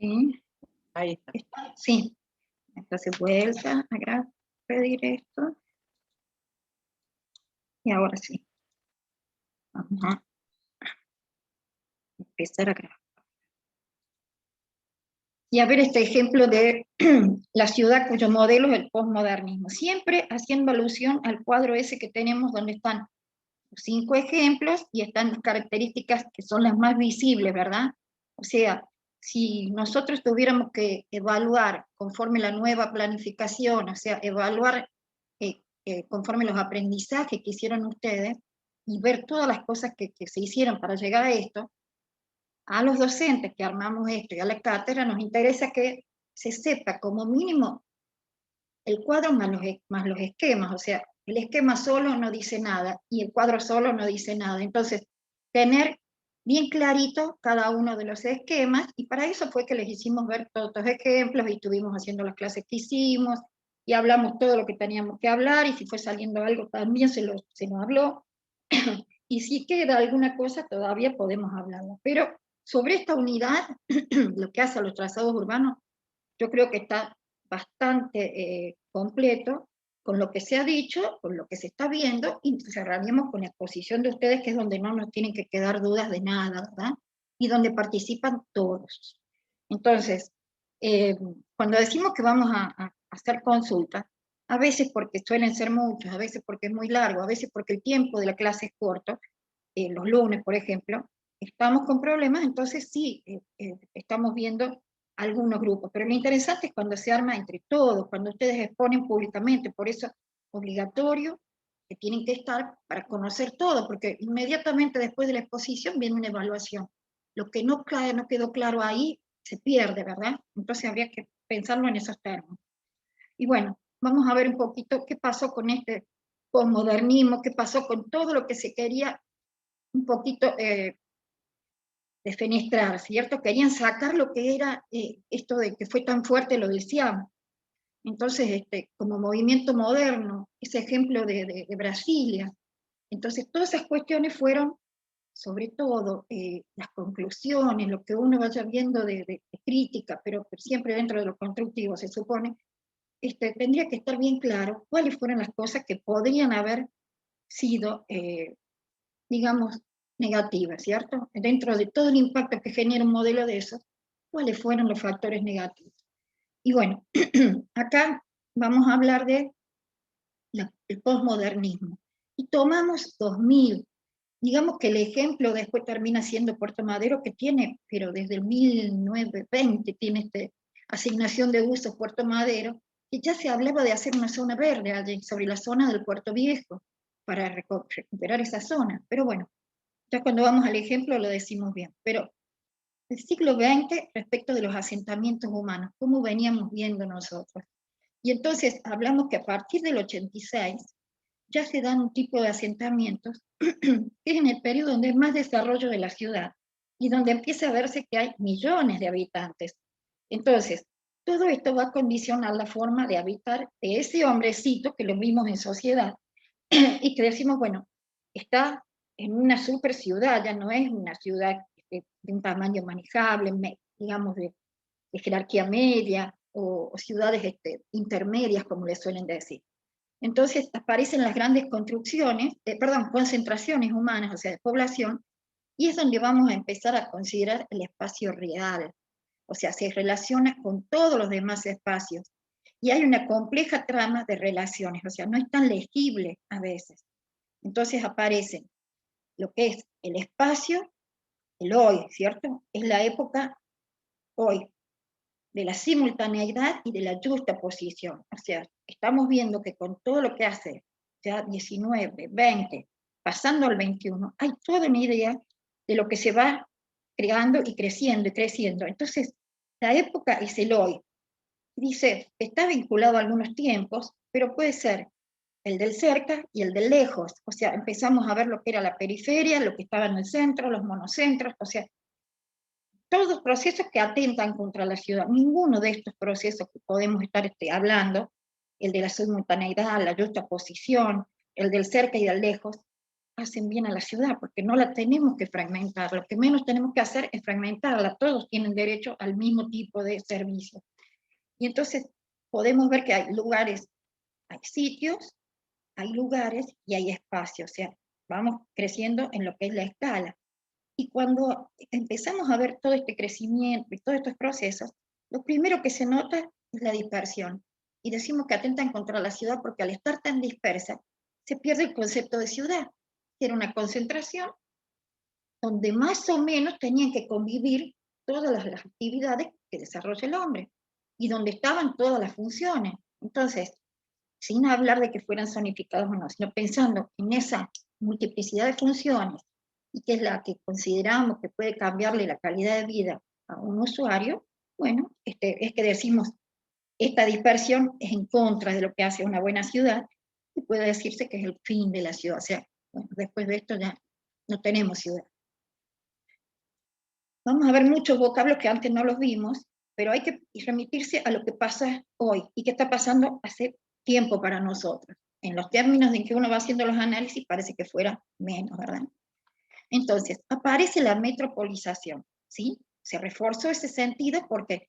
Sí, Ahí está. sí. Entonces vuelta a pedir esto. Y ahora sí. Vamos a empezar a grabar. Y a ver este ejemplo de la ciudad cuyo modelo es el posmodernismo. Siempre haciendo alusión al cuadro ese que tenemos donde están los 5 ejemplos y están las características que son las más visibles, ¿verdad? O sea, si nosotros tuviéramos que evaluar conforme la nueva planificación, o sea, evaluar conforme los aprendizajes que hicieron ustedes y ver todas las cosas que se hicieron para llegar a esto, a los docentes que armamos esto y a la cátedra nos interesa que se sepa como mínimo el cuadro más los esquemas, o sea, el esquema solo no dice nada y el cuadro solo no dice nada. Entonces, tener bien clarito cada uno de los esquemas, y para eso fue que les hicimos ver todos los ejemplos y estuvimos haciendo las clases que hicimos, y hablamos todo lo que teníamos que hablar, y si fue saliendo algo también se nos habló, y si queda alguna cosa todavía podemos hablarla. Pero sobre esta unidad, lo que hace a los trazados urbanos, yo creo que está bastante completo con lo que se ha dicho, con lo que se está viendo, y cerraríamos con la exposición de ustedes, que es donde no nos tienen que quedar dudas de nada, ¿verdad? Y donde participan todos. Entonces, cuando decimos que vamos a hacer consultas, a veces porque suelen ser muchos, a veces porque es muy largo, a veces porque el tiempo de la clase es corto, los lunes, por ejemplo, estamos con problemas, entonces sí, estamos viendo algunos grupos, pero lo interesante es cuando se arma entre todos, cuando ustedes exponen públicamente, por eso obligatorio que tienen que estar para conocer todo, porque inmediatamente después de la exposición viene una evaluación. Lo que no quedó claro ahí se pierde, ¿verdad? Entonces habría que pensarlo en esos términos. Y bueno, vamos a ver un poquito qué pasó con este posmodernismo, qué pasó con todo lo que se quería un poquito defenestrar, ¿cierto? Querían sacar lo que era esto de que fue tan fuerte lo del Siam. Entonces, como movimiento moderno, ese ejemplo de Brasilia. Entonces, todas esas cuestiones fueron, sobre todo, las conclusiones, lo que uno vaya viendo de crítica, pero siempre dentro de lo constructivo, se supone, tendría que estar bien claro cuáles fueron las cosas que podrían haber sido, digamos, negativas, ¿cierto? Dentro de todo el impacto que genera un modelo de esos, ¿cuáles fueron los factores negativos? Y bueno, acá vamos a hablar de el posmodernismo. Y tomamos 2000. Digamos que el ejemplo después termina siendo Puerto Madero, que tiene, pero desde el 1920 tiene asignación de uso Puerto Madero, y ya se hablaba de hacer una zona verde allí, sobre la zona del Puerto Viejo, para recuperar esa zona. Pero bueno, ya cuando vamos al ejemplo lo decimos bien. Pero el siglo XX respecto de los asentamientos humanos, ¿cómo veníamos viendo nosotros? Y entonces hablamos que a partir del 86 ya se dan un tipo de asentamientos que es en el periodo donde hay más desarrollo de la ciudad y donde empieza a verse que hay millones de habitantes. Entonces, todo esto va a condicionar la forma de habitar de ese hombrecito que lo vimos en sociedad y que decimos, bueno, está en una super ciudad, ya no es una ciudad de un tamaño manejable, digamos, de jerarquía media, o ciudades intermedias, como le suelen decir. Entonces aparecen las grandes construcciones, perdón, concentraciones humanas, o sea, de población, y es donde vamos a empezar a considerar el espacio real, o sea, se relaciona con todos los demás espacios, y hay una compleja trama de relaciones, o sea, no es tan legible a veces. Entonces aparecen lo que es el espacio, el hoy, ¿cierto? Es la época hoy, de la simultaneidad y de la justaposición. O sea, estamos viendo que con todo lo que hace ya 19, 20, pasando al 21, hay toda una idea de lo que se va creando y creciendo y creciendo. Entonces, la época es el hoy. Dice, está vinculado a algunos tiempos, pero puede ser el del cerca y el del lejos. O sea, empezamos a ver lo que era la periferia, lo que estaba en el centro, los monocentros, o sea, todos procesos que atentan contra la ciudad. Ninguno de estos procesos que podemos estar hablando, el de la simultaneidad, la justaposición, el del cerca y del lejos, hacen bien a la ciudad, porque no la tenemos que fragmentar, lo que menos tenemos que hacer es fragmentarla, todos tienen derecho al mismo tipo de servicio. Y entonces podemos ver que hay lugares, hay sitios, hay lugares y hay espacios, o sea, vamos creciendo en lo que es la escala. Y cuando empezamos a ver todo este crecimiento y todos estos procesos, lo primero que se nota es la dispersión. Y decimos que atentan contra la ciudad porque al estar tan dispersa, se pierde el concepto de ciudad, que era una concentración donde más o menos tenían que convivir todas las actividades que desarrolla el hombre, y donde estaban todas las funciones. Entonces, sin hablar de que fueran zonificados o no, sino pensando en esa multiplicidad de funciones, y que es la que consideramos que puede cambiarle la calidad de vida a un usuario, bueno, es que decimos, esta dispersión es en contra de lo que hace una buena ciudad, y puede decirse que es el fin de la ciudad. O sea, bueno, después de esto ya no tenemos ciudad. Vamos a ver muchos vocablos que antes no los vimos, pero hay que remitirse a lo que pasa hoy y que está pasando hace tiempo para nosotros. En los términos en que uno va haciendo los análisis parece que fuera menos, ¿verdad? Entonces, aparece la metropolización, ¿sí? Se reforzó ese sentido porque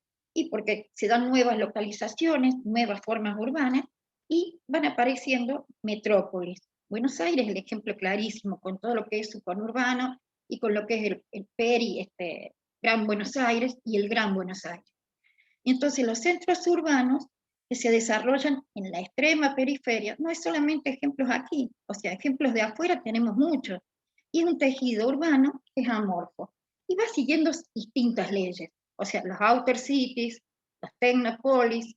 se dan nuevas localizaciones, nuevas formas urbanas, y van apareciendo metrópolis. Buenos Aires es el ejemplo clarísimo, con todo lo que es su conurbano, y con lo que es el Gran Buenos Aires y el Gran Buenos Aires. Y entonces los centros urbanos que se desarrollan en la extrema periferia, no es solamente ejemplos aquí, o sea, ejemplos de afuera tenemos muchos, y es un tejido urbano que es amorfo, y va siguiendo distintas leyes, o sea, los outer cities, las tecnopolis,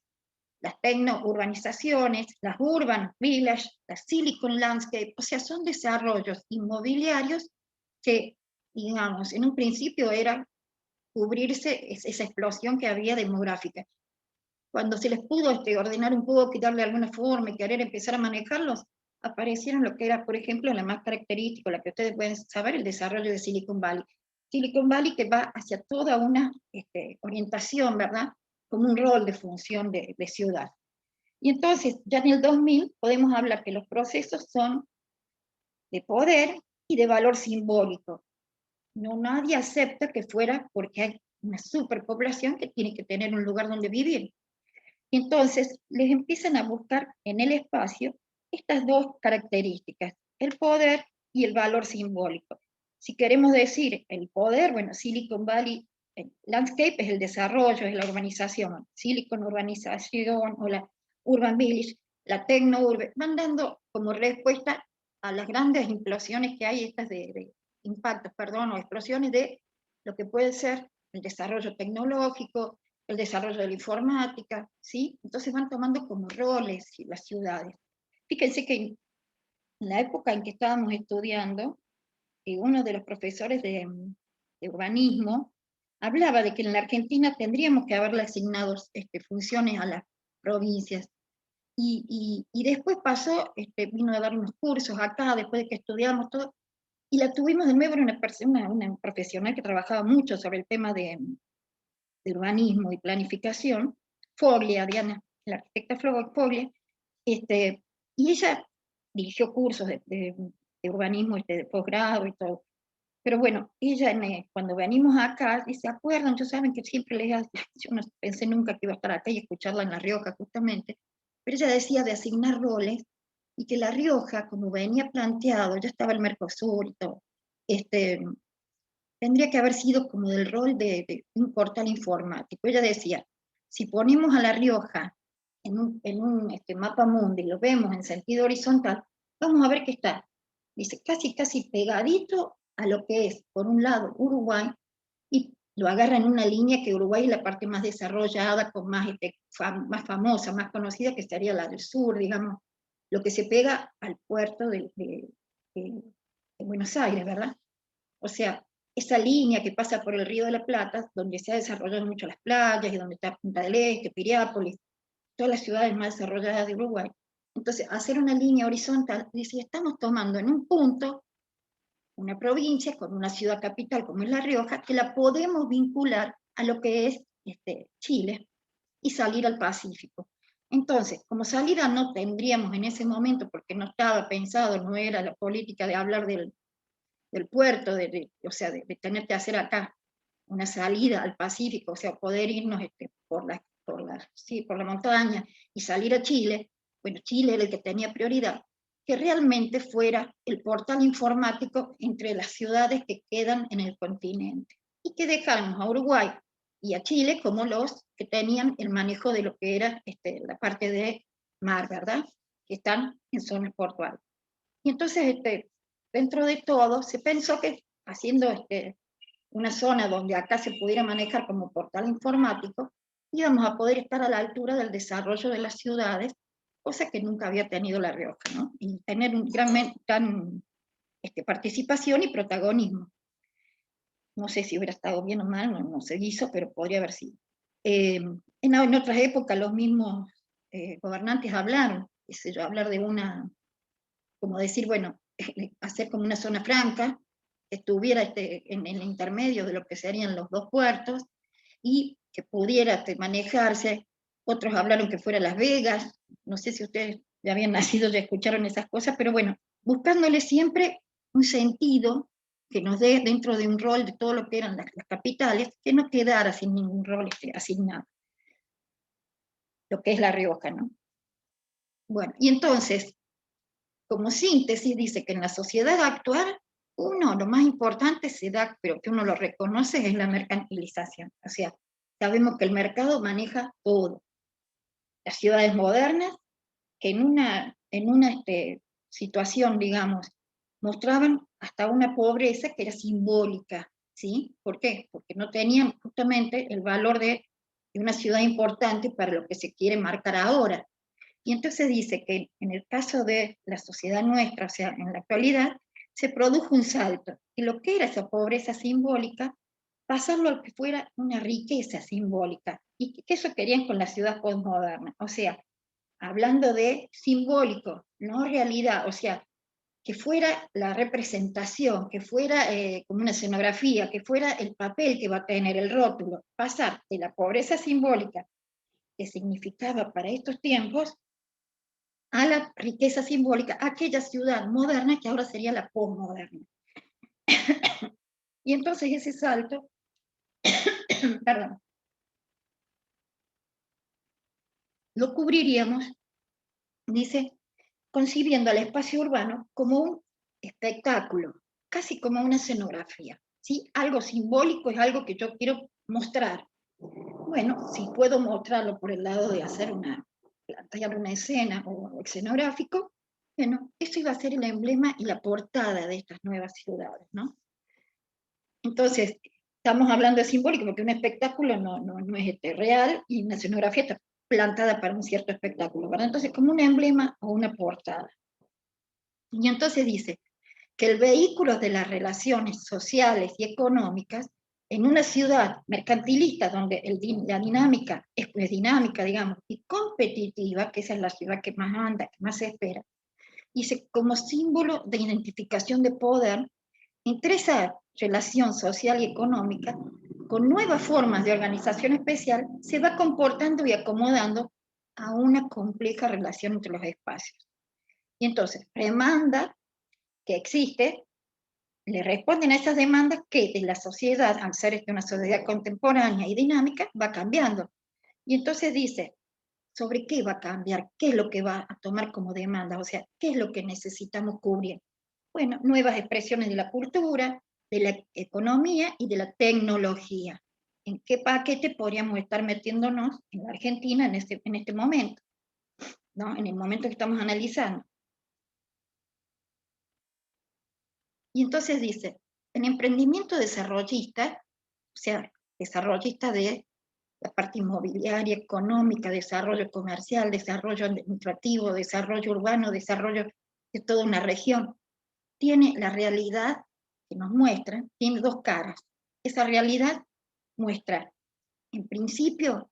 las tecno-urbanizaciones, las urban village, las silicon landscape, o sea, son desarrollos inmobiliarios que, digamos, en un principio era cubrirse esa explosión que había demográfica. Cuando se les pudo ordenar un poco y darle alguna forma y querer empezar a manejarlos, aparecieron lo que era, por ejemplo, la más característica, la que ustedes pueden saber, el desarrollo de Silicon Valley. Silicon Valley que va hacia toda una orientación, ¿verdad? Como un rol de función de ciudad. Y entonces, ya en el 2000 podemos hablar que los procesos son de poder y de valor simbólico. No, nadie acepta que fuera porque hay una superpoblación que tiene que tener un lugar donde vivir. Y entonces les empiezan a buscar en el espacio estas dos características, el poder y el valor simbólico. Si queremos decir el poder, bueno, Silicon Valley, el landscape es el desarrollo, es la urbanización, Silicon Urbanización o la Urban Village, la Tecno-Urbe, van dando como respuesta a las grandes implosiones que hay, estas de impactos, perdón, o explosiones de lo que puede ser el desarrollo tecnológico, el desarrollo de la informática, ¿sí? Entonces van tomando como roles las ciudades. Fíjense que en la época en que estábamos estudiando, uno de los profesores de urbanismo hablaba de que en la Argentina tendríamos que haberle asignado funciones a las provincias. Y después pasó, vino a dar unos cursos acá, después de que estudiamos todo, y la tuvimos de nuevo, una profesional que trabajaba mucho sobre el tema de urbanismo y planificación, Foglia, Diana, la arquitecta Foglia, y ella dirigió cursos de urbanismo de posgrado y todo. Pero bueno, ella cuando venimos acá, ¿se acuerdan? Ya saben que siempre yo no pensé nunca que iba a estar acá y escucharla en La Rioja justamente, pero ella decía de asignar roles, y que La Rioja, como venía planteado, ya estaba el Mercosur y todo, tendría que haber sido como del rol de un portal informático. Ella decía, si ponemos a La Rioja en un mapa mundi y lo vemos en sentido horizontal, vamos a ver que está, dice, casi pegadito a lo que es, por un lado, Uruguay, y lo agarra en una línea que Uruguay es la parte más desarrollada, con más famosa, más conocida, que sería la del sur, digamos, lo que se pega al puerto de Buenos Aires, ¿verdad? O sea, esa línea que pasa por el Río de la Plata, donde se han desarrollado mucho las playas, y donde está Punta del Este, Piriápolis, todas las ciudades más desarrolladas de Uruguay. Entonces, hacer una línea horizontal, dice, estamos tomando en un punto una provincia con una ciudad capital como es La Rioja, que la podemos vincular a lo que es Chile, y salir al Pacífico. Entonces, como salida no tendríamos en ese momento, porque no estaba pensado, no era la política de hablar del puerto, o sea, de tener que hacer acá una salida al Pacífico, o sea, poder irnos por la montaña y salir a Chile. Bueno, Chile era el que tenía prioridad, que realmente fuera el portal informático entre las ciudades que quedan en el continente, y que dejáramos a Uruguay y a Chile como los que tenían el manejo de lo que era la parte de mar, ¿verdad? Que están en zonas portuarias. Y entonces, dentro de todo, se pensó que haciendo una zona donde acá se pudiera manejar como portal informático, íbamos a poder estar a la altura del desarrollo de las ciudades, cosa que nunca había tenido La Rioja, ¿no? Y tener un gran participación y protagonismo. No sé si hubiera estado bien o mal, no se hizo, pero podría haber sido. En otras épocas los mismos gobernantes hablaron, hablar de como decir, bueno, hacer como una zona franca, que estuviera en el intermedio de lo que serían los dos puertos, y que pudiera manejarse. Otros hablaron que fuera Las Vegas, no sé si ustedes ya habían nacido, ya escucharon esas cosas, pero bueno, buscándole siempre un sentido que nos dé dentro de un rol de todo lo que eran las capitales, que no quedara sin ningún rol asignado, lo que es La Rioja, ¿no? Bueno, y entonces, como síntesis, dice que en la sociedad actual, lo más importante se da, pero que uno lo reconoce, es la mercantilización. O sea, sabemos que el mercado maneja todo. Las ciudades modernas, que en una situación, digamos, mostraban hasta una pobreza que era simbólica, ¿sí? ¿Por qué? Porque no tenían justamente el valor de una ciudad importante para lo que se quiere marcar ahora. Y entonces dice que en el caso de la sociedad nuestra, o sea, en la actualidad, se produjo un salto. Y lo que era esa pobreza simbólica, pasarlo a que fuera una riqueza simbólica. Y que eso querían con la ciudad postmoderna. O sea, hablando de simbólico, no realidad. O sea, que fuera la representación, que fuera como una escenografía, que fuera el papel que va a tener el rótulo. Pasar de la pobreza simbólica que significaba para estos tiempos a la riqueza simbólica, aquella ciudad moderna que ahora sería la posmoderna. Y entonces ese salto, perdón, lo cubriríamos, dice, concibiendo al espacio urbano como un espectáculo, casi como una escenografía, ¿sí? Algo simbólico es algo que yo quiero mostrar. Bueno, si puedo mostrarlo por el lado de hacer plantear una escena o escenográfico, bueno, eso iba a ser el emblema y la portada de estas nuevas ciudades, ¿no? Entonces, estamos hablando de simbólico porque un espectáculo no es real, y una escenografía está plantada para un cierto espectáculo, ¿verdad? Entonces, como un emblema o una portada. Y entonces dice que el vehículo de las relaciones sociales y económicas en una ciudad mercantilista donde la dinámica es pues, dinámica, digamos, y competitiva, que esa es la ciudad que más anda, que más se espera, dice como símbolo de identificación de poder entre esa relación social y económica, con nuevas formas de organización especial, se va comportando y acomodando a una compleja relación entre los espacios. Y entonces, demanda que existe, le responden a esas demandas que de la sociedad, al ser una sociedad contemporánea y dinámica, va cambiando. Y entonces dice, ¿sobre qué va a cambiar? ¿Qué es lo que va a tomar como demanda? O sea, ¿qué es lo que necesitamos cubrir? Bueno, nuevas expresiones de la cultura, de la economía y de la tecnología. ¿En qué paquete podríamos estar metiéndonos en la Argentina en este momento? ¿No? En el momento que estamos analizando. Y entonces dice, el emprendimiento desarrollista, o sea, desarrollista de la parte inmobiliaria, económica, desarrollo comercial, desarrollo administrativo, desarrollo urbano, desarrollo de toda una región, tiene la realidad que nos muestra, tiene dos caras. Esa realidad muestra, en principio,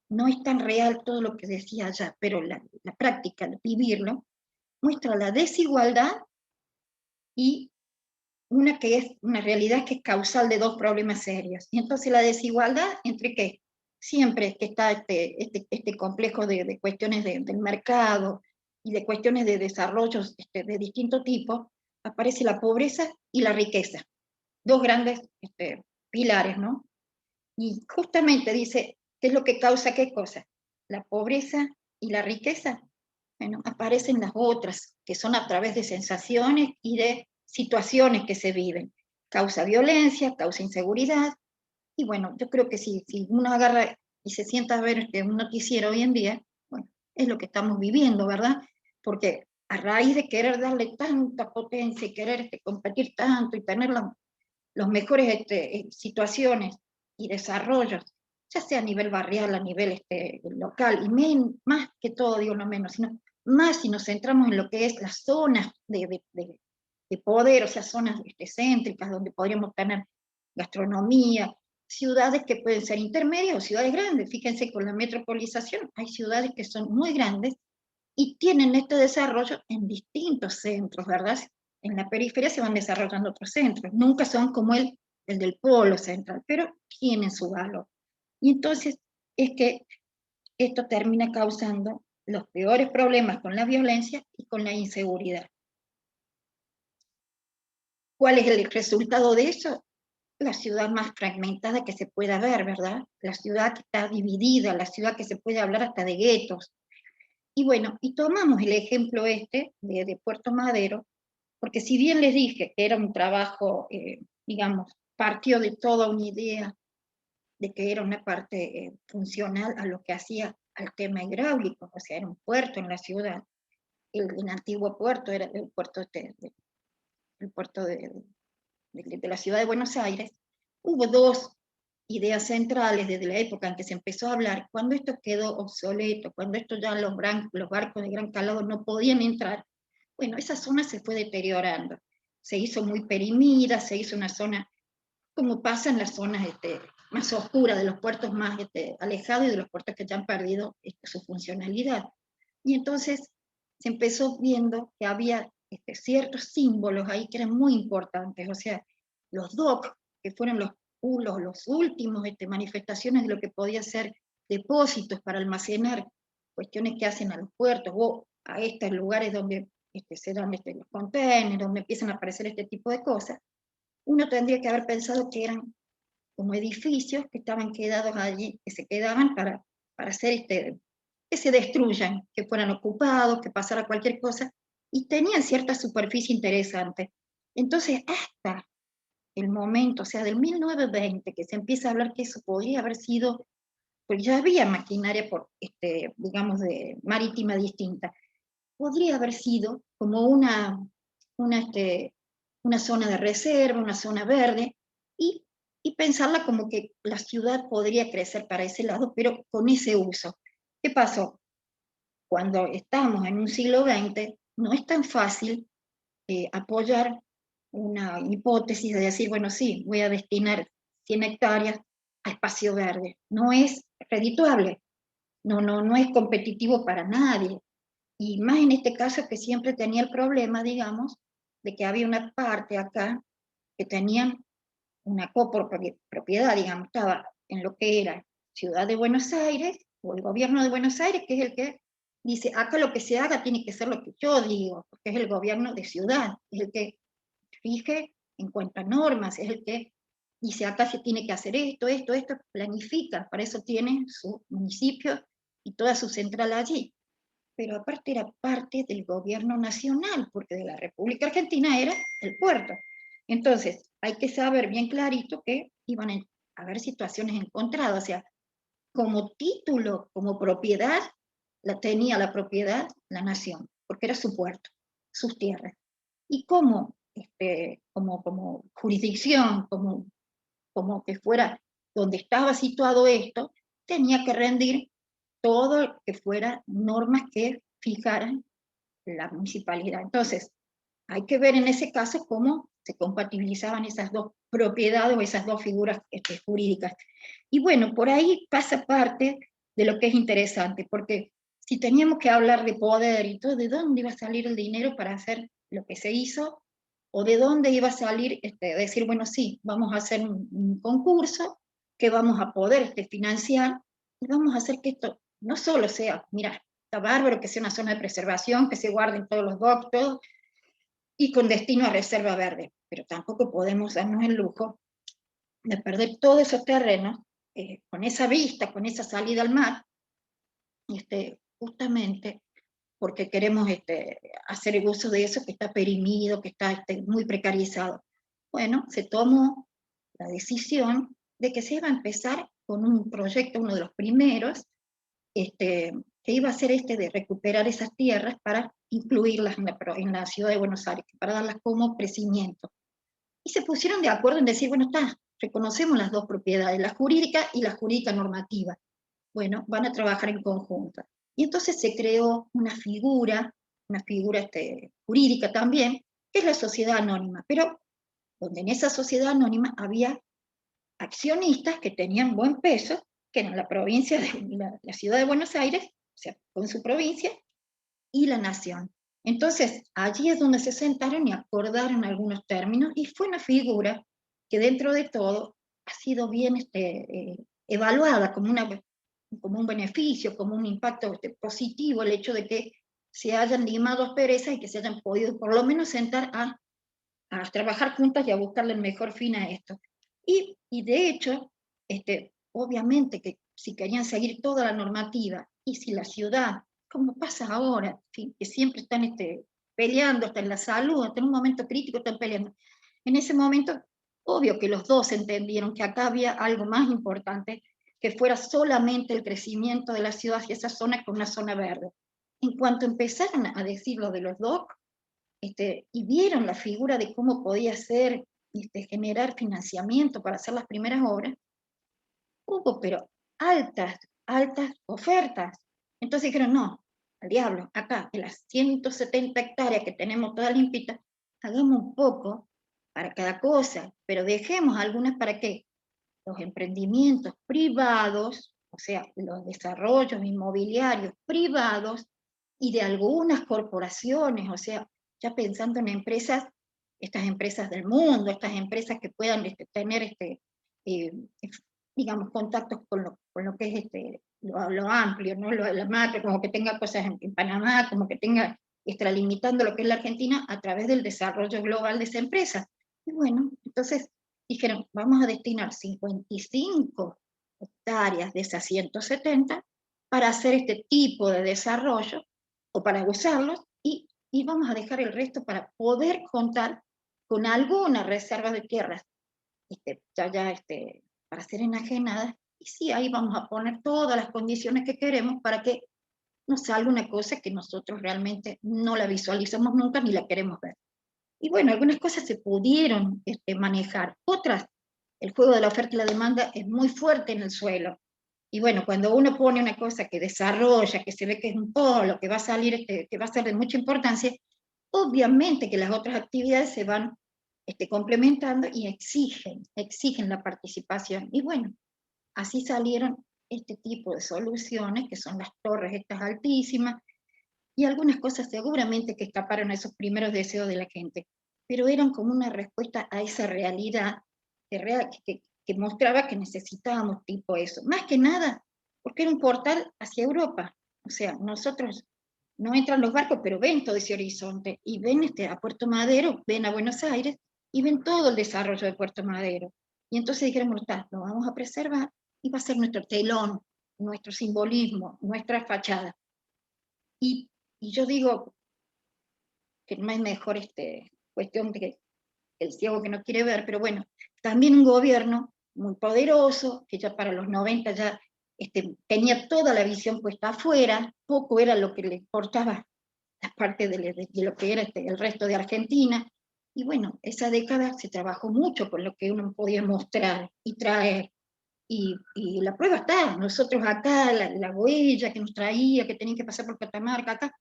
no es tan real todo lo que decía allá, pero la práctica, el vivirlo, muestra la desigualdad y una que es una realidad que es causal de dos problemas serios. Y entonces la desigualdad entre qué? siempre que está este complejo de cuestiones del mercado y de cuestiones de desarrollos de distinto tipo, aparece la pobreza y la riqueza, dos grandes pilares, ¿no? Y justamente dice, ¿qué es lo que causa qué cosa? La pobreza y la riqueza. Bueno, aparecen las otras, que son a través de sensaciones y de situaciones que se viven. Causa violencia, causa inseguridad, y bueno, yo creo que si uno agarra y se sienta a ver un noticiero hoy en día, bueno, es lo que estamos viviendo, ¿verdad? Porque a raíz de querer darle tanta potencia y querer competir tanto y tener los mejores situaciones y desarrollos, ya sea a nivel barrial, a nivel local, y más que todo, digo no menos, sino más si nos centramos en lo que es las zonas de poder, o sea, zonas céntricas donde podríamos tener gastronomía, ciudades que pueden ser intermedias o ciudades grandes. Fíjense, con la metropolización hay ciudades que son muy grandes y tienen este desarrollo en distintos centros, ¿verdad? En la periferia se van desarrollando otros centros, nunca son como el del polo central, pero tienen su valor. Y entonces es que esto termina causando los peores problemas con la violencia y con la inseguridad. ¿Cuál es el resultado de eso? La ciudad más fragmentada que se pueda ver, ¿verdad? La ciudad que está dividida, la ciudad que se puede hablar hasta de guetos. Y bueno, y tomamos el ejemplo de Puerto Madero, porque si bien les dije que era un trabajo, digamos, partió de toda una idea de que era una parte funcional a lo que hacía al tema hidráulico, o sea, era un puerto en la ciudad, el antiguo puerto era el puerto, el puerto de la ciudad de Buenos Aires. Hubo dos ideas centrales desde la época en que se empezó a hablar, cuando esto quedó obsoleto, cuando esto ya los barcos de gran calado no podían entrar, bueno, esa zona se fue deteriorando, se hizo muy perimida, se hizo una zona, como pasa en las zonas más oscuras, de los puertos más alejados y de los puertos que ya han perdido su funcionalidad. Y entonces se empezó viendo que había ciertos símbolos ahí que eran muy importantes, o sea, los docks, que fueron los últimos manifestaciones de lo que podía ser depósitos para almacenar cuestiones que hacen a los puertos o a estos lugares donde se dan los containers, donde empiezan a aparecer este tipo de cosas. Uno tendría que haber pensado que eran como edificios que estaban quedados allí, que se quedaban para hacer que se destruyan, que fueran ocupados, que pasara cualquier cosa, y tenían cierta superficie interesante. Entonces, hasta el momento, o sea, del 1920, que se empieza a hablar que eso podría haber sido, pues ya había maquinaria digamos, marítima distinta, podría haber sido como una, una zona de reserva, una zona verde, y, y pensarla como que la ciudad podría crecer para ese lado, pero con ese uso. ¿Qué pasó? Cuando estamos en un siglo XX, no es tan fácil apoyar una hipótesis de decir, bueno, sí, voy a destinar 100 hectáreas a espacio verde. No es redituable, no es competitivo para nadie. Y más en este caso que siempre tenía el problema, digamos, de que había una parte acá que tenían una copropiedad, digamos, estaba en lo que era Ciudad de Buenos Aires, o el gobierno de Buenos Aires, que es el que dice, acá lo que se haga tiene que ser lo que yo digo, porque es el gobierno de ciudad, es el que rige en cuanto a normas, es el que dice, acá se tiene que hacer esto, planifica, para eso tiene su municipio y toda su central allí. Pero aparte era parte del gobierno nacional, porque de la República Argentina era el puerto. Entonces, hay que saber bien clarito que iban a haber situaciones encontradas, o sea, como título, como propiedad, la tenía la propiedad la nación, porque era su puerto, sus tierras. Y como jurisdicción, como que fuera donde estaba situado esto, tenía que rendir todo que fuera normas que fijaran la municipalidad. Entonces, hay que ver en ese caso cómo se compatibilizaban esas dos propiedades o esas dos figuras jurídicas. Y bueno, por ahí pasa parte de lo que es interesante, porque si teníamos que hablar de poder y todo, ¿de dónde iba a salir el dinero para hacer lo que se hizo? ¿O de dónde iba a salir decir, bueno, sí, vamos a hacer un concurso que vamos a poder financiar y vamos a hacer que esto no solo sea, mira, está bárbaro que sea una zona de preservación, que se guarden todos los docks, todo, y con destino a reserva verde, pero tampoco podemos darnos el lujo de perder todos esos terrenos con esa vista, con esa salida al mar, justamente porque queremos hacer el uso de eso que está perimido, que está muy precarizado. Bueno, se tomó la decisión de que se iba a empezar con un proyecto, uno de los primeros, que iba a ser de recuperar esas tierras para incluirlas en la ciudad de Buenos Aires, para darlas como crecimiento. Y se pusieron de acuerdo en decir, bueno, está, reconocemos las dos propiedades, la jurídica y la jurídica normativa. Bueno, van a trabajar en conjunto. Y entonces se creó una figura jurídica también, que es la sociedad anónima, pero donde en esa sociedad anónima había accionistas que tenían buen peso, que eran la provincia de la ciudad de Buenos Aires, o sea, con su provincia, y la nación. Entonces, allí es donde se sentaron y acordaron algunos términos, y fue una figura que dentro de todo ha sido bien evaluada como un beneficio, como un impacto positivo, el hecho de que se hayan limado asperezas y que se hayan podido por lo menos sentar a trabajar juntas y a buscarle el mejor fin a esto. Y de hecho, obviamente que si querían seguir toda la normativa, y si la ciudad, como pasa ahora, que siempre están peleando, hasta en la salud, hasta en un momento crítico están peleando, en ese momento, obvio que los dos entendieron que acá había algo más importante, que fuera solamente el crecimiento de la ciudad hacia esa zona con una zona verde. En cuanto empezaron a decir lo de los DOC, y vieron la figura de cómo podía ser generar financiamiento para hacer las primeras obras, hubo pero altas ofertas. Entonces dijeron, no, al diablo, acá, de las 170 hectáreas que tenemos todas limpitas, hagamos un poco para cada cosa, pero dejemos algunas para que los emprendimientos privados, o sea, los desarrollos inmobiliarios privados y de algunas corporaciones, o sea, ya pensando en empresas, estas empresas del mundo, estas empresas que puedan tener, eh, digamos, contactos con lo que es lo amplio, ¿no? Lo macro, como que tenga cosas en Panamá, como que tenga, extralimitando lo que es la Argentina a través del desarrollo global de esa empresa. Y bueno, entonces dijeron, vamos a destinar 55 hectáreas de esas 170 para hacer este tipo de desarrollo o para usarlos y vamos a dejar el resto para poder contar con algunas reservas de tierras para ser enajenadas, y sí, ahí vamos a poner todas las condiciones que queremos para que nos salga una cosa que nosotros realmente no la visualizamos nunca ni la queremos ver. Y bueno, algunas cosas se pudieron manejar, otras, el juego de la oferta y la demanda es muy fuerte en el suelo. Y bueno, cuando uno pone una cosa que desarrolla, que se ve que es un polo, que va a salir, que va a ser de mucha importancia, obviamente que las otras actividades se van complementando y exigen la participación. Y bueno, así salieron este tipo de soluciones, que son las torres estas altísimas, y algunas cosas seguramente que escaparon a esos primeros deseos de la gente, pero eran como una respuesta a esa realidad que mostraba que necesitábamos tipo eso. Más que nada, porque era un portal hacia Europa. O sea, nosotros no entran los barcos, pero ven todo ese horizonte, y ven a Puerto Madero, ven a Buenos Aires, y ven todo el desarrollo de Puerto Madero. Y entonces dijeron, lo vamos a preservar, y va a ser nuestro telón, nuestro simbolismo, nuestra fachada. Y yo digo que no hay mejor cuestión que el ciego que no quiere ver, pero bueno, también un gobierno muy poderoso, que ya para los 90 ya tenía toda la visión puesta afuera, poco era lo que le importaba la parte de lo que era el resto de Argentina, y bueno, esa década se trabajó mucho con lo que uno podía mostrar y traer, y la prueba está, nosotros acá, la huella que nos traía, que tenían que pasar por Catamarca, acá,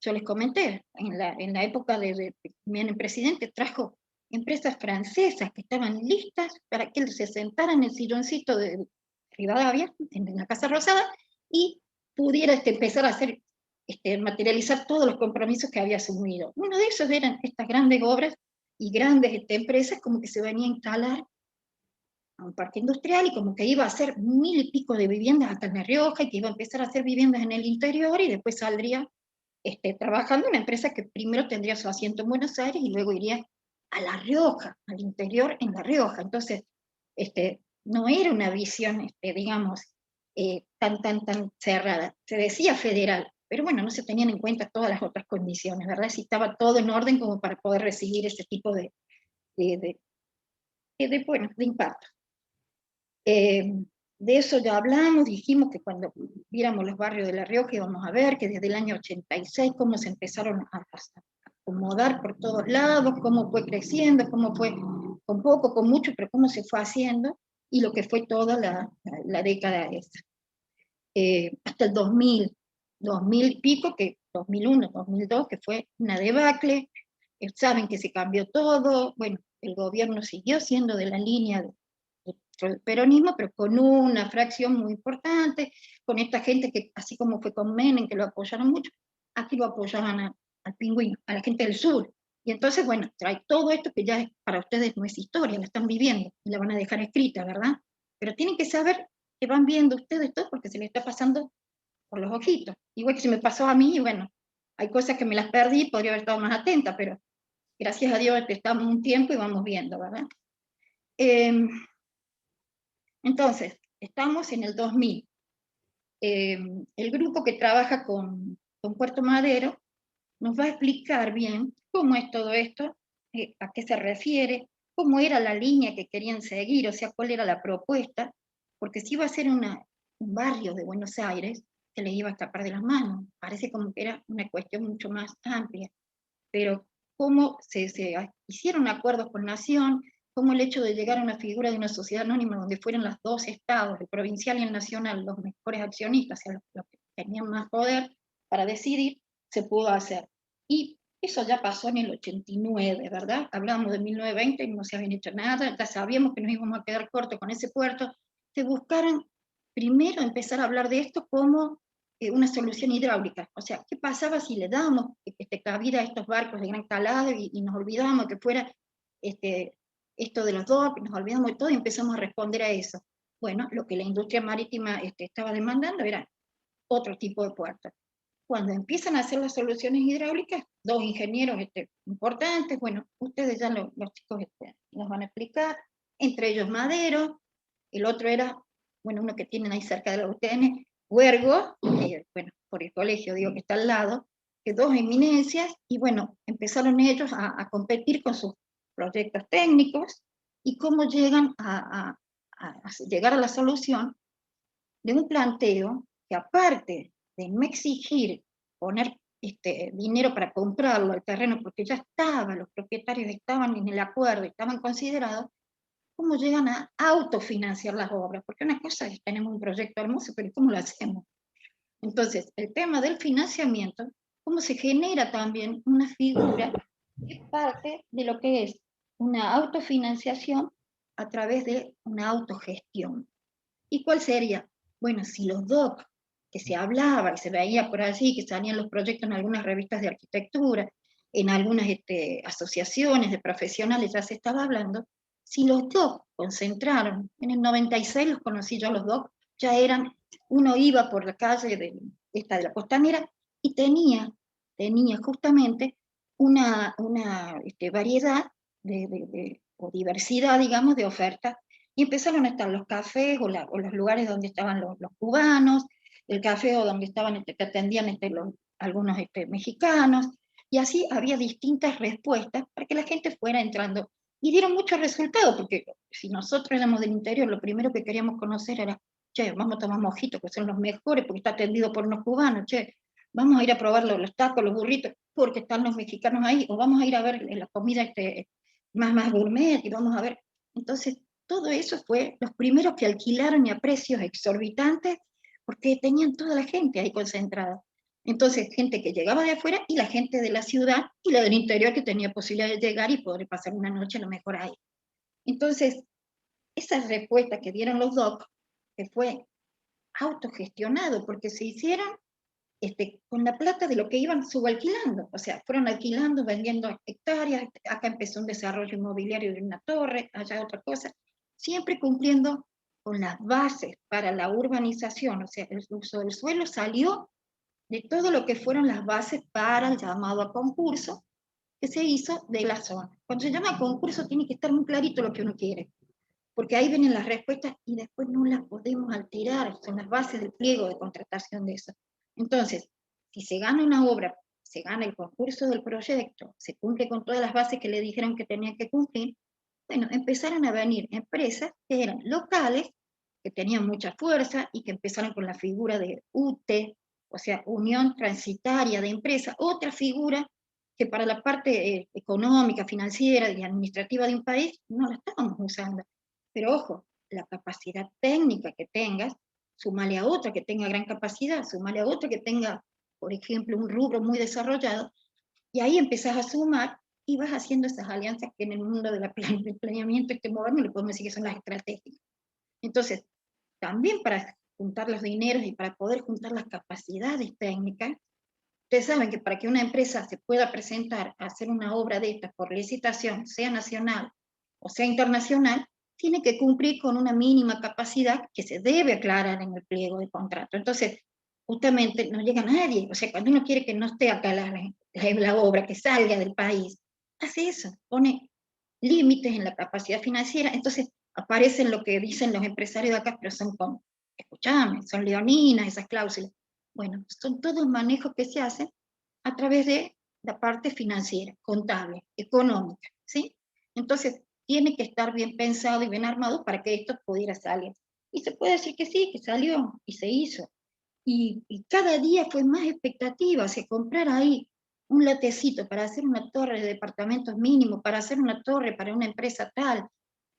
yo les comenté, en la época de mi presidente trajo empresas francesas que estaban listas para que él se sentara en el silloncito de Rivadavia, en la Casa Rosada, y pudiera empezar a hacer, materializar todos los compromisos que había asumido. Uno de esos eran estas grandes obras y grandes empresas como que se venían a instalar a un parque industrial, y como que iba a hacer 1000 y pico de viviendas acá en La Rioja, y que iba a empezar a hacer viviendas en el interior, y después saldría trabajando en una empresa que primero tendría su asiento en Buenos Aires, y luego iría a La Rioja, al interior en La Rioja. Entonces, no era una visión, digamos, tan cerrada. Se decía federal, pero bueno, no se tenían en cuenta todas las otras condiciones, ¿verdad? Si estaba todo en orden como para poder recibir ese tipo de, bueno, de impacto. De eso ya hablamos, dijimos que cuando viéramos los barrios de La Rioja íbamos a ver que desde el año 86 cómo se empezaron a acomodar por todos lados, cómo fue creciendo, cómo fue con poco, con mucho, pero cómo se fue haciendo, y lo que fue toda la década esa. Hasta el 2000, 2000 y pico, que 2001, 2002, que fue una debacle. Saben que se cambió todo, bueno, el gobierno siguió siendo de la línea del peronismo, pero con una fracción muy importante, con esta gente que, así como fue con Menem, que lo apoyaron mucho, aquí lo apoyaban al Pingüino, a la gente del sur. Y entonces, bueno, trae todo esto que ya para ustedes no es historia, la están viviendo y la van a dejar escrita, ¿verdad? Pero tienen que saber que van viendo ustedes todo porque se les está pasando por los ojitos. Igual que se me pasó a mí, y bueno, hay cosas que me las perdí, podría haber estado más atenta, pero gracias a Dios estamos un tiempo y vamos viendo, ¿verdad? Entonces, estamos en el 2000. El grupo que trabaja con Puerto Madero nos va a explicar bien cómo es todo esto, a qué se refiere, cómo era la línea que querían seguir, o sea, cuál era la propuesta, porque si iba a ser un barrio de Buenos Aires, se les iba a escapar de las manos. Parece como que era una cuestión mucho más amplia, pero cómo se hicieron acuerdos con Nación, cómo el hecho de llegar a una figura de una sociedad anónima donde fueran los dos estados, el provincial y el nacional, los mejores accionistas, o sea, los que tenían más poder para decidir, se pudo hacer. Y eso ya pasó en el 89, ¿verdad? Hablamos de 1920 y no se habían hecho nada, ya sabíamos que nos íbamos a quedar cortos con ese puerto. Se buscaron primero empezar a hablar de esto como una solución hidráulica. O sea, ¿qué pasaba si le dábamos cabida a estos barcos de gran calado y nos olvidábamos que fuera esto de los docks, nos olvidamos de todo y empezamos a responder a eso? Bueno, lo que la industria marítima estaba demandando era otro tipo de puertos. Cuando empiezan a hacer las soluciones hidráulicas, dos ingenieros importantes, bueno, ustedes ya los chicos nos van a explicar, entre ellos Madero, el otro era, bueno, uno que tienen ahí cerca de la UTN, Huergo, bueno, por el colegio digo que está al lado, que dos eminencias, y bueno, empezaron ellos a competir con sus proyectos técnicos, y cómo llegan a llegar a la solución de un planteo que, aparte de no exigir poner dinero para comprarlo al terreno, porque ya estaba, los propietarios estaban en el acuerdo, estaban considerados, cómo llegan a autofinanciar las obras, porque una cosa es, tenemos un proyecto hermoso, pero ¿cómo lo hacemos? Entonces, el tema del financiamiento, cómo se genera también una figura que es parte de lo que es una autofinanciación a través de una autogestión. ¿Y cuál sería? Bueno, si los DOC, que se hablaba y se veía por allí, que salían los proyectos en algunas revistas de arquitectura, en algunas asociaciones de profesionales ya se estaba hablando, si los DOC concentraron, en el 96 los conocí yo a los DOC, ya eran, uno iba por la calle de la Costanera y tenía justamente una variedad o diversidad, digamos, de ofertas, y empezaron a estar los cafés o los lugares donde estaban los cubanos, el café o donde estaban, que atendían algunos mexicanos, y así había distintas respuestas para que la gente fuera entrando. Y dieron muchos resultados, porque si nosotros éramos del interior, lo primero que queríamos conocer era, che, vamos a tomar mojitos, que son los mejores, porque está atendido por unos cubanos, che, vamos a ir a probar los tacos, los burritos, porque están los mexicanos ahí, o vamos a ir a ver la comida más gourmet, y vamos a ver. Entonces, todo eso fue los primeros que alquilaron y a precios exorbitantes, porque tenían toda la gente ahí concentrada. Entonces, gente que llegaba de afuera y la gente de la ciudad y la del interior que tenía posibilidad de llegar y poder pasar una noche a lo mejor ahí. Entonces, esa respuesta que dieron los DOC, que fue autogestionado, porque se hicieron con la plata de lo que iban subalquilando, o sea, fueron alquilando, vendiendo hectáreas, acá empezó un desarrollo inmobiliario de una torre, allá otra cosa, siempre cumpliendo con las bases para la urbanización, o sea, el uso del suelo salió de todo lo que fueron las bases para el llamado a concurso que se hizo de la zona. Cuando se llama concurso tiene que estar muy clarito lo que uno quiere, porque ahí vienen las respuestas y después no las podemos alterar, son las bases del pliego de contratación de eso. Entonces, si se gana una obra, se gana el concurso del proyecto, se cumple con todas las bases que le dijeron que tenían que cumplir, bueno, empezaron a venir empresas que eran locales, que tenían mucha fuerza y que empezaron con la figura de UTE, o sea, Unión Transitaria de Empresas, otra figura que para la parte económica, financiera y administrativa de un país no la estábamos usando. Pero ojo, la capacidad técnica que tengas, sumale a otra que tenga gran capacidad, sumale a otra que tenga, por ejemplo, un rubro muy desarrollado, y ahí empezás a sumar y vas haciendo esas alianzas que en el mundo del planeamiento moderno le podemos decir que son las estratégicas. Entonces, también para juntar los dineros y para poder juntar las capacidades técnicas, ustedes saben que para que una empresa se pueda presentar a hacer una obra de estas por licitación, sea nacional o sea internacional, tiene que cumplir con una mínima capacidad que se debe aclarar en el pliego de contrato. Entonces, justamente no llega nadie. O sea, cuando uno quiere que no esté acá la obra, que salga del país, hace eso, pone límites en la capacidad financiera. Entonces, aparecen lo que dicen los empresarios de acá, pero son como, escuchame, son leoninas esas cláusulas. Bueno, son todos manejos que se hacen a través de la parte financiera, contable, económica, ¿sí? Entonces, tiene que estar bien pensado y bien armado para que esto pudiera salir. Y se puede decir que sí, que salió y se hizo. Y cada día fue más expectativa, o sea, comprar ahí un lotecito para hacer una torre de departamentos mínimos, para hacer una torre para una empresa tal,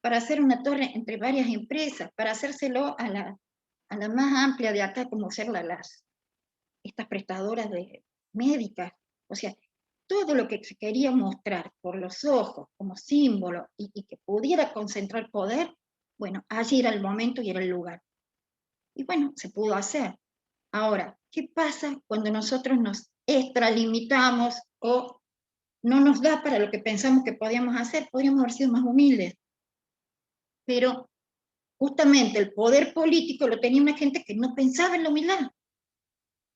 para hacer una torre entre varias empresas, para hacérselo a la más amplia de acá, como ser estas prestadoras de médicas. O sea, todo lo que se quería mostrar por los ojos como símbolo y que pudiera concentrar poder, bueno, allí era el momento y era el lugar. Y bueno, se pudo hacer. Ahora, ¿qué pasa cuando nosotros nos extralimitamos o no nos da para lo que pensamos que podíamos hacer? Podríamos haber sido más humildes. Pero justamente el poder político lo tenía una gente que no pensaba en la humildad.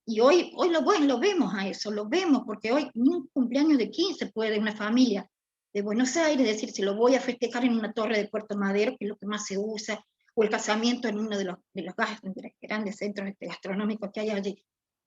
Y hoy lo vemos a eso, lo vemos, porque hoy ni un cumpleaños de 15 puede una familia de Buenos Aires decir, si lo voy a festejar en una torre de Puerto Madero, que es lo que más se usa, o el casamiento en uno de los grandes centros gastronómicos que hay allí.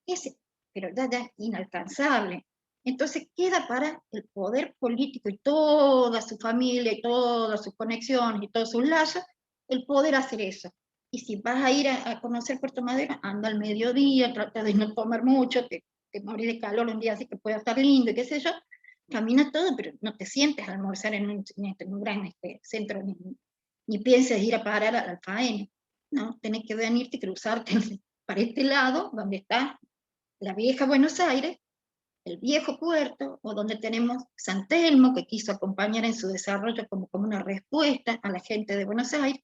Ese, pero ya es inalcanzable. Entonces queda para el poder político y toda su familia y todas sus conexiones y todos sus lazos, el poder hacer eso. Y si vas a ir a conocer Puerto Madero, anda al mediodía, trata de no comer mucho, te morís de calor un día así que pueda estar lindo y qué sé yo, camina todo, pero no te sientes a almorzar en un gran centro, ni pienses ir a parar al Alfaene, ¿no? Tenés que venirte y cruzarte para este lado, donde está la vieja Buenos Aires, el viejo puerto, o donde tenemos San Telmo, que quiso acompañar en su desarrollo como una respuesta a la gente de Buenos Aires,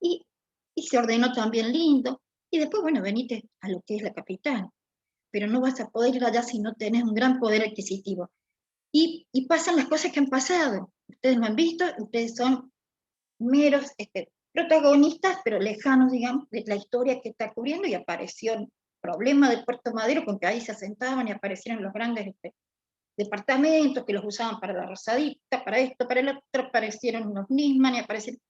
y, y se ordenó también lindo, y después, bueno, venite a lo que es la capital, pero no vas a poder ir allá si no tenés un gran poder adquisitivo. Y pasan las cosas que han pasado, ustedes lo han visto, ustedes son meros protagonistas, pero lejanos, digamos, de la historia que está cubriendo, y apareció el problema del Puerto Madero, con que ahí se asentaban y aparecieron los grandes departamentos que los usaban para la rosadita, para esto, para el otro, aparecieron unos Nisman y aparecieron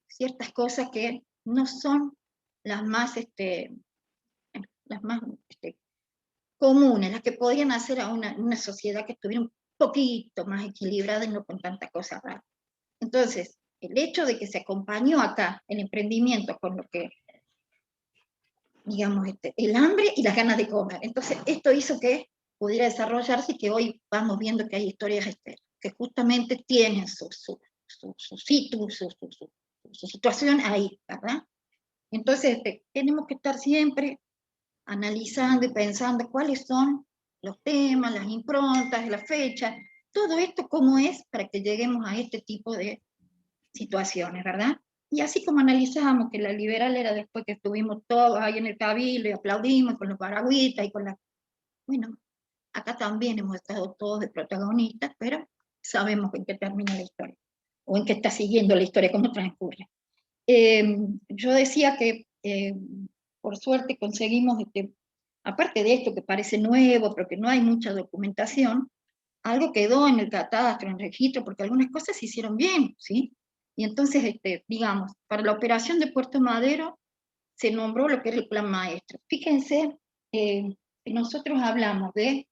ciertas cosas que no son las más comunes, las que podrían hacer a una sociedad que estuviera un poquito más equilibrada y no con tanta cosa rara. Entonces, el hecho de que se acompañó acá el emprendimiento con lo que, digamos, el hambre y las ganas de comer. Entonces, esto hizo que pudiera desarrollarse y que hoy vamos viendo que hay historias que justamente tienen su situación ahí, ¿verdad? Entonces, tenemos que estar siempre analizando y pensando cuáles son los temas, las improntas, las fechas, todo esto cómo es para que lleguemos a este tipo de situaciones, ¿verdad? Y así como analizábamos que la liberal era después que estuvimos todos ahí en el cabildo y aplaudimos con los paragüitas y con la... Bueno, acá también hemos estado todos de protagonistas, pero sabemos en qué termina la historia, o en qué está siguiendo la historia, cómo transcurre. yo decía que por suerte conseguimos, aparte de esto que parece nuevo, pero que no hay mucha documentación, algo quedó en el catastro, en el registro, porque algunas cosas se hicieron bien, ¿sí? Y entonces, digamos, para la operación de Puerto Madero se nombró lo que era el plan maestro. Fíjense, que nosotros hablamos de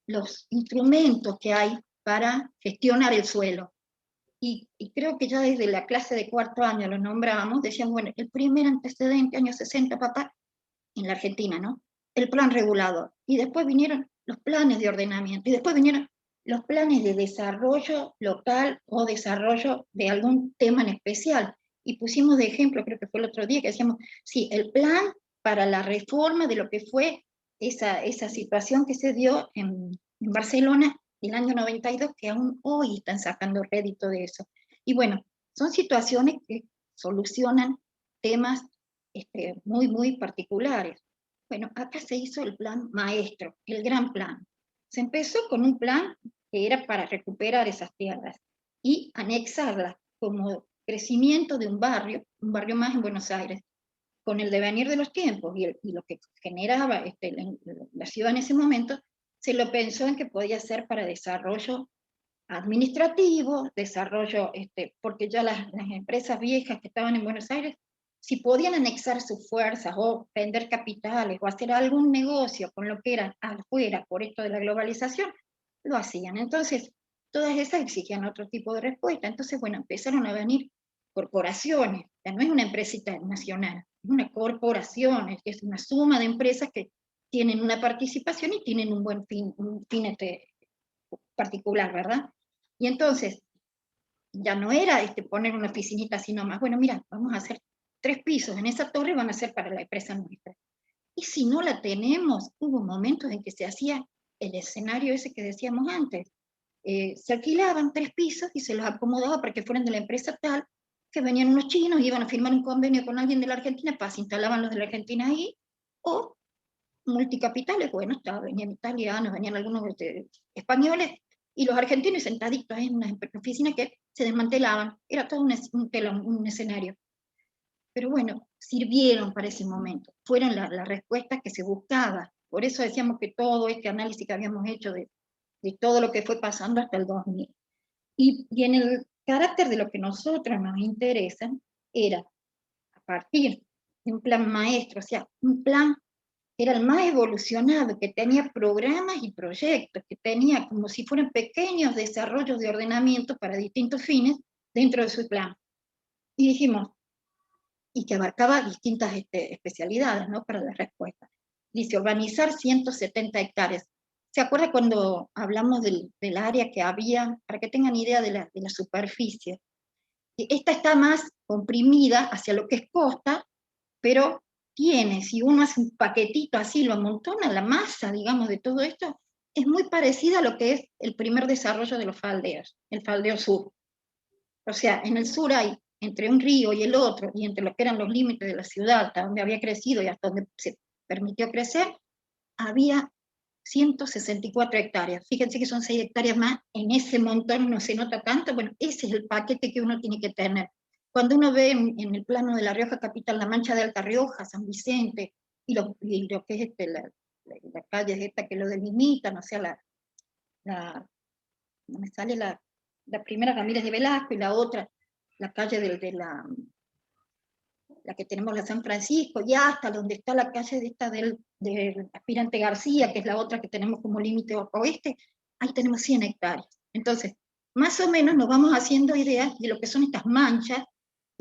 los instrumentos que hay para gestionar el suelo. Y creo que ya desde la clase de cuarto año lo nombrábamos, decíamos, bueno, el primer antecedente, años 60, papá, en la Argentina, ¿no? El plan regulador. Y después vinieron los planes de ordenamiento. Y después vinieron los planes de desarrollo local o desarrollo de algún tema en especial. Y pusimos de ejemplo, creo que fue el otro día, que decíamos, sí, el plan para la reforma de lo que fue esa situación que se dio en Barcelona el año 92, que aún hoy están sacando rédito de eso. Y bueno, son situaciones que solucionan temas muy, muy particulares. Bueno, acá se hizo el plan maestro, el gran plan. Se empezó con un plan que era para recuperar esas tierras y anexarlas como crecimiento de un barrio más en Buenos Aires, con el devenir de los tiempos y lo que generaba la ciudad en ese momento, se lo pensó en que podía ser para desarrollo administrativo, desarrollo, porque ya las empresas viejas que estaban en Buenos Aires, si podían anexar sus fuerzas o vender capitales o hacer algún negocio con lo que era afuera por esto de la globalización, lo hacían. Entonces, todas esas exigían otro tipo de respuesta. Entonces, bueno, empezaron a venir corporaciones, ya no es una empresa nacional, es una corporación, es una suma de empresas que tienen una participación y tienen un buen fin, un fin particular, ¿verdad? Y entonces, ya no era poner una oficinita así nomás, bueno, mira, vamos a hacer 3 pisos en esa torre, van a ser para la empresa nuestra. Y si no la tenemos, hubo momentos en que se hacía el escenario ese que decíamos antes. Se alquilaban 3 pisos y se los acomodaba para que fueran de la empresa tal, que venían unos chinos y iban a firmar un convenio con alguien de la Argentina, para se instalaban los de la Argentina ahí, o multicapitales, bueno, venían italianos, venían algunos españoles, y los argentinos sentaditos en unas oficinas que se desmantelaban, era todo un escenario. Pero bueno, sirvieron para ese momento, fueron la respuesta que se buscaba. Por eso decíamos que todo este análisis que habíamos hecho de todo lo que fue pasando hasta el 2000. Y en el carácter de lo que nosotros nos interesa, era a partir de un plan maestro, o sea, un plan era el más evolucionado, que tenía programas y proyectos, que tenía como si fueran pequeños desarrollos de ordenamiento para distintos fines dentro de su plan. Y dijimos, y que abarcaba distintas especialidades, ¿no?, para la respuesta. Dice, urbanizar 170 hectáreas. ¿Se acuerda cuando hablamos del área que había? Para que tengan idea de la superficie. Esta está más comprimida hacia lo que es costa, pero tiene, si uno hace un paquetito así, lo amontona, la masa, digamos, de todo esto, es muy parecida a lo que es el primer desarrollo de los faldeos, el faldeo sur. O sea, en el sur hay, entre un río y el otro, y entre lo que eran los límites de la ciudad, hasta donde había crecido y hasta donde se permitió crecer, había 164 hectáreas. Fíjense que son 6 hectáreas más, en ese montón no se nota tanto. Bueno, ese es el paquete que uno tiene que tener. Cuando uno ve en el plano de La Rioja capital, la Mancha de Alta Rioja, San Vicente, y lo que es la calle esta que lo delimitan, o sea, no me sale la primera Ramírez de Velasco y la otra, la calle la que tenemos la San Francisco, y hasta donde está la calle del Aspirante García, que es la otra que tenemos como límite oeste, ahí tenemos 100 hectáreas. Entonces, más o menos nos vamos haciendo ideas de lo que son estas manchas,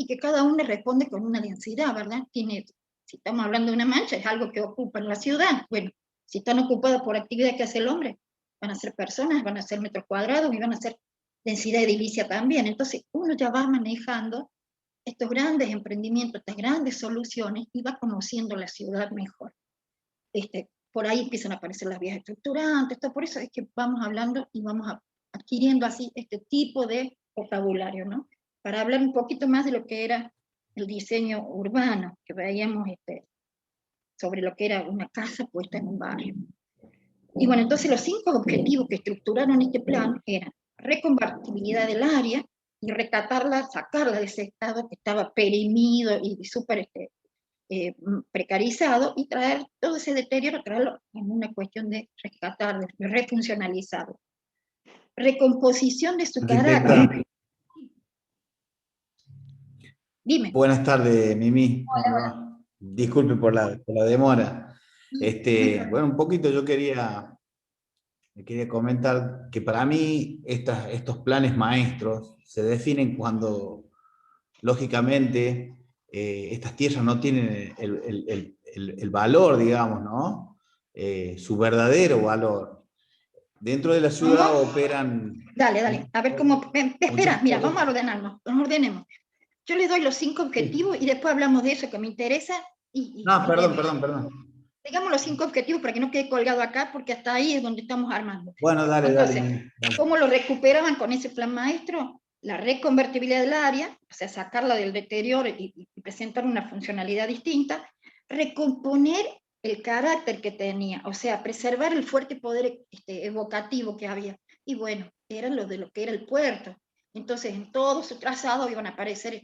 y que cada una responde con una densidad, ¿verdad? Si estamos hablando de una mancha, es algo que ocupa en la ciudad. Bueno, si están ocupadas por actividades que hace el hombre, van a ser personas, van a ser metros cuadrados, y van a ser densidad edilicia también. Entonces, uno ya va manejando estos grandes emprendimientos, estas grandes soluciones, y va conociendo la ciudad mejor. Por ahí empiezan a aparecer las vías estructurantes, por eso es que vamos hablando y vamos adquiriendo así este tipo de vocabulario, ¿no? Para hablar un poquito más de lo que era el diseño urbano, que veíamos sobre lo que era una casa puesta en un barrio. Y bueno, entonces los 5 objetivos que estructuraron este plan eran reconvertibilidad del área, y rescatarla, sacarla de ese estado que estaba perimido y súper precarizado, y traer todo ese deterioro, traerlo en una cuestión de rescatar, de refuncionalizarlo. Recomposición de su Arquitecta, carácter. Dime. buenas tardes, Mimi. ¿Cómo le va? Disculpe por la demora. Bueno, un poquito yo quería comentar que para mí estos planes maestros se definen cuando, lógicamente, estas tierras no tienen el valor, digamos, ¿no? Su verdadero valor. Dentro de la ciudad ¿Cómo? operan Dale, dale. A ver cómo. muchas Espera, mira, cosas. vamos a ordenarnos. Nos ordenemos. Yo les doy los 5 Sí. objetivos y después hablamos de eso que me interesa No, y perdón, vemos. perdón, perdón. Digamos los 5 objetivos para que no quede colgado acá, porque hasta ahí es donde estamos armando. Bueno, dale, dale, Entonces, Mimi, dale. ¿cómo lo recuperaban con ese plan maestro? La reconvertibilidad del área, o sea, sacarla del deterioro y presentar una funcionalidad distinta, recomponer el carácter que tenía, o sea, preservar el fuerte poder evocativo que había. Y bueno, era lo de lo que era el puerto. Entonces, en todo su trazado iban a aparecer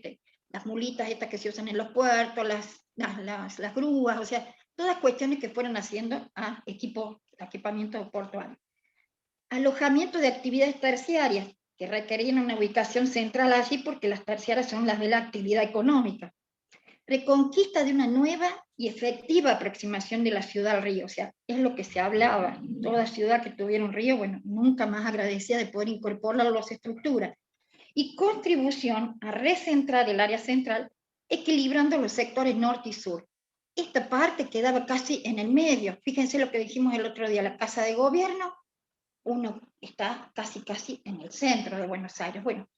las mulitas estas que se usan en los puertos, las grúas, o sea, todas cuestiones que fueron haciendo a equipamiento portuario. Alojamiento de actividades terciarias, que requerían una ubicación central allí porque las terciarias son las de la actividad económica. Reconquista de una nueva y efectiva aproximación de la ciudad al río, o sea, es lo que se hablaba, toda ciudad que tuviera un río, bueno, nunca más agradecida de poder incorporarlo a las estructuras. Y contribución a recentrar el área central, equilibrando los sectores norte y sur. Esta parte quedaba casi en el medio, fíjense lo que dijimos el otro día, la Casa de Gobierno, uno está casi en el centro de Buenos Aires. Bueno,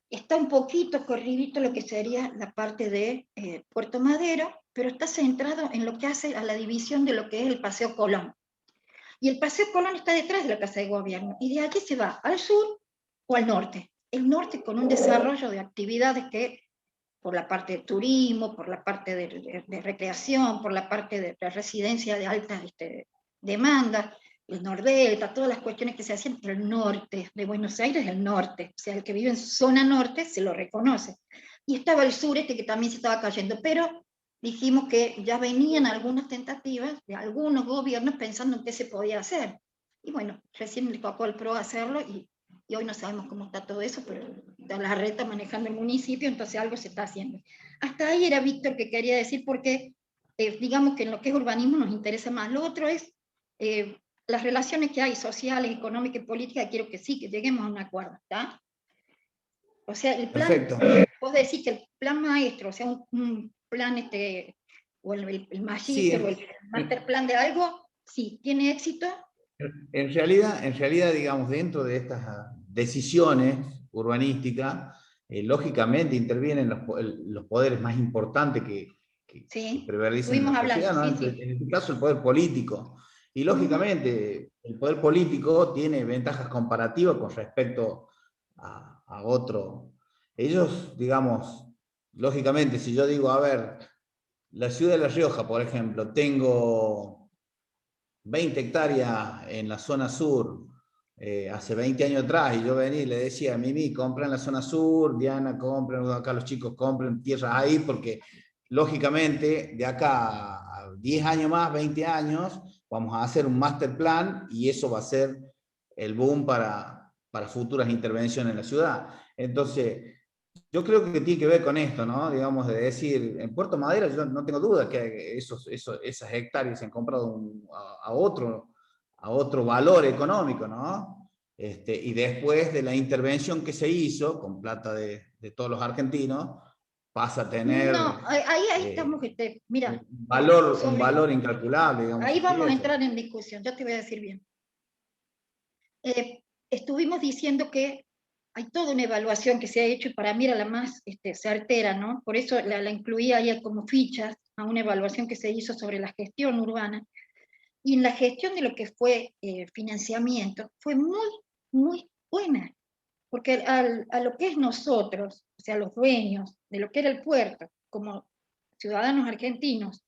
está un poquito corridito lo que sería la parte de Puerto Madero, pero está centrado en lo que hace a la división de lo que es el Paseo Colón. Y el Paseo Colón está detrás de la Casa de Gobierno, y de aquí se va al sur o al norte. El norte con un desarrollo de actividades que, por la parte de turismo, por la parte de recreación, por la parte de residencia de alta demanda, el Nordelta, todas las cuestiones que se hacían, pero el norte de Buenos Aires, el norte, o sea, el que vive en zona norte se lo reconoce. Y estaba el sur que también se estaba cayendo, pero dijimos que ya venían algunas tentativas de algunos gobiernos pensando en qué se podía hacer. Y bueno, recién le tocó al PRO hacerlo y hoy no sabemos cómo está todo eso, pero está la reta manejando el municipio, entonces algo se está haciendo. Hasta ahí era Víctor que quería decir, porque digamos que en lo que es urbanismo nos interesa más. Lo otro es las relaciones que hay sociales, económicas y políticas. Quiero que sí, que lleguemos a un acuerdo, ¿está? O sea, el plan, Perfecto. vos decís que el plan maestro, o sea, un plan o el Sí, magíster o el master plan de algo, sí, tiene éxito. en realidad, digamos, dentro de estas decisiones urbanísticas, lógicamente intervienen los poderes más importantes que Sí, prevalecen en estuvimos la hablando, sociedad, ¿no? sí, sí. En este caso, el poder político. Y Uh -huh. lógicamente, el poder político tiene ventajas comparativas con respecto a otro. Ellos, digamos, lógicamente, si yo digo, a ver, la ciudad de La Rioja, por ejemplo, tengo 20 hectáreas en la zona sur, hace 20 años atrás, y yo venía y le decía, Mimi, compra en la zona sur, Diana, compren, acá los chicos compren tierras ahí, porque lógicamente de acá a 10 años más, 20 años, vamos a hacer un master plan y eso va a ser el boom para futuras intervenciones en la ciudad. Entonces, yo creo que tiene que ver con esto, ¿no? Digamos, de decir, en Puerto Madera yo no tengo duda que esas hectáreas se han comprado a otro valor económico, ¿no? Y después de la intervención que se hizo, con plata de todos los argentinos, pasa a tener No, ahí eh, estamos, mira, un valor incalculable, digamos, ahí esas vamos a piezas. entrar en discusión, ya te voy a decir bien. Estuvimos diciendo que hay toda una evaluación que se ha hecho y para mí era la más certera, ¿no? Por eso la incluía ahí como fichas a una evaluación que se hizo sobre la gestión urbana. Y en la gestión de lo que fue financiamiento fue muy buena, porque a lo que es nosotros, o sea, los dueños de lo que era el puerto, como ciudadanos argentinos,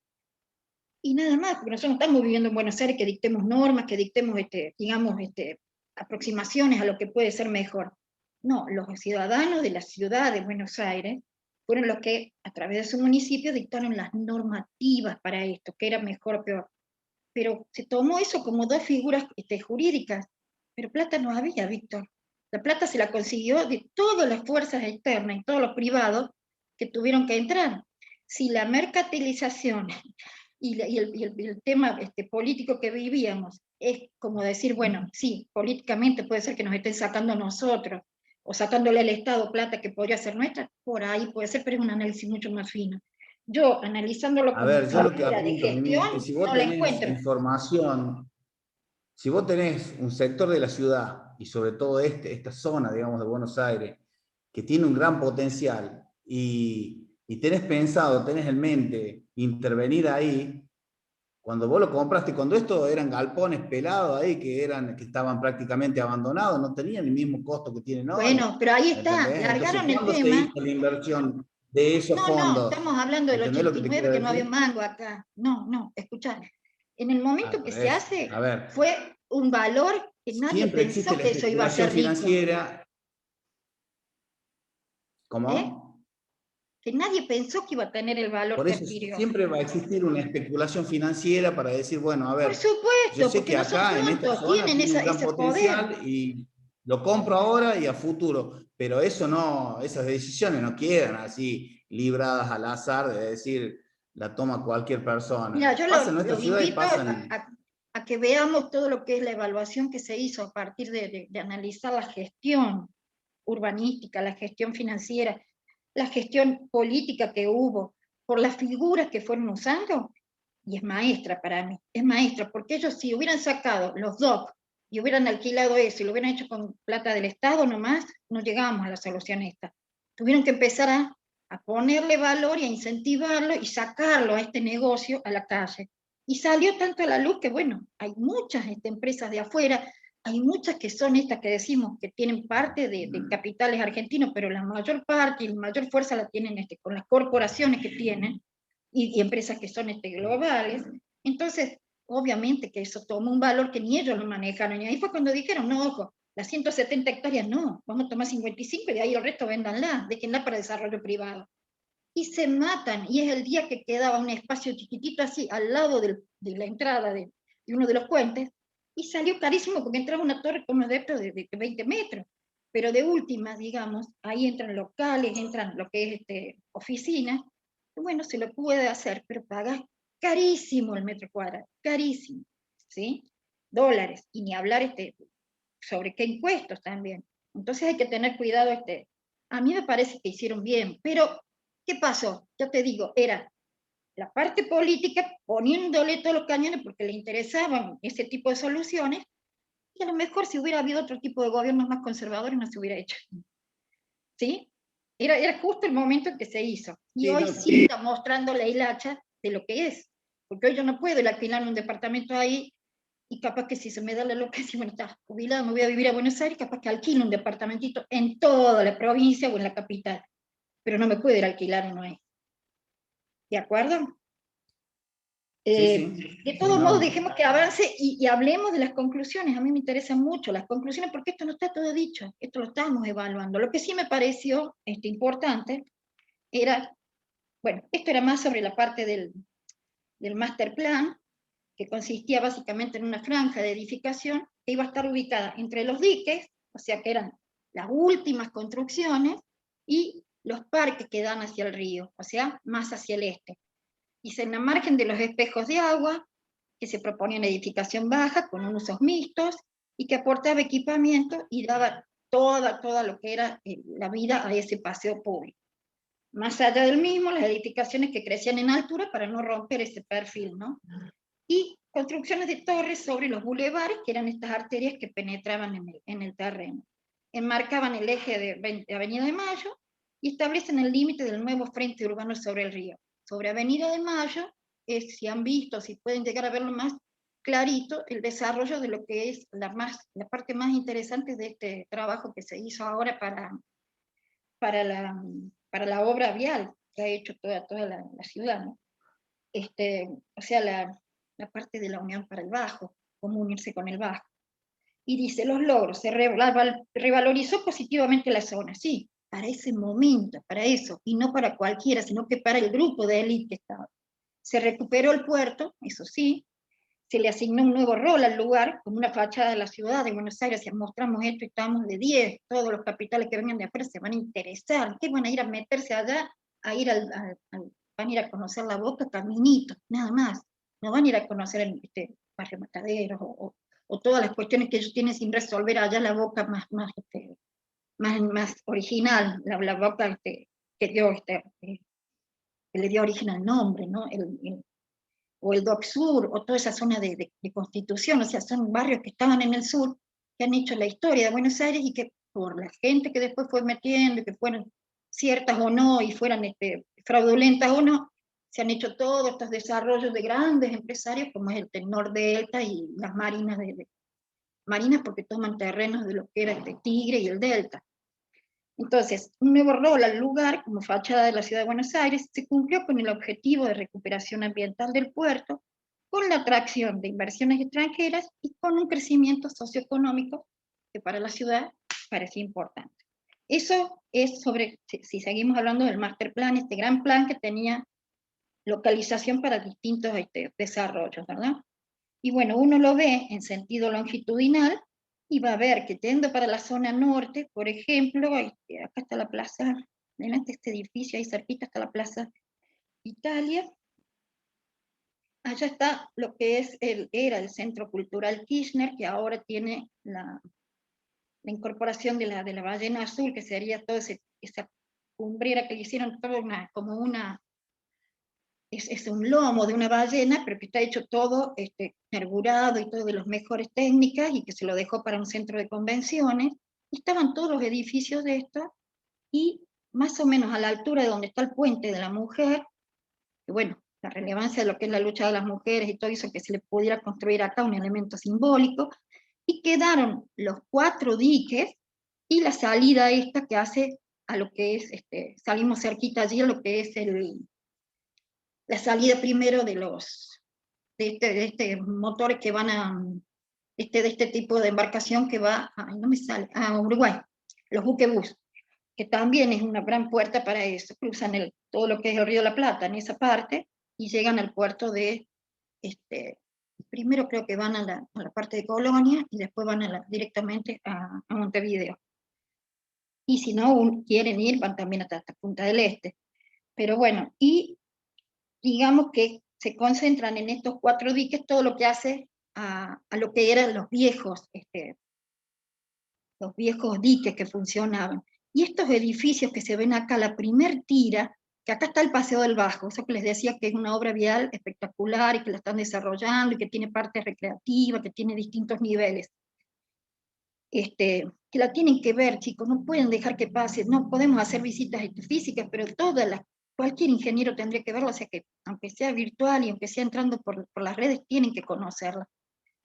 y nada más, porque nosotros no estamos viviendo en Buenos Aires que dictemos normas, que dictemos, digamos, aproximaciones a lo que puede ser mejor. No, los ciudadanos de la ciudad de Buenos Aires fueron los que, a través de su municipio, dictaron las normativas para esto, que era mejor o peor. Pero se tomó eso como dos figuras jurídicas, pero plata no había, Víctor. La plata se la consiguió de todas las fuerzas externas y todos los privados que tuvieron que entrar. Si la mercantilización y el tema político que vivíamos es como decir, bueno, sí, políticamente puede ser que nos estén sacando a nosotros, o sacándole al Estado plata que podría ser nuestra, por ahí puede ser, pero es un análisis mucho más fino. Yo, analizándolo A como ver, yo lo que figura de apunto, Mimi, es que gestión, si vos no la tenés encuentro. información, si vos tenés un sector de la ciudad, y sobre todo esta zona, digamos, de Buenos Aires, que tiene un gran potencial, y tenés pensado, tenés en mente intervenir ahí, cuando vos lo compraste, cuando esto eran galpones pelados ahí, que estaban prácticamente abandonados, no tenían el mismo costo que tienen hoy, Bueno, pero ahí ¿me está, entendés? Entonces, largaron el ¿cuándo se tema. hizo la inversión de esos No, no, fondos? estamos hablando ¿Me del entendés lo que te 89 quiero que no había decir? mango acá. No, no, escuchá. En el momento que Por se eso, hace, a ver, fue un valor que nadie siempre existe pensó la que eso iba a especulación ser rico, financiera. ¿eh? ¿Cómo? Que nadie pensó que iba a tener el valor Por que eso adquirió. siempre va a existir una especulación financiera para decir, bueno, a Por ver, yo supuesto, sé porque que no son acá en esta tontos, zona tienen tiene un gran ese poder. potencial y lo compro ahora y a futuro, pero eso no, esas decisiones no quedan así libradas al azar de decir, la toma cualquier persona. Mira, yo Pasa en nuestra los ciudad y invito pasan. a que veamos todo lo que es la evaluación que se hizo a partir de analizar la gestión urbanística, la gestión financiera, la gestión política que hubo, por las figuras que fueron usando, y es maestra para mí, es maestra, porque ellos si hubieran sacado los DOC y hubieran alquilado eso y lo hubieran hecho con plata del Estado nomás, no llegábamos a la solución esta. Tuvieron que empezar a ponerle valor y a incentivarlo y sacarlo a este negocio a la calle. Y salió tanto a la luz que, bueno, hay muchas empresas de afuera, hay muchas que son estas que decimos que tienen parte de capitales argentinos, pero la mayor parte y la mayor fuerza la tienen con las corporaciones que tienen y empresas que son globales. Entonces, obviamente que eso toma un valor que ni ellos lo manejaron. Y ahí fue cuando dijeron, no, ojo, las 170 hectáreas no, vamos a tomar 55 y de ahí el resto véndanla, déjenla para desarrollo privado. Y se matan, y es el día que quedaba un espacio chiquitito así, al lado de la entrada de uno de los puentes, y salió carísimo porque entraba una torre con un adepto de 20 metros. Pero de última, digamos, ahí entran locales, entran lo que es oficinas, y bueno, se lo puede hacer, pero pagas carísimo el metro cuadrado, carísimo, ¿sí? Dólares, y ni hablar sobre qué impuestos también. Entonces hay que tener cuidado. A mí me parece que hicieron bien, pero ¿qué pasó? Ya te digo, era la parte política poniéndole todos los cañones porque le interesaban ese tipo de soluciones, y a lo mejor si hubiera habido otro tipo de gobiernos más conservadores no se hubiera hecho. ¿Sí? Era justo el momento en que se hizo. Y Sí, hoy no, sí está mostrando la hilacha de lo que es. Porque hoy yo no puedo ir a alquilar un departamento ahí y capaz que si se me da la loca, si bueno, está jubilado, me voy a vivir a Buenos Aires, capaz que alquilo un departamentito en toda la provincia o en la capital. Pero no me puedo ir a alquilar uno ahí. ¿De acuerdo? sí, De sí, sí, todos modos, no. dejemos que avance y hablemos de las conclusiones. A mí me interesan mucho las conclusiones porque esto no está todo dicho, esto lo estamos evaluando. Lo que sí me pareció importante era, bueno, esto era más sobre la parte del master plan, que consistía básicamente en una franja de edificación que iba a estar ubicada entre los diques, o sea que eran las últimas construcciones, y los parques que dan hacia el río, o sea, más hacia el este. Y en la margen de los espejos de agua, que se proponía una edificación baja con usos mixtos y que aportaba equipamiento y daba toda lo que era la vida a ese paseo público. Más allá del mismo, las edificaciones que crecían en altura para no romper ese perfil, ¿no? Y construcciones de torres sobre los bulevares, que eran estas arterias que penetraban en el terreno. Enmarcaban el eje de Avenida de Mayo y establecen el límite del nuevo frente urbano sobre el río. Sobre Avenida de Mayo, si han visto, si pueden llegar a verlo más clarito, el desarrollo de lo que es la parte más interesante de este trabajo que se hizo ahora para la, para la obra vial que ha hecho toda la ciudad, ¿no? O sea, la parte de la Unión para el Bajo, cómo unirse con el Bajo. y dice, los logros, se revalorizó positivamente la zona, sí, para ese momento, para eso, y no para cualquiera, sino que para el grupo de élite que estaba. Se recuperó el puerto, eso sí, se le asignó un nuevo rol al lugar, como una fachada de la ciudad de Buenos Aires, si mostramos esto y estamos de 10, todos los capitales que vengan de afuera se van a interesar, ¿qué van a ir a meterse allá? A ir van a ir a conocer la Boca caminito, nada más, no van a ir a conocer el barrio Mataderos o todas las cuestiones que ellos tienen sin resolver allá, la Boca más original, la Boca que dio, que le dio origen al nombre, ¿no? O el Dock Sur, o toda esa zona de Constitución, o sea, son barrios que estaban en el sur, que han hecho la historia de Buenos Aires y que por la gente que después fue metiendo, que fueron ciertas o no, y fueran fraudulentas o no, se han hecho todos estos desarrollos de grandes empresarios, como es el Tenor Delta y las marinas, marinas porque toman terrenos de lo que era Tigre y el Delta. Entonces, un nuevo rol al lugar como fachada de la ciudad de Buenos Aires se cumplió con el objetivo de recuperación ambiental del puerto, con la atracción de inversiones extranjeras y con un crecimiento socioeconómico que para la ciudad parecía importante. Eso es sobre, si seguimos hablando del master plan, este gran plan que tenía localización para distintos desarrollos, ¿verdad? Y bueno, uno lo ve en sentido longitudinal y va a ver que yendo para la zona norte, por ejemplo, acá está la plaza, delante de este edificio, ahí cerquita está la plaza Italia, allá está lo que era el Centro Cultural Kirchner, que ahora tiene la incorporación de la ballena azul, que sería toda esa cumbrera que le hicieron, como una es un lomo de una ballena, pero que está hecho todo carburado y todo de las mejores técnicas, y que se lo dejó para un centro de convenciones. Y estaban todos los edificios de esto, y más o menos a la altura de donde está el puente de la mujer, que bueno, la relevancia de lo que es la lucha de las mujeres y todo eso, que se le pudiera construir acá un elemento simbólico, y quedaron los 4 diques, y la salida esta que hace a lo que es, salimos cerquita allí a lo que es la salida primero de este motores que van de este tipo de embarcación que va, no me sale, a Uruguay, los buquebús, que también es una gran puerta para eso, cruzan todo lo que es el Río de la Plata en esa parte, y llegan al puerto primero creo que van a la parte de Colonia, y después van directamente a Montevideo. Y si no quieren ir, van también hasta Punta del Este. Pero bueno, y digamos que se concentran en estos 4 diques todo lo que hace a lo que eran los viejos diques que funcionaban. Y estos edificios que se ven acá, la primer tira, que acá está el Paseo del Bajo, eso que les decía que es una obra vial espectacular y que la están desarrollando y que tiene parte recreativa, que tiene distintos niveles. Que la tienen que ver, chicos, no pueden dejar que pase, no podemos hacer visitas físicas, pero cualquier ingeniero tendría que verlo, o sea que aunque sea virtual y aunque sea entrando por las redes, tienen que conocerla.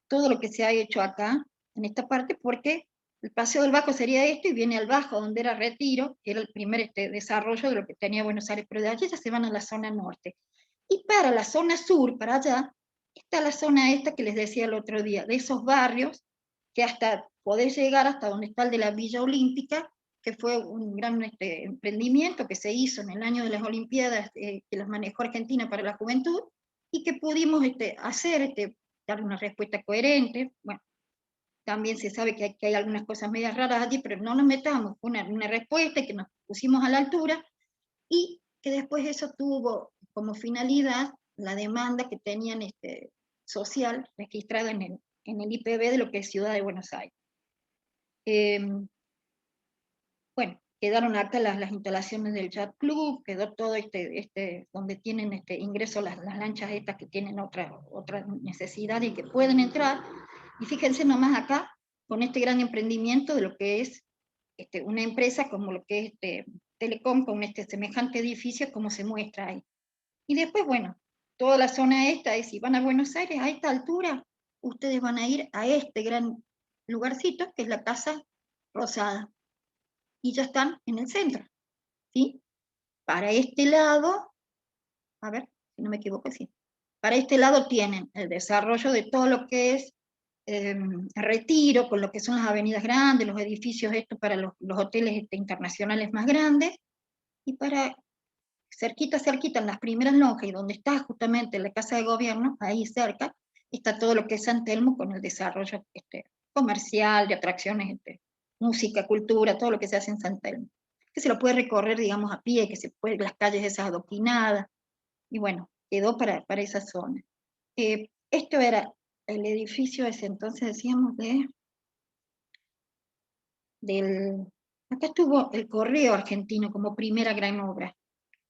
Todo lo que se ha hecho acá, en esta parte, porque el Paseo del Bajo sería esto, y viene al Bajo, donde era Retiro, que era el primer desarrollo de lo que tenía Buenos Aires, pero de allí ya se van a la zona norte. Y para la zona sur, para allá, está la zona esta que les decía el otro día, de esos barrios que hasta poder llegar hasta donde está el de la Villa Olímpica, que fue un gran emprendimiento que se hizo en el año de las Olimpiadas, que las manejó Argentina para la juventud, y que pudimos hacer, dar una respuesta coherente. Bueno, también se sabe que hay algunas cosas medias raras allí, pero no nos metamos, una respuesta, que nos pusimos a la altura, y que después eso tuvo como finalidad la demanda que tenían social registrada en el IPB de lo que es Ciudad de Buenos Aires. Bueno, quedaron acá las instalaciones del Yacht Club, quedó todo donde tienen ingreso las lanchas estas que tienen otra necesidad y que pueden entrar. Y fíjense nomás acá, con este gran emprendimiento de lo que es una empresa como lo que es Telecom, con semejante edificio como se muestra ahí. Y después, bueno, toda la zona esta, si van a Buenos Aires, a esta altura, ustedes van a ir a este gran lugarcito, que es la Casa Rosada. Y ya están en el centro, ¿sí? Para este lado, a ver, si no me equivoco, sí. Para este lado tienen el desarrollo de todo lo que es Retiro, con lo que son las avenidas grandes, los edificios estos para los hoteles internacionales más grandes, y para cerquita, en las primeras lonjas, y donde está justamente la Casa de Gobierno, ahí cerca, está todo lo que es San Telmo con el desarrollo comercial, de atracciones, música, cultura, todo lo que se hace en San Telmo. Que se lo puede recorrer, digamos, a pie, que se puede, las calles esas adoquinadas, y bueno, quedó para esa zona. Esto era el edificio ese entonces, decíamos, acá estuvo el Correo Argentino como primera gran obra.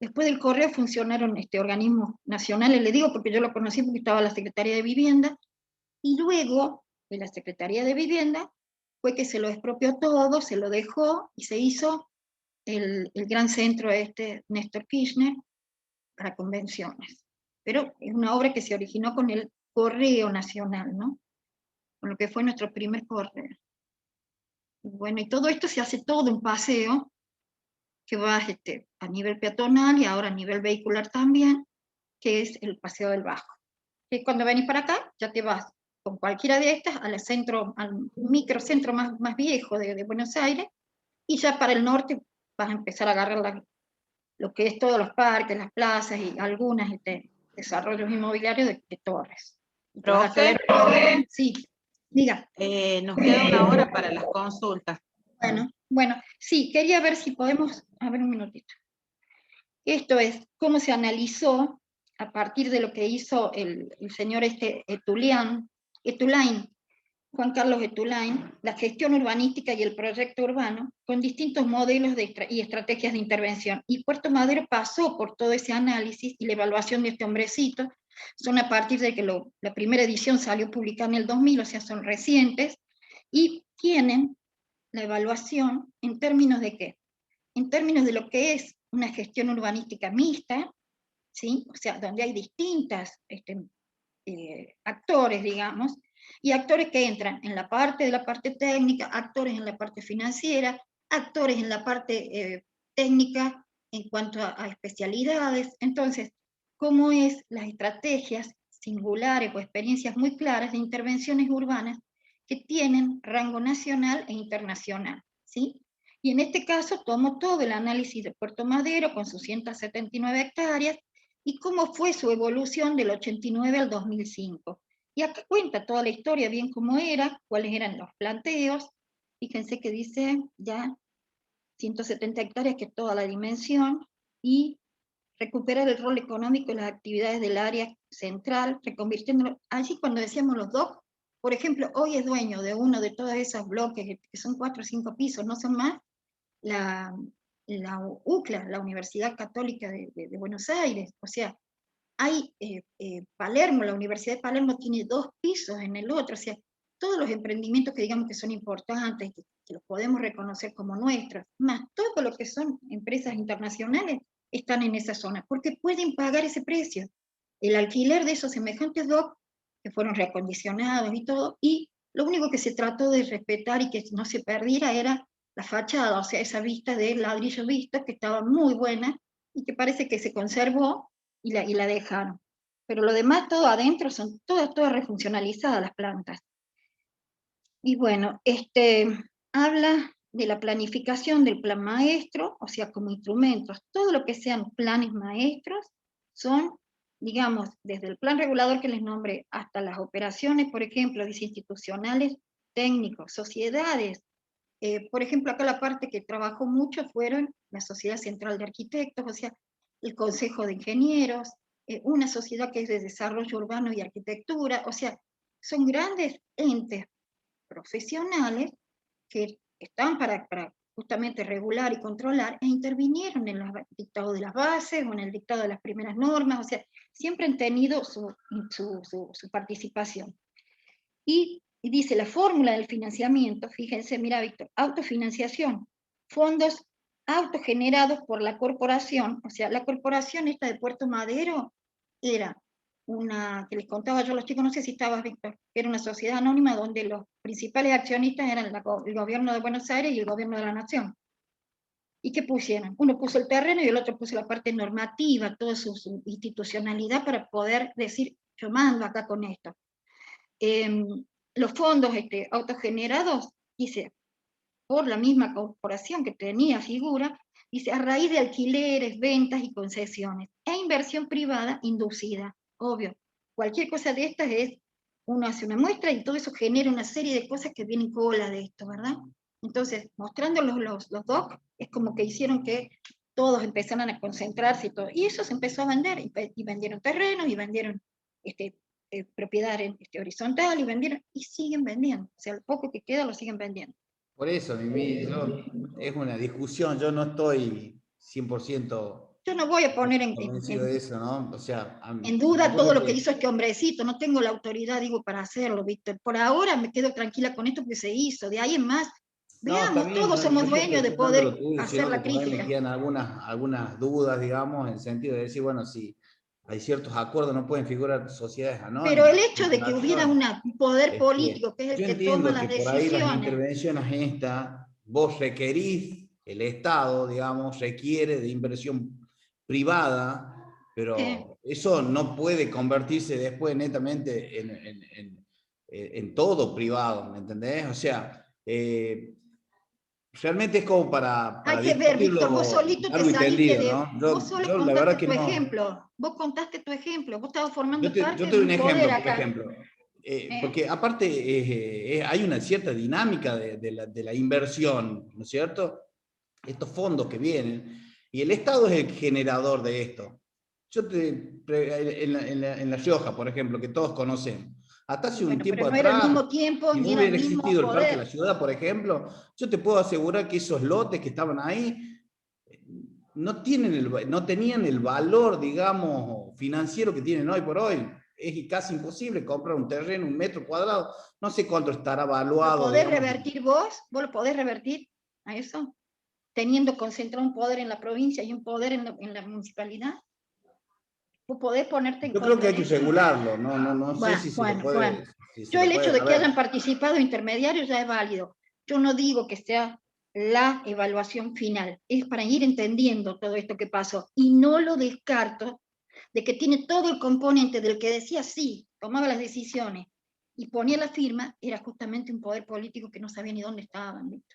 Después del Correo funcionaron organismos nacionales, le digo porque yo lo conocí porque estaba la Secretaría de Vivienda, y luego de la Secretaría de Vivienda fue que se lo expropió todo, se lo dejó y se hizo el gran centro Néstor Kirchner para convenciones. Pero es una obra que se originó con el Correo Nacional, ¿no? Con lo que fue nuestro primer correo. Bueno, y todo esto se hace todo un paseo que va a nivel peatonal y ahora a nivel vehicular también, que es el Paseo del Bajo. Que cuando venís para acá, ya te vas con cualquiera de estas al microcentro más viejo de Buenos Aires, y ya para el norte vas a empezar a agarrar lo que es todos los parques, las plazas y algunos desarrollos inmobiliarios de torres. Profe, sí, diga. Nos queda una hora para las consultas. Bueno, sí, quería ver si podemos, a ver un minutito. Esto es cómo se analizó a partir de lo que hizo el señor Etulain, Juan Carlos Etulain, la gestión urbanística y el proyecto urbano, con distintos modelos y estrategias de intervención. Y Puerto Madero pasó por todo ese análisis y la evaluación de este hombrecito. Son a partir de que la primera edición salió publicada en el 2000, o sea, son recientes, y tienen la evaluación en términos de ¿qué? En términos de lo que es una gestión urbanística mixta, ¿sí? O sea, donde hay distintas actores, digamos, y actores que entran en la parte técnica, actores en la parte financiera, actores en la parte técnica en cuanto a especialidades. Entonces, ¿cómo es las estrategias singulares o experiencias muy claras de intervenciones urbanas que tienen rango nacional e internacional? ¿Sí? Y en este caso tomo todo el análisis de Puerto Madero con sus 179 hectáreas y cómo fue su evolución del 89 al 2005. Y acá cuenta toda la historia, bien cómo era, cuáles eran los planteos. Fíjense que dice ya 170 hectáreas, que es toda la dimensión, y recuperar el rol económico y las actividades del área central, reconvirtiéndolo. Allí cuando decíamos los DOC, por ejemplo, hoy es dueño de uno de todos esos bloques, que son 4 o 5 pisos, no son más, la UCLA, la Universidad Católica de Buenos Aires. O sea, hay Palermo, la Universidad de Palermo tiene 2 pisos en el otro. O sea, todos los emprendimientos que digamos que son importantes, que los podemos reconocer como nuestros, más todo lo que son empresas internacionales, están en esa zona, porque pueden pagar ese precio. El alquiler de esos semejantes DOC, que fueron reacondicionados y todo, y lo único que se trató de respetar y que no se perdiera era la fachada, o sea, esa vista de ladrillo visto, que estaba muy buena, y que parece que se conservó, y la dejaron. Pero lo demás, todo adentro, son todas refuncionalizadas las plantas. Y bueno, habla de la planificación del plan maestro, o sea, como instrumentos. Todo lo que sean planes maestros son, digamos, desde el plan regulador que les nombré, hasta las operaciones, por ejemplo, institucionales, técnicos, sociedades. Por ejemplo, acá la parte que trabajó mucho fueron la Sociedad Central de Arquitectos, o sea, el Consejo de Ingenieros, una sociedad que es de desarrollo urbano y arquitectura. O sea, son grandes entes profesionales que están para justamente regular y controlar, e intervinieron en el dictado de las bases o en el dictado de las primeras normas. O sea, siempre han tenido su participación. Y dice la fórmula del financiamiento, fíjense, mira Víctor, autofinanciación, fondos autogenerados por la corporación. O sea, la corporación esta de Puerto Madero era una, que les contaba yo a los chicos, no sé si estabas, Víctor, era una sociedad anónima donde los principales accionistas eran el gobierno de Buenos Aires y el gobierno de la Nación. ¿Y qué pusieron? Uno puso el terreno y el otro puso la parte normativa, toda su institucionalidad para poder decir, yo mando acá con esto. los fondos autogenerados, dice, por la misma corporación que tenía figura, dice, a raíz de alquileres, ventas y concesiones, e inversión privada inducida, obvio. Cualquier cosa de estas es, uno hace una muestra y todo eso genera una serie de cosas que vienen cola de esto, ¿verdad? Entonces, mostrando los docs, es como que hicieron que todos empezaran a concentrarse y todo. Y eso se empezó a vender, y vendieron terrenos, y vendieron propiedad horizontal, y vendieron, y siguen vendiendo. O sea, el poco que queda lo siguen vendiendo. Por eso, Mimi, es una discusión, yo no estoy 100% Yo no voy a poner convencido de eso, ¿no? O sea, en me duda todo acuerdo lo que hizo este hombrecito, no tengo la autoridad, digo, para hacerlo, Víctor. Por ahora me quedo tranquila con esto que se hizo, de ahí en más, No, está veamos, bien, todos yo somos estoy dueños de cuestionando lo poder tuyo, hacer sino que la por ahí me crítica. quedan algunas dudas, digamos, en el sentido de decir, bueno, si hay ciertos acuerdos, no pueden figurar sociedades Pero el anónimas, hecho de que hubiera un poder político, que es el yo que toma entiendo las que por ahí las decisiones, intervenciones estas, vos requerís, el Estado, digamos, requiere de inversión privada, pero eso no puede convertirse después netamente en todo privado, ¿me entendés? O sea, realmente es como hay para que ver, Víctor, vos discutirlo solito te largo y saliste tendido, de, ¿no? vos solo Yo la verdad contaste que tu no. ejemplo, vos contaste tu ejemplo, vos estabas formando Yo parte te de doy un un poder ejemplo, por acá. ejemplo. Porque aparte hay una cierta dinámica de la inversión, ¿no es cierto? Estos fondos que vienen, y el Estado es el generador de esto. En La Rioja, por ejemplo, que todos conocemos, hasta hace un Bueno, tiempo pero no era el atrás, mismo tiempo si no ni era el hubiera mismo existido el Parque de la poder. Ciudad, por ejemplo, yo te puedo asegurar que esos lotes que estaban ahí no tenían el valor, digamos, financiero que tienen hoy por hoy. Es casi imposible comprar un terreno, 1 metro cuadrado, no sé cuánto estará ¿Lo valuado, podés digamos. revertir vos? ¿Vos lo podés revertir a eso? Teniendo concentrado un poder en la provincia y un poder en la municipalidad. ¿Vos podés ponerte en Yo creo que contra hay de que eso? regularlo, no sé Bueno, si se lo bueno, bueno. puede, si se Yo lo el hecho puede, de a que hayan ver. participado intermediarios ya es válido. Yo no digo que sea la evaluación final, es para ir entendiendo todo esto que pasó. Y no lo descarto de que tiene todo el componente del que decía sí, tomaba las decisiones y ponía la firma, era justamente un poder político que no sabía ni dónde estaban, ¿viste?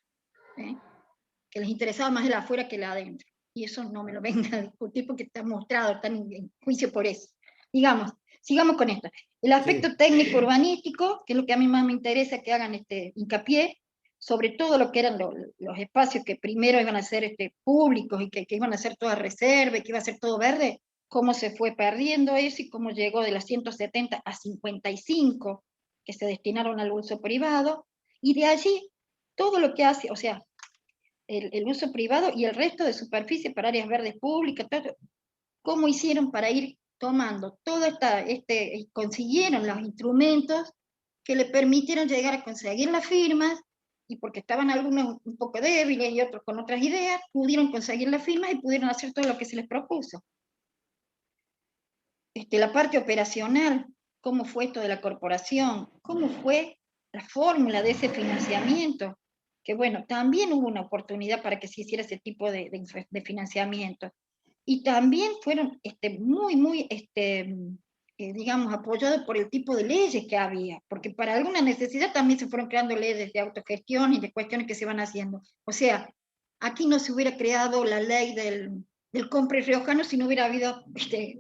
Que les interesaba más el afuera que el adentro. Y eso no me lo venga a discutir porque está mostrado, está en juicio por eso. Digamos, sigamos con esto. El aspecto Sí. técnico urbanístico, que es lo que a mí más me interesa que hagan hincapié, sobre todo lo que eran los espacios que primero iban a ser públicos y que iban a ser toda reserva y que iba a ser todo verde, cómo se fue perdiendo eso y cómo llegó de las 170 a 55 que se destinaron al uso privado, y de allí todo lo que hace, o sea, el uso privado y el resto de superficie para áreas verdes públicas, todo, cómo hicieron para ir tomando todo consiguieron los instrumentos que le permitieron llegar a conseguir las firmas, y porque estaban algunos un poco débiles y otros con otras ideas, pudieron conseguir las firmas y pudieron hacer todo lo que se les propuso. La parte operacional, cómo fue esto de la corporación, cómo fue la fórmula de ese financiamiento, que bueno, también hubo una oportunidad para que se hiciera ese tipo de financiamiento. Y también fueron muy, digamos, apoyados por el tipo de leyes que había, porque para alguna necesidad también se fueron creando leyes de autogestión y de cuestiones que se van haciendo. O sea, aquí no se hubiera creado la ley del compre riojano si no hubiera habido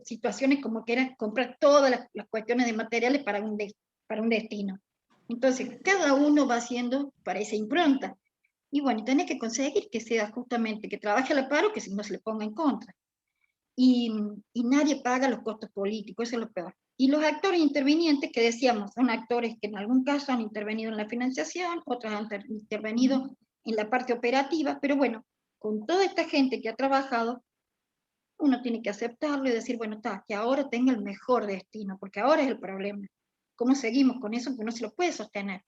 situaciones como que era comprar todas las cuestiones de materiales para un destino. Entonces, cada uno va haciendo para esa impronta. Y bueno, tenés que conseguir que sea justamente, que trabaje a la par o que no se le ponga en contra. Y nadie paga los costos políticos, eso es lo peor. Y los actores intervinientes, que decíamos, son actores que en algún caso han intervenido en la financiación, otros han intervenido en la parte operativa, pero bueno, con toda esta gente que ha trabajado, uno tiene que aceptarlo y decir, bueno, está, que ahora tenga el mejor destino, porque ahora es el problema. ¿Cómo seguimos con eso? Porque no se lo puede sostener.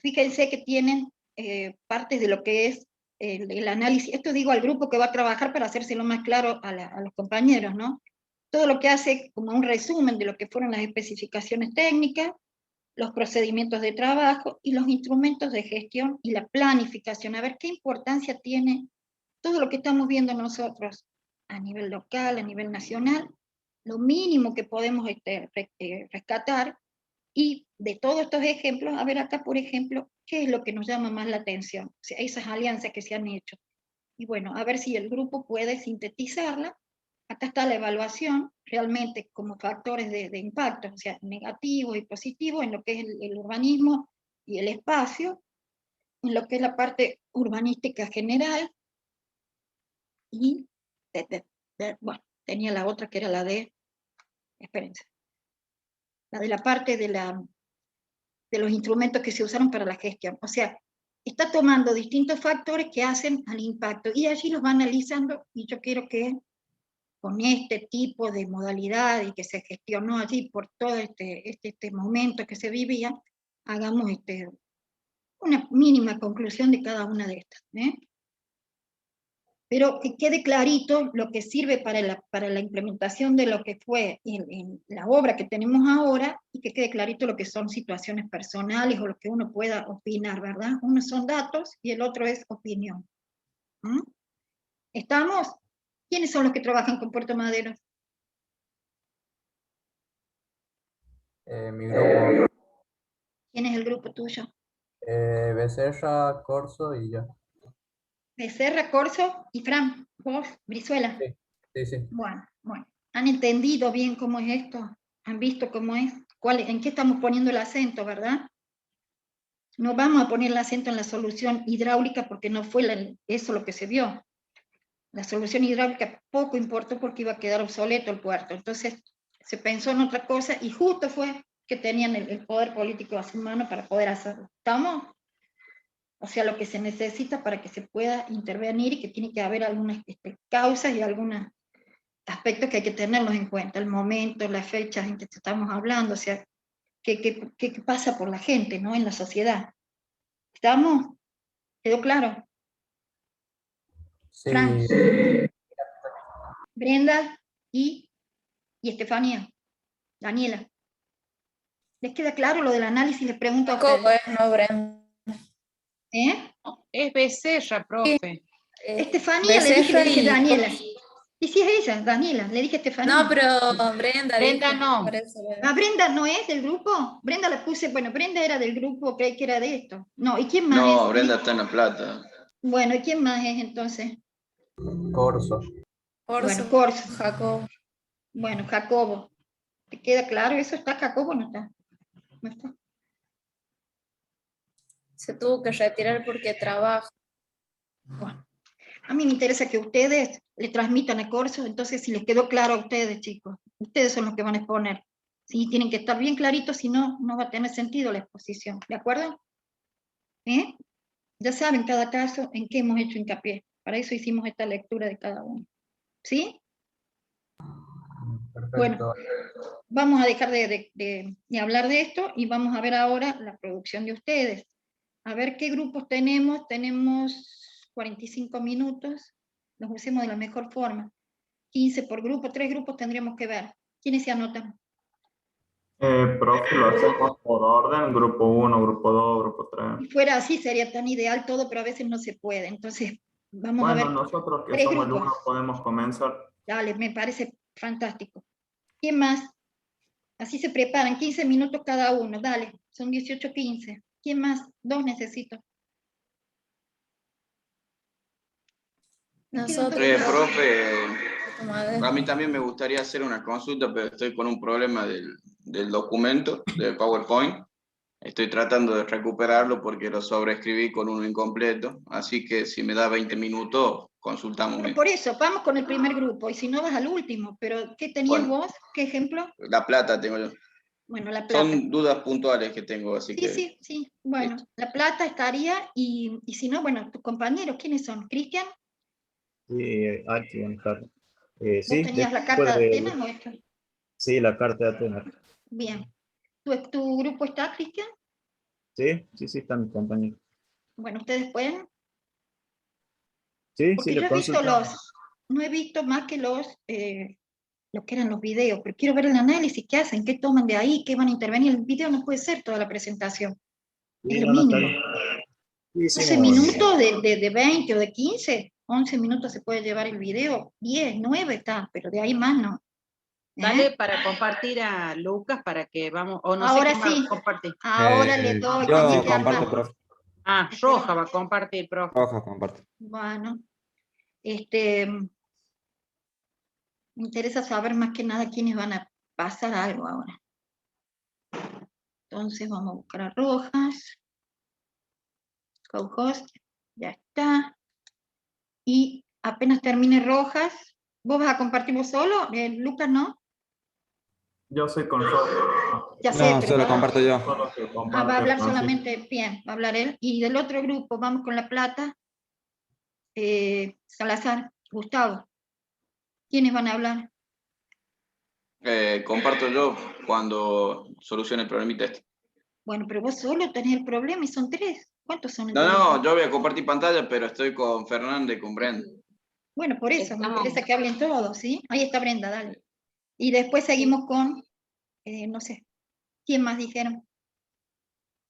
Fíjense que tienen partes de lo que es el análisis, esto digo al grupo que va a trabajar para hacérselo más claro a los compañeros, ¿no? Todo lo que hace como un resumen de lo que fueron las especificaciones técnicas, los procedimientos de trabajo y los instrumentos de gestión y la planificación. A ver qué importancia tiene todo lo que estamos viendo nosotros a nivel local, a nivel nacional, lo mínimo que podemos rescatar, y de todos estos ejemplos, a ver acá, por ejemplo, qué es lo que nos llama más la atención, o sea, esas alianzas que se han hecho. Y bueno, a ver si el grupo puede sintetizarla. Acá está la evaluación, realmente como factores de impacto, o sea, negativos y positivos en lo que es el urbanismo y el espacio, en lo que es la parte urbanística general, y, bueno, tenía la otra que era la de, espérense, la de la parte de los instrumentos que se usaron para la gestión. O sea, está tomando distintos factores que hacen al impacto, y allí los va analizando, y yo quiero que con este tipo de modalidad y que se gestionó allí por todo este momento que se vivía, hagamos una mínima conclusión de cada una de estas. Pero que quede clarito lo que sirve para la implementación de lo que fue en la obra que tenemos ahora, y que quede clarito lo que son situaciones personales o lo que uno pueda opinar, ¿verdad? Uno son datos y el otro es opinión. ¿Estamos? ¿Quiénes son los que trabajan con Puerto Madero? Mi grupo, ¿Quién es el grupo tuyo? Becerra, Corso y yo. Becerra, Corso y Fran, vos, Brizuela. Sí, sí, sí. Bueno, ¿han entendido bien cómo es esto? ¿Han visto cómo es? ¿En qué estamos poniendo el acento, verdad? No vamos a poner el acento en la solución hidráulica porque no fue eso lo que se vio. La solución hidráulica poco importó porque iba a quedar obsoleto el puerto. Entonces se pensó en otra cosa, y justo fue que tenían el poder político a su mano para poder hacerlo. ¿Estamos? O sea, lo que se necesita para que se pueda intervenir, y que tiene que haber algunas causas y algunos aspectos que hay que tenerlos en cuenta, el momento, las fechas en que estamos hablando, o sea, qué pasa por la gente, ¿no? En la sociedad. ¿Estamos? ¿Quedó claro? Sí, Fran, Brenda y Estefanía, Daniela. ¿Les queda claro lo del análisis? Les pregunto a ustedes. No, Brenda. Es Becerra, profe. Estefanía, le dije Becerra y Daniela. Y si es ella, Daniela, le dije Estefanía. No, pero Brenda. Brenda dijo, no. por eso. Brenda no es del grupo. Brenda la puse, bueno, Brenda era del grupo, creí que era de esto. No, ¿y quién más No, es? Brenda está en La Plata. Bueno, ¿y quién más es entonces? Corso. Bueno, Corso. Jacob. Bueno, Jacobo. ¿Te queda claro eso? ¿Está Jacobo o no está? No está. Se tuvo que retirar porque trabaja. Bueno, a mí me interesa que ustedes le transmitan a Corso, entonces si les quedó claro a ustedes, chicos, ustedes son los que van a exponer. Sí, tienen que estar bien claritos, si no, no va a tener sentido la exposición, ¿de acuerdo? Ya saben cada caso en qué hemos hecho hincapié, para eso hicimos esta lectura de cada uno. ¿Sí? Perfecto. Bueno, vamos a dejar de hablar de esto y vamos a ver ahora la producción de ustedes. A ver qué grupos tenemos. Tenemos 45 minutos, los usemos de la mejor forma. 15 por grupo, 3 grupos tendríamos que ver. ¿Quiénes se anotan? Profe, lo hacemos por orden, grupo 1, grupo 2, grupo 3. Si fuera así sería tan ideal todo, pero a veces no se puede. Entonces, vamos a ver. Bueno, nosotros que 3 somos el grupos. 1 podemos comenzar. Dale, me parece fantástico. ¿Quién más? Así se preparan, 15 minutos cada uno, dale, son 18, 15. ¿Quién más? 2 necesito. Nosotros. Profe, Madre. a mí también me gustaría hacer una consulta, pero estoy con un problema del documento, del PowerPoint. Estoy tratando de recuperarlo porque lo sobreescribí con uno incompleto, así que si me da 20 minutos, consultamos. Pero por eso, vamos con el primer grupo, y si no vas al último, pero ¿qué tenías vos? ¿Qué ejemplo? La Plata tengo yo. Bueno, La Plata. Son dudas puntuales que tengo, así que... Sí, bueno, listo. La Plata estaría, y si no, bueno, tus compañeros, ¿quiénes son? ¿Cristian? Sí, aquí en Carlos. ¿Vos Sí, tenías la carta de Atenas o esto? Sí, la carta de Atenas. Bien. ¿Tu grupo está, Cristian? Sí, está mi compañero. Bueno, ¿ustedes pueden? Sí, porque sí, yo le he visto consultamos. no he visto más que lo que eran los videos, pero quiero ver el análisis, qué hacen, qué toman de ahí, qué van a intervenir. El video no puede ser toda la presentación, Sí, es lo no, está mínimo. bien. 12 minutos de 20 o de 15, 11 minutos se puede llevar el video, 10, 9 está, pero de ahí más no. Dale para compartir a Lucas para que vamos, o no Ahora sé quién sí. va a compartir. Ahora le doy. Yo tiene que comparto, armar. profe. Ah, Roja va a compartir, profe. Roja comparto. Bueno, me interesa saber más que nada quiénes van a pasar algo ahora. Entonces vamos a buscar a Rojas. Co-host, ya está. Y apenas termine Rojas, ¿vos vas a compartir vos solo? Lucas, ¿no? Yo soy con Roja. Ya sé, No, pero solo comparto yo. Solo que va a comparte hablar Francisco. solamente, bien, va a hablar él. Y del otro grupo, vamos con La Plata. Salazar, Gustavo. ¿Quiénes van a hablar? Comparto yo cuando solucione el problemita este. Bueno, pero vos solo tenés el problema y son 3. ¿Cuántos son en No, total? no, yo voy a compartir pantalla, pero estoy con Fernanda y con Brenda. Bueno, por eso, me Estamos- interesa que hablen todos, ¿sí? Ahí está Brenda, dale. Y después seguimos con, no sé, ¿quién más dijeron?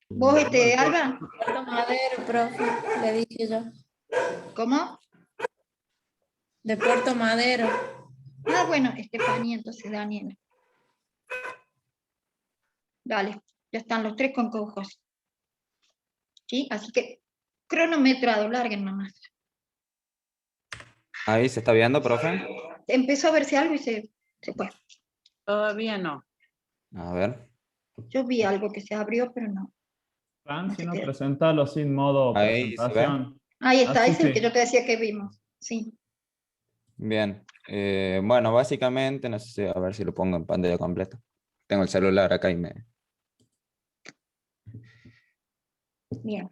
¿Vos, Alba? Puerto Madero, profe, le dije yo. ¿Cómo? De Puerto Madero. Ah, bueno, Estefanía, entonces Daniela. Dale, ya están los 3 con cojos. ¿Sí? Así que, cronometrado, larguen nomás. Ahí se está viendo, profe. Empezó a verse algo y se fue. Todavía no. A ver. Yo vi algo que se abrió, pero no. Fran, si no, queda. presentalo sin modo Ahí se ve. presentación. Ahí está, Así ese es el sí. que yo te decía que vimos. Sí. Bien. Bueno, básicamente, no sé si, a ver si lo pongo en pantalla completa. Tengo el celular acá y me... Bien.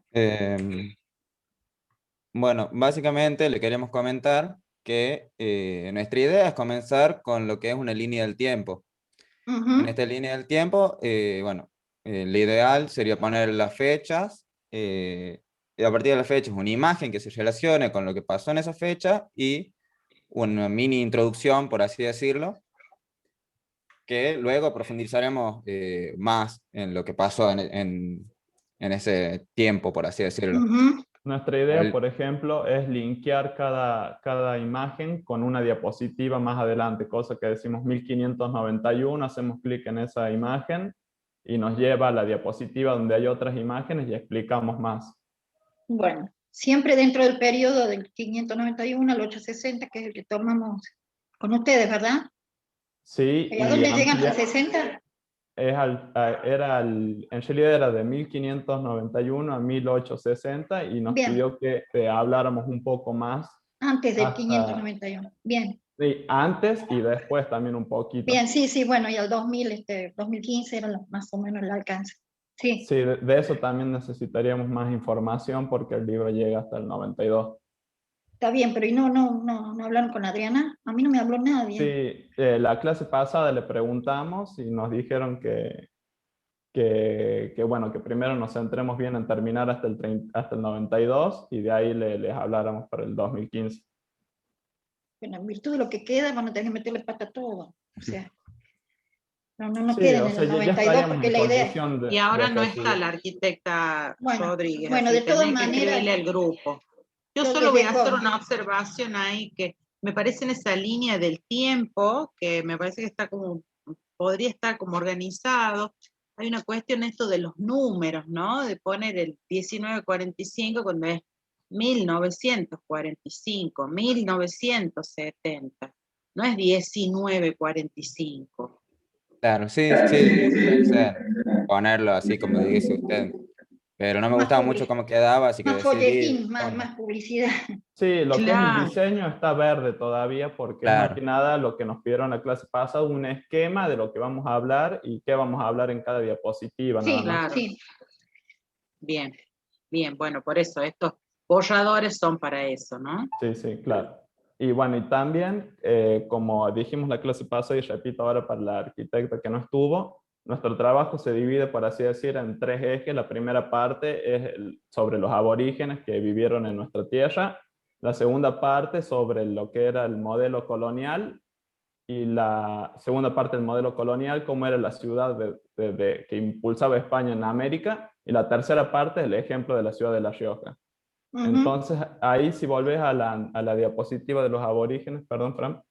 Bueno, básicamente le queremos comentar que nuestra idea es comenzar con lo que es una línea del tiempo. Ujú. En esta línea del tiempo, bueno, lo ideal sería poner las fechas, y a partir de las fechas una imagen que se relacione con lo que pasó en esa fecha y una mini introducción, por así decirlo, que luego profundizaremos más en lo que pasó en ese tiempo, por así decirlo. Ujú. Nuestra idea, El- por ejemplo, es linkear cada imagen con una diapositiva más adelante, cosa que decimos 1591, hacemos clic en esa imagen y nos lleva a la diapositiva donde hay otras imágenes y explicamos más. Bueno, siempre dentro del periodo del 591 al 860, que es el que tomamos con ustedes, ¿verdad? Sí, ¿Y a dónde llegan al 60? en realidad era de 1591 a 1860 y nos Bien. pidió que habláramos un poco más Antes del hasta- 591. Bien, sí, antes y después también un poquito. bien, sí, bueno, y al 2015 era más o menos el alcance. Sí, Sí, de eso también necesitaríamos más información porque el libro llega hasta el 92. está bien, pero ¿y no hablaron con Adriana? A mí no me habló nadie. Sí, la clase pasada le preguntamos y nos dijeron bueno, que primero nos centremos bien en terminar hasta el 92 y de ahí les habláramos para el 2015. Bueno, en virtud de lo que queda, van a tener que meterle pata a todo. O sea, no Sí, queden o en sea, el ya 92 estaríamos porque en la idea... condición de Y ahora no recibir. está la arquitecta Bueno, Rodríguez. bueno, así de todas tenés que maneras, escribirle al grupo. Yo yo solo voy desde a hacer con- una observación ahí que me parece en esa línea del tiempo, que me parece que está como, podría estar como organizado. Hay una cuestión esto de los números, ¿no? De poner el 1945 cuando es 1945, 1970. No es 1945. Claro, sí, pensé en ponerlo así como dice usted, pero no me Más gustaba publi- mucho cómo quedaba, así que Más decidí... folletín, más publicidad. Sí, lo que es Claro. el diseño está verde todavía porque es Claro. más que nada lo que nos pidieron en la clase pasada, un esquema de lo que vamos a hablar y qué vamos a hablar en cada diapositiva. Sí, nada más. Claro. sí. Bien, bien, bueno, por eso estos borradores son para eso, ¿no? Sí, sí, claro. Y bueno, y también, como dijimos la clase pasada y repito ahora para la arquitecta que no estuvo, nuestro trabajo se divide, por así decir, en 3 ejes. La primera parte es sobre los aborígenes que vivieron en nuestra tierra. La segunda parte sobre lo que era el modelo colonial. Y la segunda parte del modelo colonial, cómo era la ciudad que impulsaba España en América. Y la tercera parte es el ejemplo de la ciudad de La Rioja. Ujú. Entonces, ahí si volvés a la diapositiva de los aborígenes, perdón, Fran.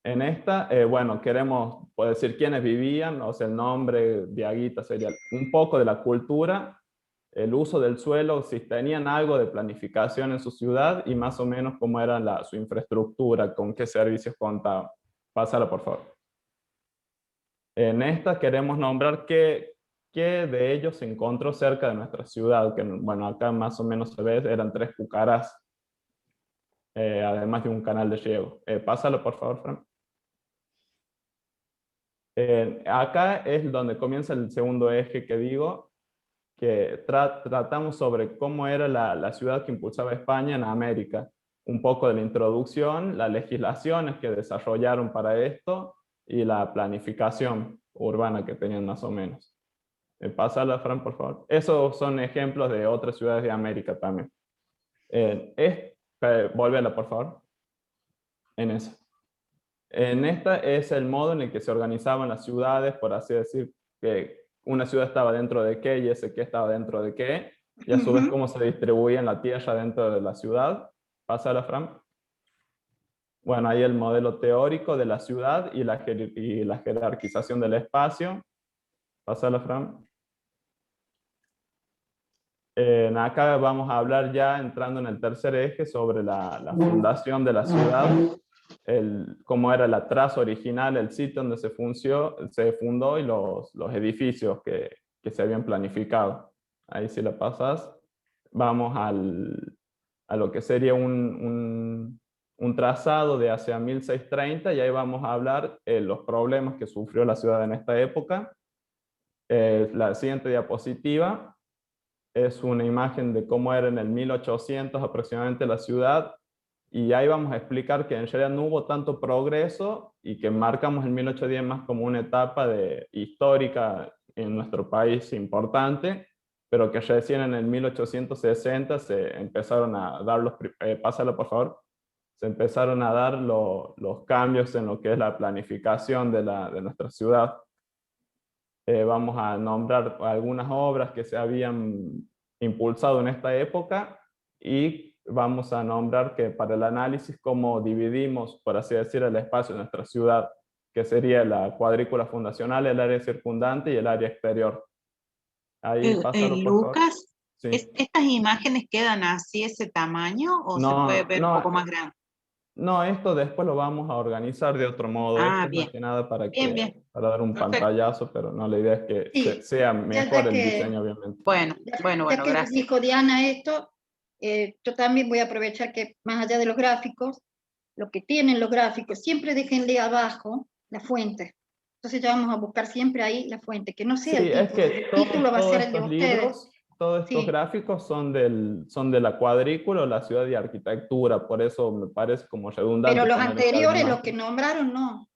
En esta, bueno, queremos poder decir quiénes vivían, o sea, el nombre, Diaguita sería un poco de la cultura, el uso del suelo, si tenían algo de planificación en su ciudad y más o menos cómo era su infraestructura, con qué servicios contaban. Pásala, por favor. En esta queremos nombrar qué de ellos se encontró cerca de nuestra ciudad, que bueno, acá más o menos se ve, eran 3 cucaras, además de un canal de riego. Pásalo, por favor, Fran. Acá es donde comienza el segundo eje que digo, que tratamos sobre cómo era la ciudad que impulsaba España en América. Un poco de la introducción, las legislaciones que desarrollaron para esto y la planificación urbana que tenían más o menos. Pásala, Fran, por favor. Esos son ejemplos de otras ciudades de América también. Volvéala, por favor. En eso. En esta es el modo en el que se organizaban las ciudades, por así decir, que una ciudad estaba dentro de qué y ese qué estaba dentro de qué, y a su vez cómo se distribuía en la tierra dentro de la ciudad. Pásala, Fran. Bueno, ahí el modelo teórico de la ciudad y la jerarquización del espacio. Pásala, Fran. Acá vamos a hablar ya, entrando en el tercer eje, sobre la fundación de la ciudad, cómo era la traza original, el sitio donde se fundó y los edificios que se habían planificado. Ahí si la pasas, vamos a lo que sería un trazado de hacia 1630 y ahí vamos a hablar los problemas que sufrió la ciudad en esta época. La siguiente diapositiva es una imagen de cómo era en el 1800 aproximadamente la ciudad, y ahí vamos a explicar que en realidad no hubo tanto progreso y que marcamos el 1810 más como una etapa histórica en nuestro país importante, pero que recién en el 1860 se empezaron a dar pásalo por favor, se empezaron a dar los cambios en lo que es la planificación de nuestra ciudad. Vamos a nombrar algunas obras que se habían impulsado en esta época y vamos a nombrar que para el análisis cómo dividimos, por así decir, el espacio de nuestra ciudad, que sería la cuadrícula fundacional, el área circundante y el área exterior. Ahí pásalo, por favor. Lucas, Sí. ¿estas imágenes quedan así, ese tamaño, o se puede ver un poco más grande? No, esto después lo vamos a organizar de otro modo. Esto Bien. más que nada para dar un Perfecto. pantallazo, pero no, la idea es que sea mejor el diseño, obviamente. Bueno, Ya que gracias. dijo Diana esto, yo también voy a aprovechar que más allá de los gráficos, lo que tienen los gráficos, siempre déjenle abajo la fuente. Entonces ya vamos a buscar siempre ahí la fuente, que no sea Sí, el es que título va a todos ser el de estos ustedes. libros, todos estos gráficos son de la cuadrícula o la ciudad de arquitectura, por eso me parece como redundante. Pero los poner esta anteriores, imagen. los que nombraron, no.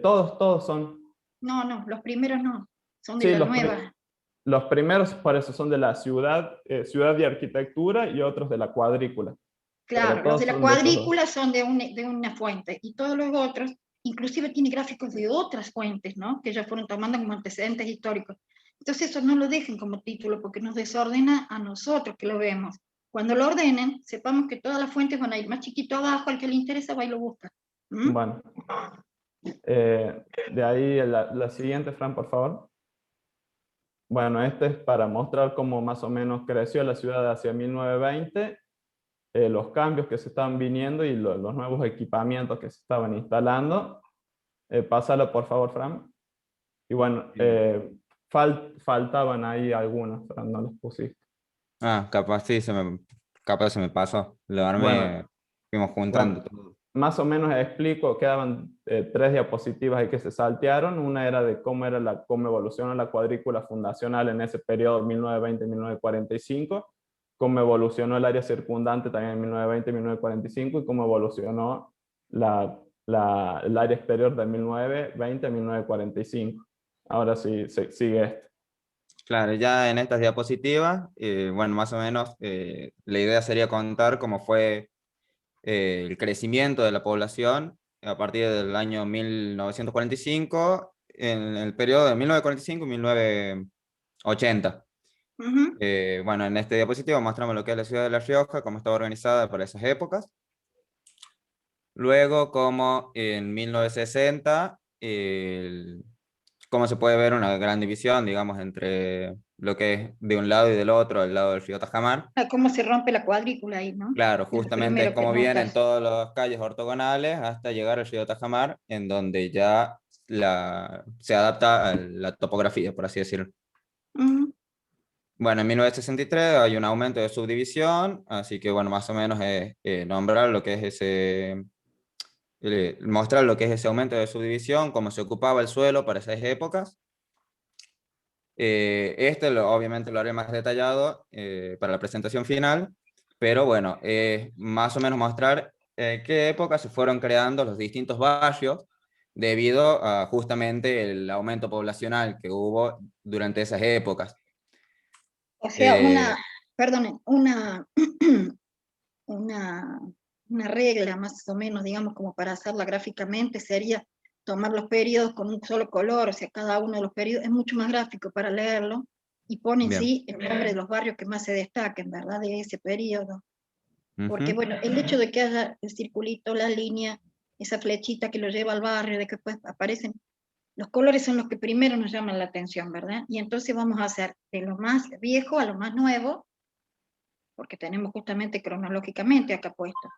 Todos son. No, los primeros no, son de Sí, la nueva. los primeros por eso son de la ciudad de arquitectura y otros de la cuadrícula. Claro, Pero los de la todos son de esos dos. cuadrícula son de una fuente, y todos los otros, inclusive tiene gráficos de otras fuentes, ¿no? Que ya fueron tomando como antecedentes históricos. Entonces eso no lo dejen como título, porque nos desordena a nosotros que lo vemos. Cuando lo ordenen, sepamos que todas las fuentes van a ir más chiquito abajo, al que le interesa va y lo busca. Bueno. De ahí la siguiente, Fran, por favor. Bueno, este es para mostrar cómo más o menos creció la ciudad hacia 1920, los cambios que se estaban viniendo y los nuevos equipamientos que se estaban instalando. Pásalo, por favor, Fran. Y bueno, faltaban ahí algunas, Fran, no las pusiste. Capaz sí, capaz se me pasó. Lo armé, fuimos juntando todo. Más o menos explico, quedaban 3 diapositivas ahí que se saltearon. Una era de cómo evolucionó la cuadrícula fundacional en ese periodo 1920-1945, cómo evolucionó el área circundante también en 1920-1945 y cómo evolucionó el área exterior de 1920-1945. Ahora sí, sigue esto. Claro, ya en estas diapositivas, bueno, más o menos la idea sería contar cómo fue el crecimiento de la población a partir del año 1945, en el periodo de 1945 y 1980. Bueno, en este diapositivo mostramos lo que es la ciudad de La Rioja, cómo estaba organizada para esas épocas. Luego, como en 1960, como se puede ver una gran división, digamos, entre lo que es de un lado y del otro, el lado del río Tajamar. Ah, cómo se rompe la cuadrícula ahí, ¿no? Claro, Es lo justamente es primero que como vienen notas. todas las calles ortogonales hasta llegar al río Tajamar, en donde ya se adapta a la topografía, por así decirlo. Ujú. Bueno, en 1963 hay un aumento de subdivisión, así que bueno, más o menos es nombrar lo que es mostrar lo que es ese aumento de subdivisión, cómo se ocupaba el suelo para esas épocas. Obviamente lo haré más detallado para la presentación final, pero bueno, más o menos mostrar qué época se fueron creando los distintos barrios debido a justamente el aumento poblacional que hubo durante esas épocas. O sea, Eh, perdón, una, una regla más o menos, digamos, como para hacerla gráficamente, sería tomar los periodos con un solo color, o sea, cada uno de los periodos es mucho más gráfico para leerlo, y pone en Bien. sí el nombre de los barrios que más se destaquen, ¿verdad? De ese periodo. Porque, Ujú. bueno, el hecho de que haya el circulito, la línea, esa flechita que lo lleva al barrio, de que pues aparecen, los colores son los que primero nos llaman la atención, ¿verdad? Y entonces vamos a hacer de lo más viejo a lo más nuevo, porque tenemos justamente cronológicamente acá puesto.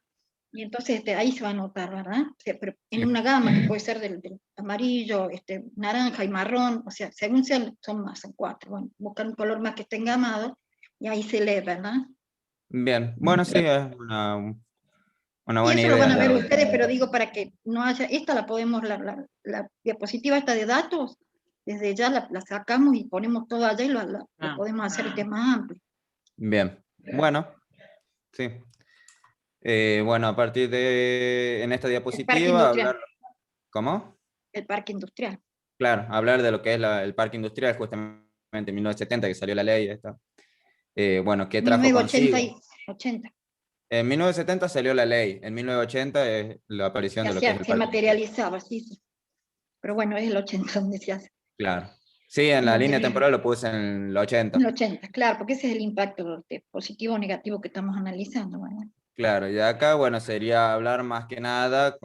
Y entonces ahí se va a notar, ¿verdad? O sea, pero en Sí. una gama que puede ser del amarillo, naranja y marrón, o sea, según sean, son más, son 4. Bueno, buscar un color más que esté engamado, y ahí se lee, ¿verdad? Bien, bueno, sí, es una Y buena eso lo van idea. a ver ustedes, pero digo para que no haya, esta la podemos, la diapositiva esta de datos, desde ya la sacamos y ponemos todo allá y lo podemos hacer más amplio. Bien, bueno, sí. Bueno, a partir en esta El parque diapositiva, industrial, ¿cómo? el parque industrial. Claro, hablar de lo que es el parque industrial, justamente en 1970 que salió la ley esta. Bueno, ¿qué trajo 1980 consigo? y 80. En 1970 salió la ley, en 1980 es la aparición Ya de lo que es el se parque industrial. materializaba, sí, sí. Pero bueno, es el 80 donde se hace. Claro. Sí, en la línea temporal lo puse en el 80. El 80, claro, porque ese es el impacto positivo o negativo que estamos analizando, ¿verdad? Claro, y acá, bueno, sería hablar más que nada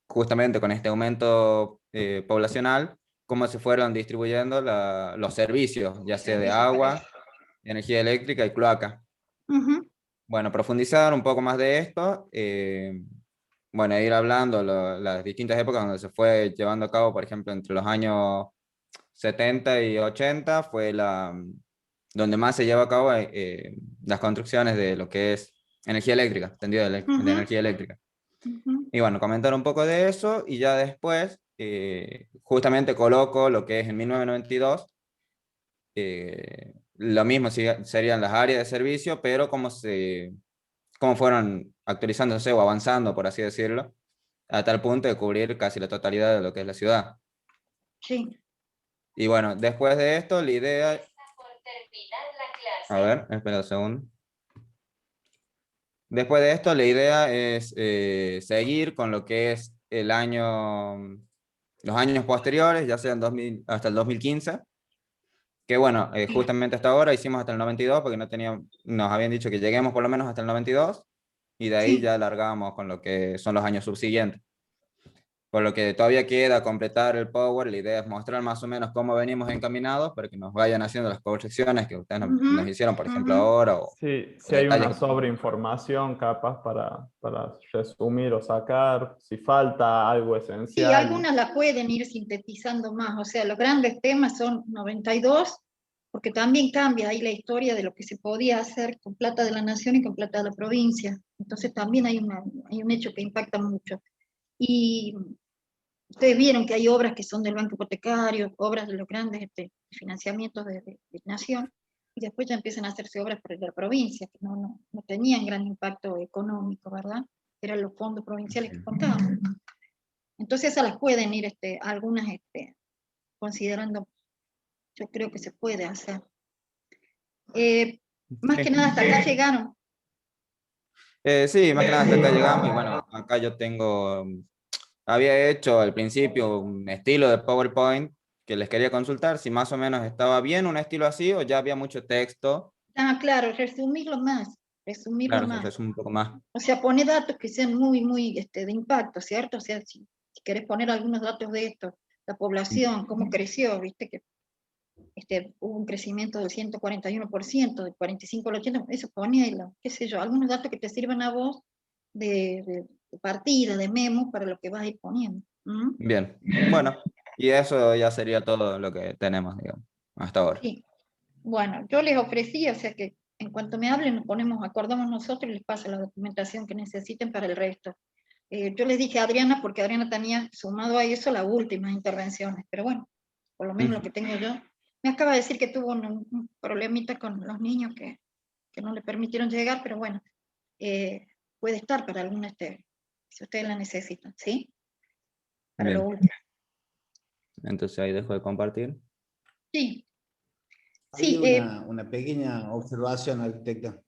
justamente con este aumento poblacional, cómo se fueron distribuyendo los servicios, ya sea de agua, energía eléctrica y cloaca. Ujú. Bueno, profundizar un poco más de esto, bueno, ir hablando las distintas épocas donde se fue llevando a cabo, por ejemplo, entre los años 70 y 80 fue donde más se lleva a cabo las construcciones de lo que es energía eléctrica, tendido de Ujú. energía eléctrica. Ujú. Y bueno, comentar un poco de eso y ya después justamente coloco lo que es en 1992, lo mismo serían las áreas de servicio, pero cómo fueron actualizándose o avanzando, por así decirlo, a tal punto de cubrir casi la totalidad de lo que es la ciudad. Sí. Y bueno, después de esto, la idea... A ver, espera un segundo. Después de esto, la idea es seguir con lo que es los años posteriores, ya sean hasta el 2015, que bueno, justamente hasta ahora hicimos hasta el 92, porque nos habían dicho que lleguemos por lo menos hasta el 92, y de ahí Sí. ya alargamos con lo que son los años subsiguientes. Por lo que todavía queda completar el Power, la idea es mostrar más o menos cómo venimos encaminados para que nos vayan haciendo las proyecciones que ustedes nos hicieron, por ejemplo, ahora. Sí, O si hay una detalles. sobreinformación capaz para resumir o sacar, si falta algo Sí, esencial. algunas la pueden ir sintetizando más, o sea, los grandes temas son 92, porque también cambia ahí la historia de lo que se podía hacer con plata de la nación y con plata de la provincia. Entonces también hay un hecho que impacta mucho. Y ustedes vieron que hay obras que son del Banco Hipotecario, obras de los grandes financiamientos de nación, y después ya empiezan a hacerse obras por la provincia, que no tenían gran impacto económico, ¿verdad? Eran los fondos provinciales que contaban. Entonces esas las pueden ir algunas considerando, yo creo que se puede hacer. Más Sí. que nada hasta acá llegaron. Sí, más que nada hasta acá llegamos y bueno, acá yo había hecho al principio un estilo de PowerPoint que les quería consultar si más o menos estaba bien un estilo así o ya había mucho texto. Ah, claro, resumirlo más. resumirlo Claro, se más. resume un poco más. O sea, pone datos que sean muy de impacto, ¿cierto? O sea, si querés poner algunos datos de esto, la población, cómo creció, viste que hubo un crecimiento del 141%, del 45 al 80, eso ponelo, qué sé yo, algunos datos que te sirvan a vos de partida, de memo, para lo que vas a ir poniendo. ¿Mm? Bien, bueno, y eso ya sería todo lo que tenemos, digamos, hasta ahora. Sí. Bueno, yo les ofrecí, o sea que en cuanto me hablen, nos ponemos, acordamos nosotros y les paso la documentación que necesiten para el resto. Yo les dije a Adriana, porque Adriana tenía sumado a eso las últimas intervenciones, pero bueno, por lo menos lo que tengo yo. Me acaba de decir que tuvo un problemita con los niños que no le permitieron llegar, pero bueno, puede estar para alguna, si ustedes la necesitan, ¿sí? Para lo Bien, último. entonces ahí dejo de compartir. Sí. Había Sí, una pequeña observación, arquitecta.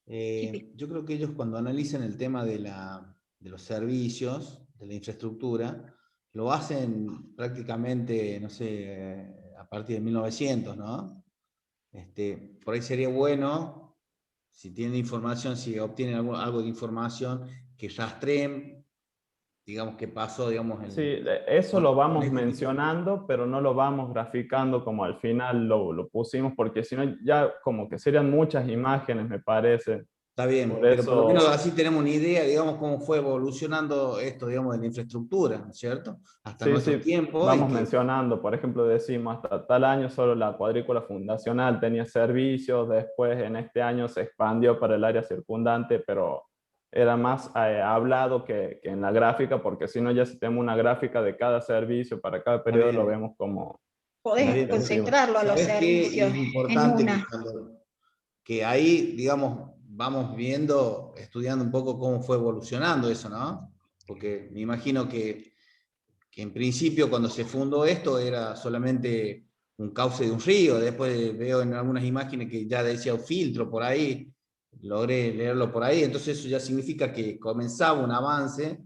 Yo creo que ellos cuando analizan el tema de los servicios, de la infraestructura, lo hacen prácticamente, no sé, a partir de 1900, ¿no? Por ahí sería bueno, si tienen información, si obtienen algo de información, que rastreen, digamos, qué pasó, digamos, Sí, eso lo con vamos este tipo. mencionando, pero no lo vamos graficando como al final lo pusimos, porque si no ya como que serían muchas imágenes, me parece. Está bien, Por pero por lo menos eso, así tenemos una idea, digamos, cómo fue evolucionando esto, digamos, de la infraestructura, ¿no es cierto? Hasta sí, nuestros sí, tiempos. vamos mencionando, por ejemplo, decimos hasta tal año solo la cuadrícula fundacional tenía servicios, después en este año se expandió para el área circundante, pero era más hablado que en la gráfica, porque si no ya si tenemos una gráfica de cada servicio para cada periodo lo vemos como Está podés bien, pero concentrarlo a los ¿sabés qué? Y servicios es en importante una. que ahí, digamos, vamos viendo, estudiando un poco cómo fue evolucionando eso, ¿no? Porque me imagino que en principio cuando se fundó esto era solamente un cauce de un río, después veo en algunas imágenes que ya decía un filtro por ahí, logré leerlo por ahí, entonces eso ya significa que comenzaba un avance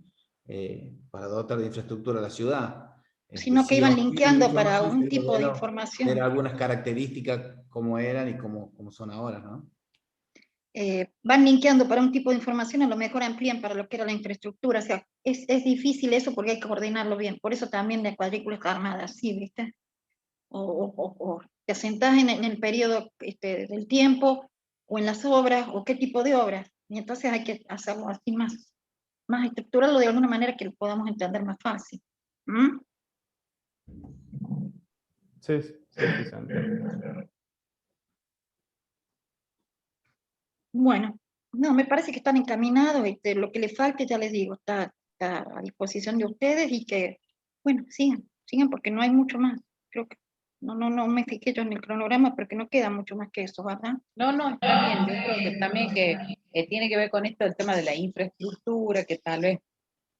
para dotar de infraestructura a la ciudad. Sino que Si iban obtienen linkeando para información, un sería tipo de bueno ver información. algunas características como eran y cómo son ahora, ¿no? Van linkeando para un tipo de información, a lo mejor amplían para lo que era la infraestructura, o sea, es difícil eso porque hay que coordinarlo bien, por eso también la cuadrícula está armada así, ¿viste? O te asentás en el periodo del tiempo, o en las obras, o qué tipo de obras, y entonces hay que hacerlo así más estructurarlo de alguna manera que lo podamos entender más fácil. ¿Mm? sí, se entiende. Bueno, no, me parece que están encaminados, lo que les falte, ya les digo, está a disposición de ustedes y que, bueno, sigan porque no hay mucho más. Creo que no me fijé yo en el cronograma, pero que no queda mucho más que eso, ¿verdad? No, no, está bien. Yo creo que también que tiene que ver con esto el tema de la infraestructura, que tal vez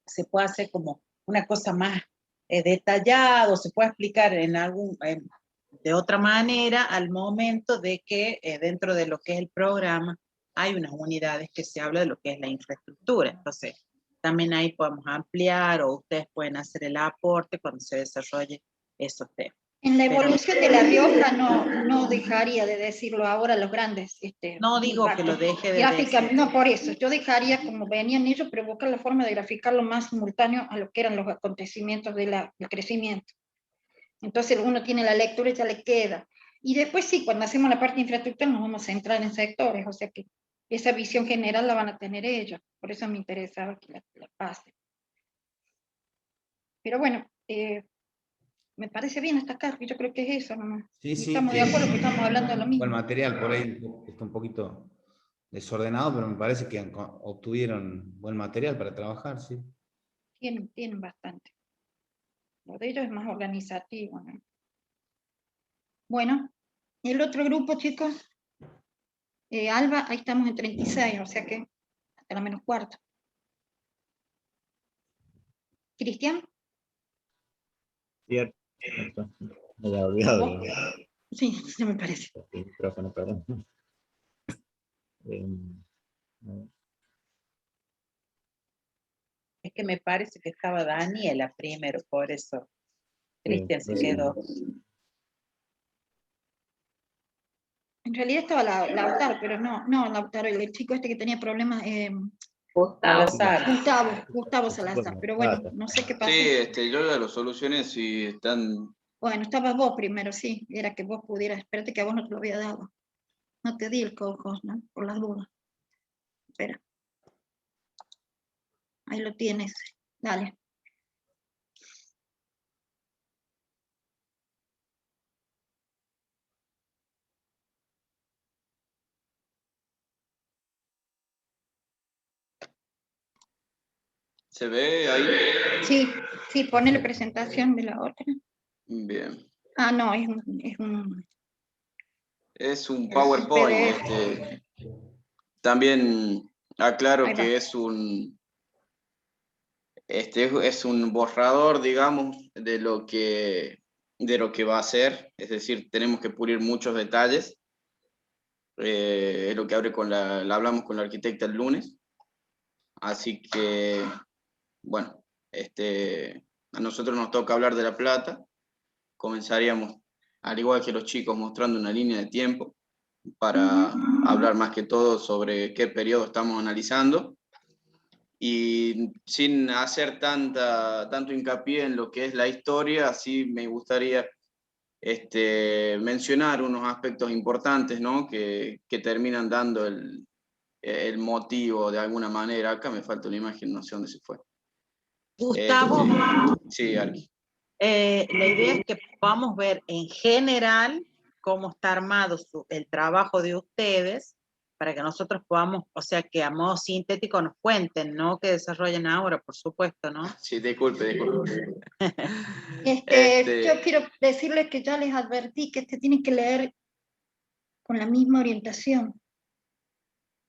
se pueda hacer como una cosa más detallado, se puede explicar de otra manera al momento de que dentro de lo que es el programa hay unas unidades que se habla de lo que es la infraestructura. Entonces, también ahí podemos ampliar o ustedes pueden hacer el aporte cuando se desarrolle esos temas. En la evolución de La Rioja no dejaría de decirlo ahora los grandes. No digo que lo deje de gráficamente, decir. no, por eso, yo dejaría como venían ellos, pero buscar la forma de graficarlo más simultáneo a lo que eran los acontecimientos del crecimiento. Entonces uno tiene la lectura y ya le queda. Y después sí, cuando hacemos la parte de infraestructura nos vamos a centrar en sectores, o sea que esa visión general la van a tener ellos. Por eso me interesaba que la pasen. Pero bueno, me parece bien esta carga, yo creo que es eso nomás. Sí, Y sí, estamos de acuerdo que estamos hablando de lo buen mismo. material, por ahí está un poquito desordenado, pero me parece que obtuvieron buen material para trabajar, sí. Tienen bastante. Lo de ellos es más organizativo, ¿no? Bueno, el otro grupo, chicos, Alba, ahí estamos en 36, o sea que hasta la menos cuarto. Cristian, Cierto. Me había olvidado. ¿vos? Sí, se me parece. El micrófono, perdón. Es que me parece que estaba Daniela primero, por eso Cristian se sí. quedó. En realidad estaba Lautaro, pero no, Lautaro, el chico este que tenía problemas, Salazar. Gustavo Salazar, pero bueno, no sé qué pasó. Sí, yo ya lo solucioné, si están... Bueno, estabas vos primero, sí, era que vos pudieras, espérate que a vos no te lo había dado. No te di el cojos, ¿no? Por las dudas. Espera. Ahí lo tienes, dale. ¿Se ve ahí? Sí, ponele presentación de la otra. Bien. Ah, no, Es un PowerPoint. PDF. También aclaro Ahí va. que es un borrador, digamos, de lo que va a ser. Es decir, tenemos que pulir muchos detalles. Es lo que la hablamos con la arquitecta el lunes. Así que, bueno, a nosotros nos toca hablar de La Plata. Comenzaríamos, al igual que los chicos, mostrando una línea de tiempo para hablar más que todo sobre qué periodo estamos analizando y sin hacer tanto hincapié en lo que es la historia, sí me gustaría mencionar unos aspectos importantes, ¿no? que terminan dando el motivo de alguna manera. Acá me falta una imagen, no sé dónde se fue. Gustavo, Sí, Arqui. la idea es que podamos ver en general cómo está armado el trabajo de ustedes, para que nosotros podamos, o sea, que a modo sintético nos cuenten, ¿no? Que desarrollen ahora, por supuesto, ¿no? Sí, disculpe. Yo quiero decirles que ya les advertí que tienen que leer con la misma orientación.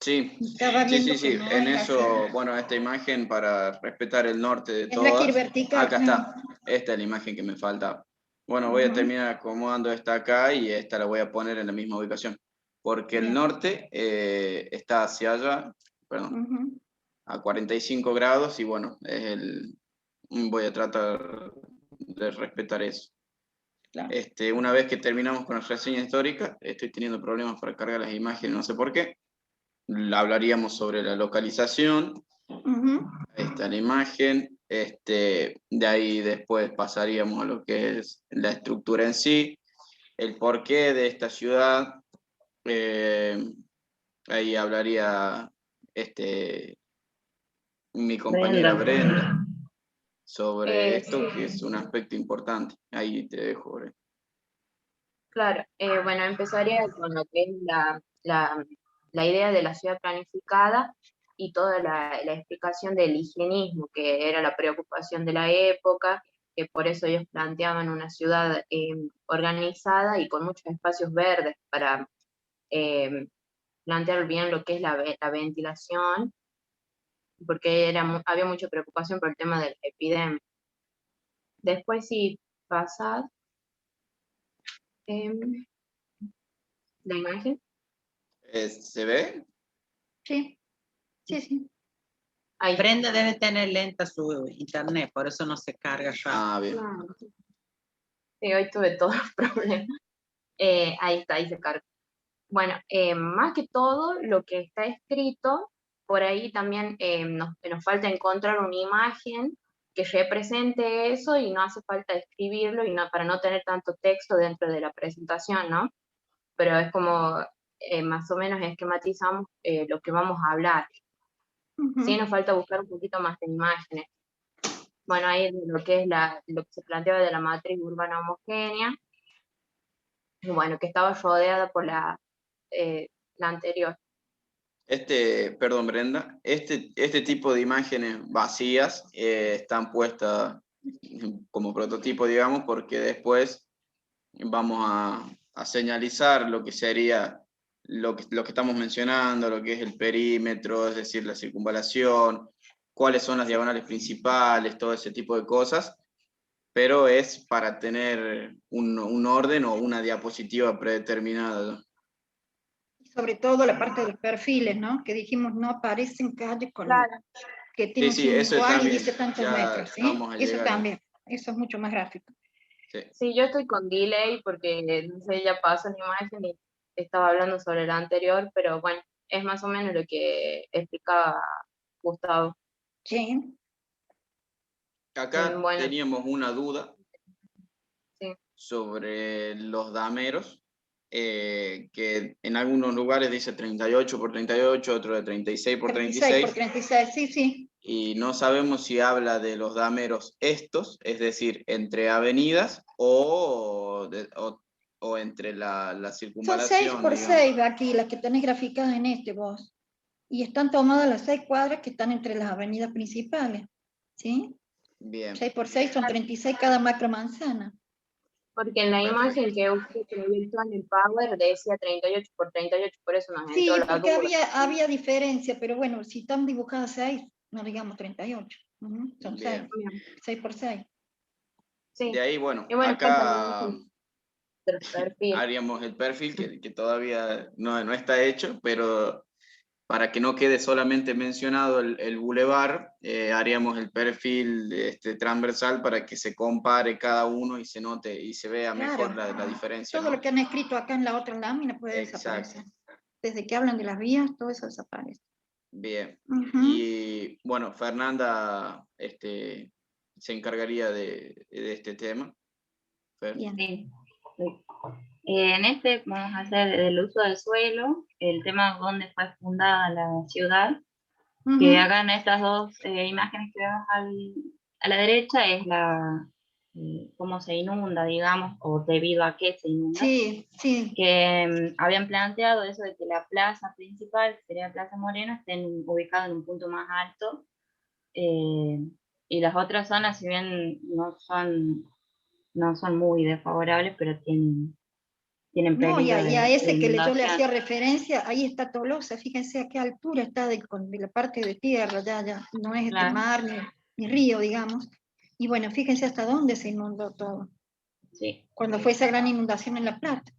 Sí, Estaba viendo que no en es eso, así. bueno, esta imagen para respetar el norte de Tendrá que ir todas. vertical. Acá está, esta es la imagen que me falta. Bueno, voy a terminar acomodando esta acá y esta la voy a poner en la misma ubicación, porque el Bien. norte está hacia allá, perdón, a 45 grados y bueno, voy a tratar de respetar eso. Claro. Una vez que terminamos con la reseña histórica, estoy teniendo problemas para cargar las imágenes, no sé por qué. Hablaríamos sobre la localización. Ahí está la imagen. De ahí después pasaríamos a lo que es la estructura en sí, el porqué de esta ciudad. Ahí hablaría mi compañera Brenda sobre esto, Sí. que es un aspecto importante. Ahí te dejo, Brenda. Claro, bueno, empezaría con lo que es la idea de la ciudad planificada y toda la explicación del higienismo, que era la preocupación de la época, que por eso ellos planteaban una ciudad organizada y con muchos espacios verdes para plantear bien lo que es la ventilación, porque había mucha preocupación por el tema de la epidemia. Después, si pasas la imagen. ¿Se ve? Sí. Ahí. Brenda debe tener lenta su internet, por eso no se carga ya. Ah, bien. Sí, hoy tuve todos los problemas. Ahí está, ahí se carga. Bueno, más que todo lo que está escrito, por ahí también nos falta encontrar una imagen que represente eso y no hace falta escribirlo y para no tener tanto texto dentro de la presentación, ¿no? Pero es como más o menos esquematizamos lo que vamos a hablar. Sí, nos falta buscar un poquito más de imágenes. Bueno, ahí lo que es lo que se planteaba de la matriz urbana homogénea, bueno, que estaba rodeada por la anterior. Perdón, Brenda, este tipo de imágenes vacías están puestas como prototipo, digamos, porque después vamos a señalizar lo que sería lo que estamos mencionando, lo que es el perímetro, es decir, la circunvalación, cuáles son las diagonales principales, todo ese tipo de cosas, pero es para tener un orden o una diapositiva predeterminada. Sobre todo la parte de los perfiles, ¿no? Que dijimos no aparecen calles con que tiene Sí, eso igual y también, dice tantos ya metros, ¿sí? vamos a Eso llegar. también, eso es mucho más gráfico. Sí, yo estoy con delay porque, no sé, ya pasa la imagen y estaba hablando sobre el anterior, pero bueno, es más o menos lo que explicaba Gustavo. Sí. Acá Bueno. teníamos una duda Sí. sobre los dameros, que en algunos lugares dice 38 por 38, otro de 36 por 36 por 36, 36, sí, sí. y no sabemos si habla de los dameros estos, es decir, entre avenidas o entre la Son 6 circunvalación, por digamos. 6 aquí, las que tenés graficadas en este vos. Y están tomadas las 6 cuadras que están entre las avenidas principales. ¿Sí? Bien. 6 por 6 son 36 cada macro manzana. Porque en la imagen que usted proyectó en el Power decía 38 por 38, por eso nos Sí, entró la porque duda. había diferencia, pero bueno, si están dibujadas 6, no digamos 38. Son 6. Bien. 6 por 6. Sí. De ahí, bueno, Y bueno, acá perfil. haríamos el perfil que todavía no está hecho, pero para que no quede solamente mencionado el bulevar, haríamos el perfil transversal para que se compare cada uno y se note y se vea mejor Claro. la diferencia. Todo ¿no? lo que han escrito acá en la otra lámina puede desaparecer. Desde que hablan de las vías, todo eso desaparece. Bien. Ujú. Y bueno, Fernanda se encargaría de este tema. Fer. Bien. Sí. En este vamos a hacer el uso del suelo, el tema donde fue fundada la ciudad, que Ujú. hagan estas dos imágenes que vemos a la derecha, es cómo se inunda, digamos, o debido a qué se inunda. Sí, sí. Que habían planteado eso de que la plaza principal, que sería Plaza Moreno, esté ubicada en un punto más alto, y las otras zonas, si bien no son muy desfavorables, pero tienen No, y peligro a de ese que yo le inundación. hacía referencia, ahí está Tolosa, fíjense a qué altura está de la parte de tierra, ya, no es Claro. mar ni río, digamos. Y bueno, fíjense hasta dónde se inundó todo. Sí. Cuando fue esa gran inundación en La Plata.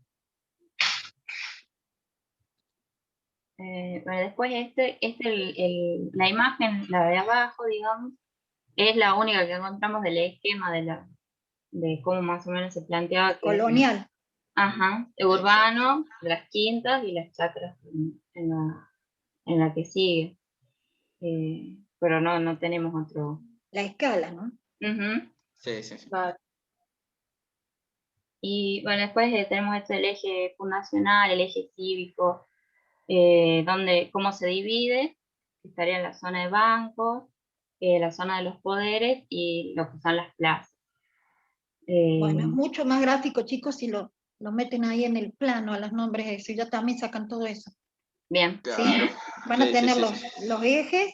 Bueno, después la imagen, la de abajo, digamos, es la única que encontramos del esquema de cómo más o menos se planteaba que Colonial. Ajá, urbano, las quintas y las chacras en la que sigue. Pero no tenemos otro. La escala, ¿no? Ujú. Sí, sí, sí. Vale. Y bueno, después tenemos el eje fundacional, el eje cívico, cómo se divide, estaría en la zona de bancos, la zona de los poderes y lo que son las plazas. Bueno, es mucho más gráfico, chicos, si lo meten ahí en el plano a los nombres eso, y ya también sacan todo eso. Bien. ¿Sí? Claro. Van a Sí, tener sí, los ejes,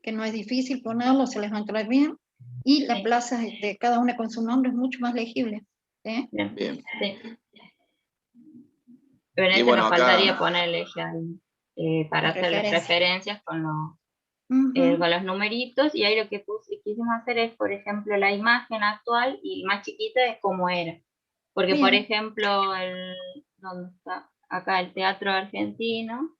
que no es difícil ponerlos, se les va a entrar bien, y las plazas de cada una con su nombre es mucho más legible. ¿Sí? Bien. Sí. Pero en Y este bueno, nos acá- faltaría poner el eje ahí, para hacer las referencias con los numeritos, y ahí lo que quisimos hacer es, por ejemplo, la imagen actual y más chiquita es como era. Porque, Bien. por ejemplo, ¿dónde está? Acá el Teatro Argentino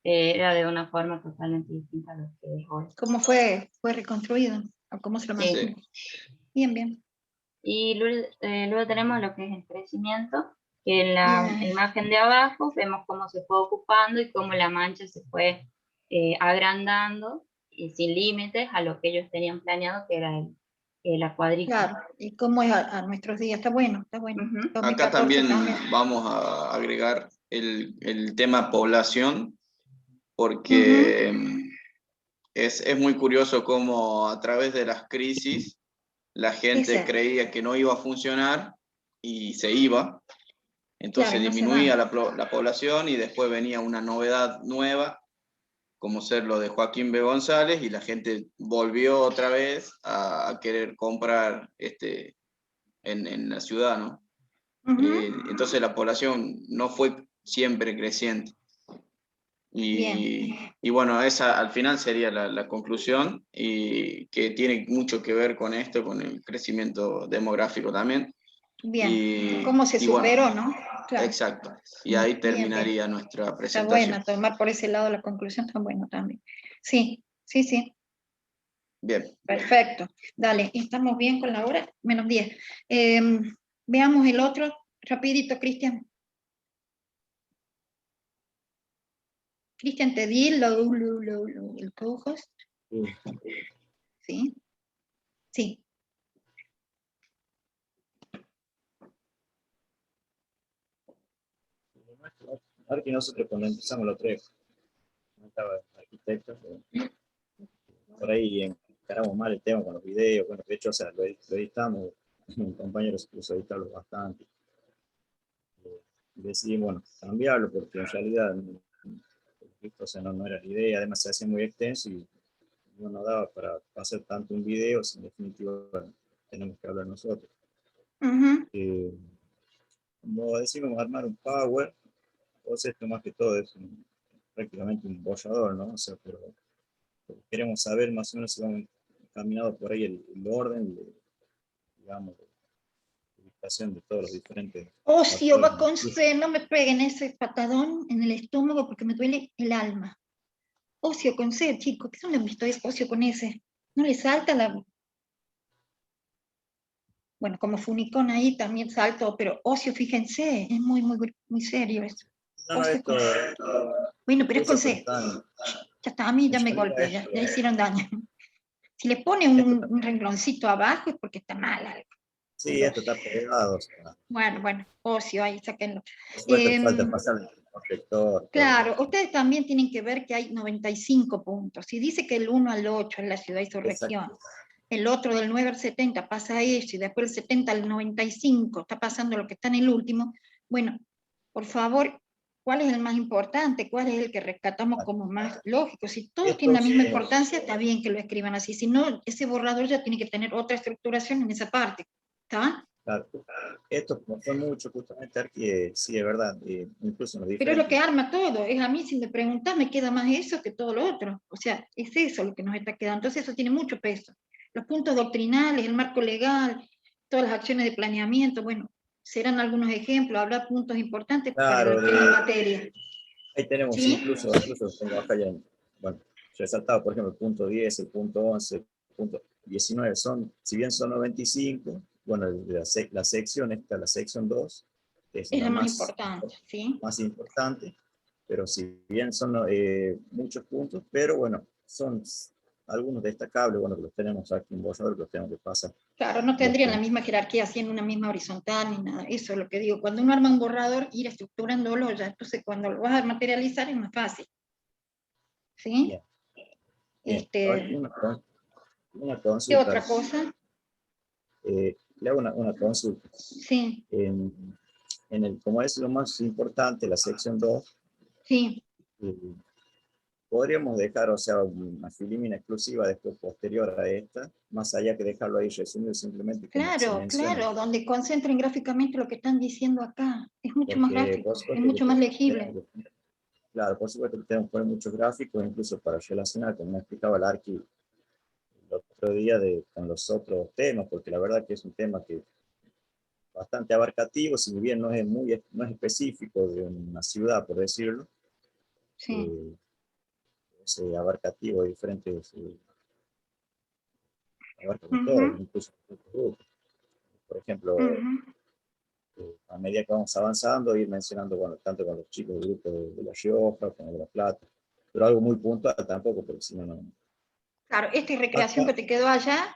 era de una forma totalmente distinta a lo que es hoy. ¿Cómo fue reconstruido? ¿O cómo se lo mantuvo? Bien, bien. Y luego tenemos lo que es el crecimiento, que en la imagen de abajo vemos cómo se fue ocupando y cómo la mancha se fue agrandando y sin límites a lo que ellos tenían planeado, que era la cuadrícula. Claro, y cómo es a nuestros días, está bueno, está bueno. Ujú. 2014 Acá también vamos a agregar el tema población, porque es muy curioso cómo a través de las crisis la gente Ese. creía que no iba a funcionar y se iba. Entonces Claro, no se disminuía va. la población y después venía una novedad nueva, como ser lo de Joaquín B. González, y la gente volvió otra vez a querer comprar en la ciudad, ¿no? Entonces la población no fue siempre creciente. Y bueno, esa al final sería la conclusión, y que tiene mucho que ver con esto, con el crecimiento demográfico también. Bien, cómo se superó, bueno, ¿no? Claro. Exacto. Y ahí terminaría Bien. nuestra Está presentación. buena, tomar por ese lado la conclusión está bueno también. Sí, sí, sí. Bien. Perfecto. Dale, ¿estamos bien con la hora? Menos 10. Veamos el otro, rapidito, Cristian. Cristian, te di el co-host. ¿Sí? Sí. Ahora que nosotros cuando empezamos los tres, estaba arquitecto, por ahí encaramos mal el tema con los videos, bueno, de hecho, o sea, lo editamos, un compañero se puso a editarlo bastante. Decidimos, bueno, cambiarlo porque en realidad o sea, no era la idea, además se hacía muy extenso y no nos daba para hacer tanto un video, en definitiva tenemos que hablar nosotros. Como decimos, armar un Power, o sea, esto más que todo es prácticamente un borrador, ¿no? O sea, pero queremos saber más o menos si vamos encaminados por ahí el orden, digamos, de ubicación de todos los diferentes. Ocio va con C, no me peguen ese patadón en el estómago porque me duele el alma. Ocio con C, chicos, ¿qué son los visto es ocio con S? ¿No le salta la...? Bueno, como funicón ahí también salto, pero ocio, fíjense, es muy serio eso. Bueno, pero es con C. Ya está, a mí ya me golpeé, ya hicieron daño. Si le pone un rengloncito abajo es porque está mal algo. Sí, esto está pegado. Bueno, ocio, ahí sáquenlo. Falta pasar el protector. Claro, ustedes también tienen que ver que hay 95 puntos. Si dice que el 1 al 8 es la ciudad y su región, el otro del 9 al 70 pasa eso, y después del 70 al 95 está pasando lo que está en el último, bueno, por favor, ¿cuál es el más importante? ¿Cuál es el que rescatamos como más lógico? Si todos tienen la misma importancia, está bien que lo escriban así. Si no, ese borrador ya tiene que tener otra estructuración en esa parte. ¿Está? Claro. Esto fue mucho justamente que sí, es verdad, incluso nos pero es lo que arma todo, es a mí si me preguntas me queda más eso que todo lo otro, o sea, es eso lo que nos está quedando, entonces eso tiene mucho peso. Los puntos doctrinales, el marco legal, todas las acciones de planeamiento, bueno, serán algunos ejemplos, habrá puntos importantes para la materia. Ahí tenemos, ¿sí? incluso tengo acá ya, bueno, resaltado, por ejemplo, el punto 10, el punto 11, el punto 19, si bien son 95, bueno, la sección esta, la sección 2, es la más importante, ¿sí? Más importante, pero si bien son muchos puntos, pero bueno, son algunos destacables, bueno, que los tenemos aquí en borrador, los tenemos que pasar. Claro, no tendrían la misma jerarquía así en una misma horizontal ni nada, eso es lo que digo. Cuando uno arma un borrador, ir estructurándolo ya, entonces cuando lo vas a materializar es más fácil. ¿Sí? Bien. Una consulta. ¿Qué otra cosa? Le hago una consulta. Sí. Como es lo más importante, la sección 2, sí. Podríamos dejar, o sea, una filimina exclusiva después posterior a esta, más allá que dejarlo ahí resumido simplemente. Claro, donde concentren gráficamente lo que están diciendo acá. Es mucho más gráfico, es mucho más legible. Claro, por supuesto que tenemos que poner muchos gráficos, incluso para relacionar, como me explicaba el Arqui el otro día, con los otros temas, porque la verdad que es un tema que bastante abarcativo, si bien no es específico de una ciudad, por decirlo. Sí. Es abarcativo de diferentes, abarca con todo, incluso grupos. Por ejemplo, a medida que vamos avanzando, ir mencionando, bueno, tanto con los chicos del grupo de La Rioja, como de La Plata, pero algo muy puntual tampoco, porque si no, no. Claro, esta es recreación que te quedó allá,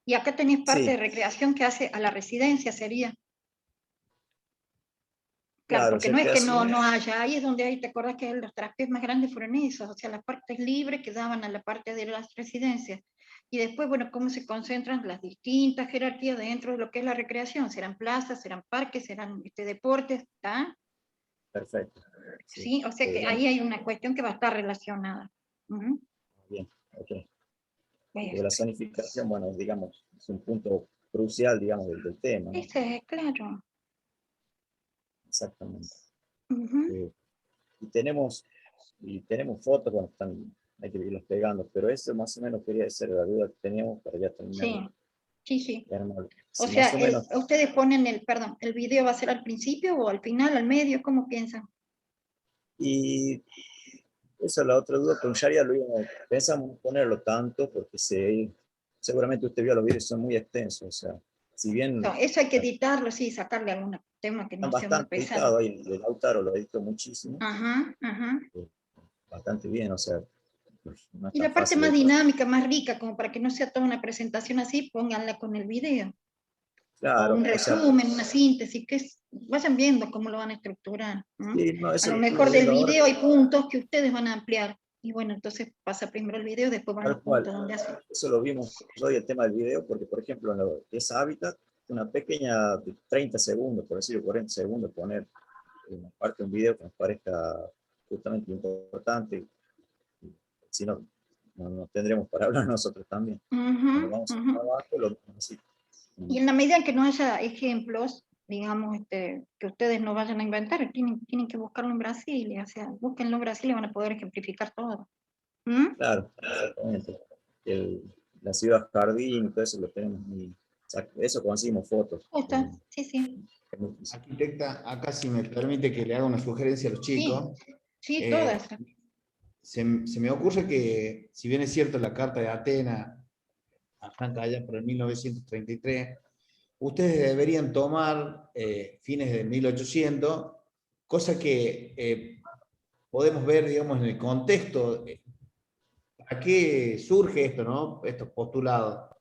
y acá tenés parte de recreación que hace a la residencia, sería. Claro, porque no es que no haya, ahí es donde hay, te acordás que los traspiés más grandes fueron esos, o sea, las partes libres que daban a la parte de las residencias. Y después, bueno, cómo se concentran las distintas jerarquías dentro de lo que es la recreación, serán plazas, serán parques, serán deportes, ¿está? Perfecto. Sí, o sea que ahí hay una cuestión que va a estar relacionada. Bien, ok. De la zonificación, bueno, digamos, es un punto crucial, digamos, del tema, ¿no? Ese es, claro. Exactamente. Y tenemos fotos, bueno, hay que irlos pegando, pero eso más o menos quería ser la duda que teníamos para ya terminar. Sí. O sea, ustedes ponen ¿el video va a ser al principio o al final, al medio? ¿Cómo piensan? Y esa es la otra duda, con Sharia pensamos ponerlo tanto, porque seguramente usted vio los videos, son muy extensos, o sea, si bien... No, eso hay que editarlo, sí, sacarle algún tema que no sea muy pesado. Ahí, el Lautaro lo editó muchísimo. bastante bien, o sea, no es Y tan la parte fácil más de- dinámica, más rica, como para que no sea toda una presentación así, pónganla con el video. O Claro, un o sea, resumen, una síntesis, vayan viendo cómo lo van a estructurar. sí, no, A eso lo lo mejor estuve del viendo ahora, video hay puntos que ustedes van a ampliar. Y bueno, entonces pasa primero el video, después van tal los cual. puntos donde hacen. Eso lo vimos hoy, el tema del video, porque, por ejemplo, en lo que es Hábitat, una pequeña de 30 segundos, por decirlo, 40 segundos, poner una parte de un video que nos parezca justamente importante, si no, no tendremos para hablar nosotros también. Cuando vamos a trabajo, lo así. Y en la medida en que no haya ejemplos, digamos, que ustedes no vayan a inventar, tienen que buscarlo en Brasil, o sea, búsquenlo en Brasil y van a poder ejemplificar todo. Claro, exactamente. La ciudad jardín y todo eso lo tenemos muy, eso conseguimos fotos. Justo, sí, sí. Arquitecta, acá si me permite que le haga una sugerencia a los chicos. Sí, todas. Se me ocurre que, si bien es cierto la Carta de Atenas arranca allá por el 1933, ustedes deberían tomar fines de 1800, cosa que podemos ver, digamos, en el contexto, ¿para qué surge esto, no? Estos postulados.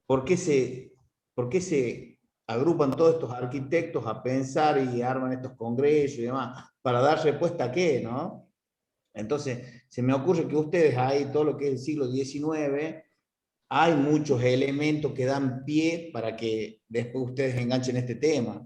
¿Por qué se agrupan todos estos arquitectos a pensar y arman estos congresos y demás? ¿Para dar respuesta a qué, no? Entonces, se me ocurre que ustedes ahí, todo lo que es el siglo XIX, hay muchos elementos que dan pie para que después ustedes enganchen este tema.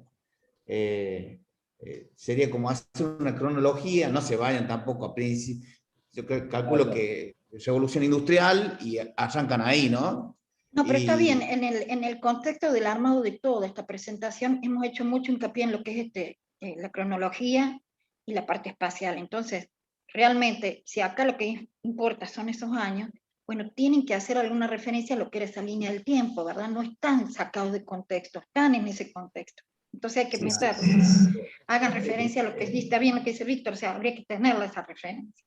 Sería como hacer una cronología, no se vayan tampoco a principio. Yo calculo que revolución industrial y arrancan ahí, ¿no? No, pero está bien, Y, en el contexto del armado de toda esta presentación hemos hecho mucho hincapié en lo que es la cronología y la parte espacial. Entonces, realmente, si acá lo que importa son esos años, bueno, tienen que hacer alguna referencia a lo que era esa línea del tiempo, ¿verdad? No están sacados de contexto, están en ese contexto. Entonces hay que meter, hagan referencia a lo que está bien lo que dice Víctor, o sea, habría que tenerla esa referencia.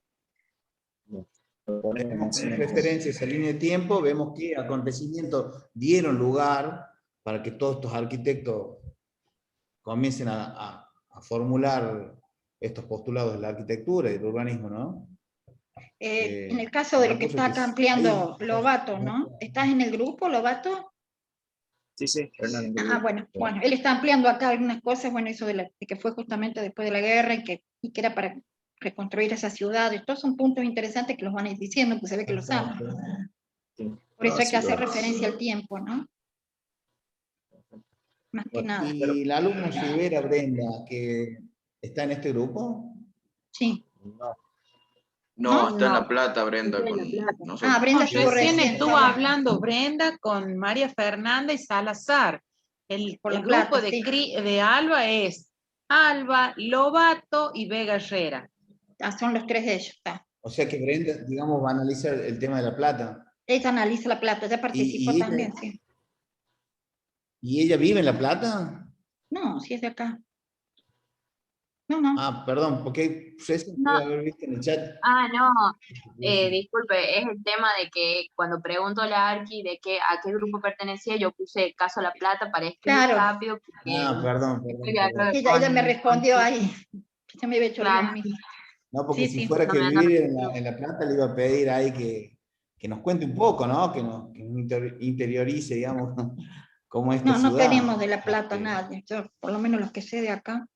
Tenemos como referencia esa línea de tiempo, vemos qué acontecimientos dieron lugar para que todos estos arquitectos comiencen a formular estos postulados de la arquitectura y del urbanismo, ¿no? En el caso de lo que está acá ampliando Lobato, ¿no? ¿Estás en el grupo, Lobato? Sí, sí, Hernán. Bueno, él está ampliando acá algunas cosas, bueno, eso de que fue justamente después de la guerra y que era para reconstruir esa ciudad, estos son puntos interesantes que los van a ir diciendo, pues se ve que lo saben. Por eso hay que hacer referencia al tiempo, ¿no? Más que nada. ¿Y la alumna Silvera Brenda, que está en este grupo? Sí. No, está en La Plata, Brenda, con nosotros. Brenda Recién estuvo hablando Brenda con María Fernanda y Salazar. El grupo de Alba es Alba, Lobato y Vega Herrera. Son los tres de ellos. O sea que Brenda, digamos, va a analizar el tema de La Plata. Ella analiza La Plata, ella participó también, sí. ¿Y ella vive en La Plata? No, sí es de acá. No. Perdón, porque puede haber visto en el chat. No, disculpe, es el tema de que cuando pregunto a la Arqui a qué grupo pertenecía, yo puse Caso La Plata para escribir rápido. Perdón. Ella me respondió ahí. Se me había hecho a mí. No, porque si fuera que vivir en La Plata, le iba a pedir ahí que nos cuente un poco, ¿no? Que nos interiorice, digamos, cómo es esta ciudad. No tenemos de La Plata nadie. Yo, por lo menos los que sé de acá.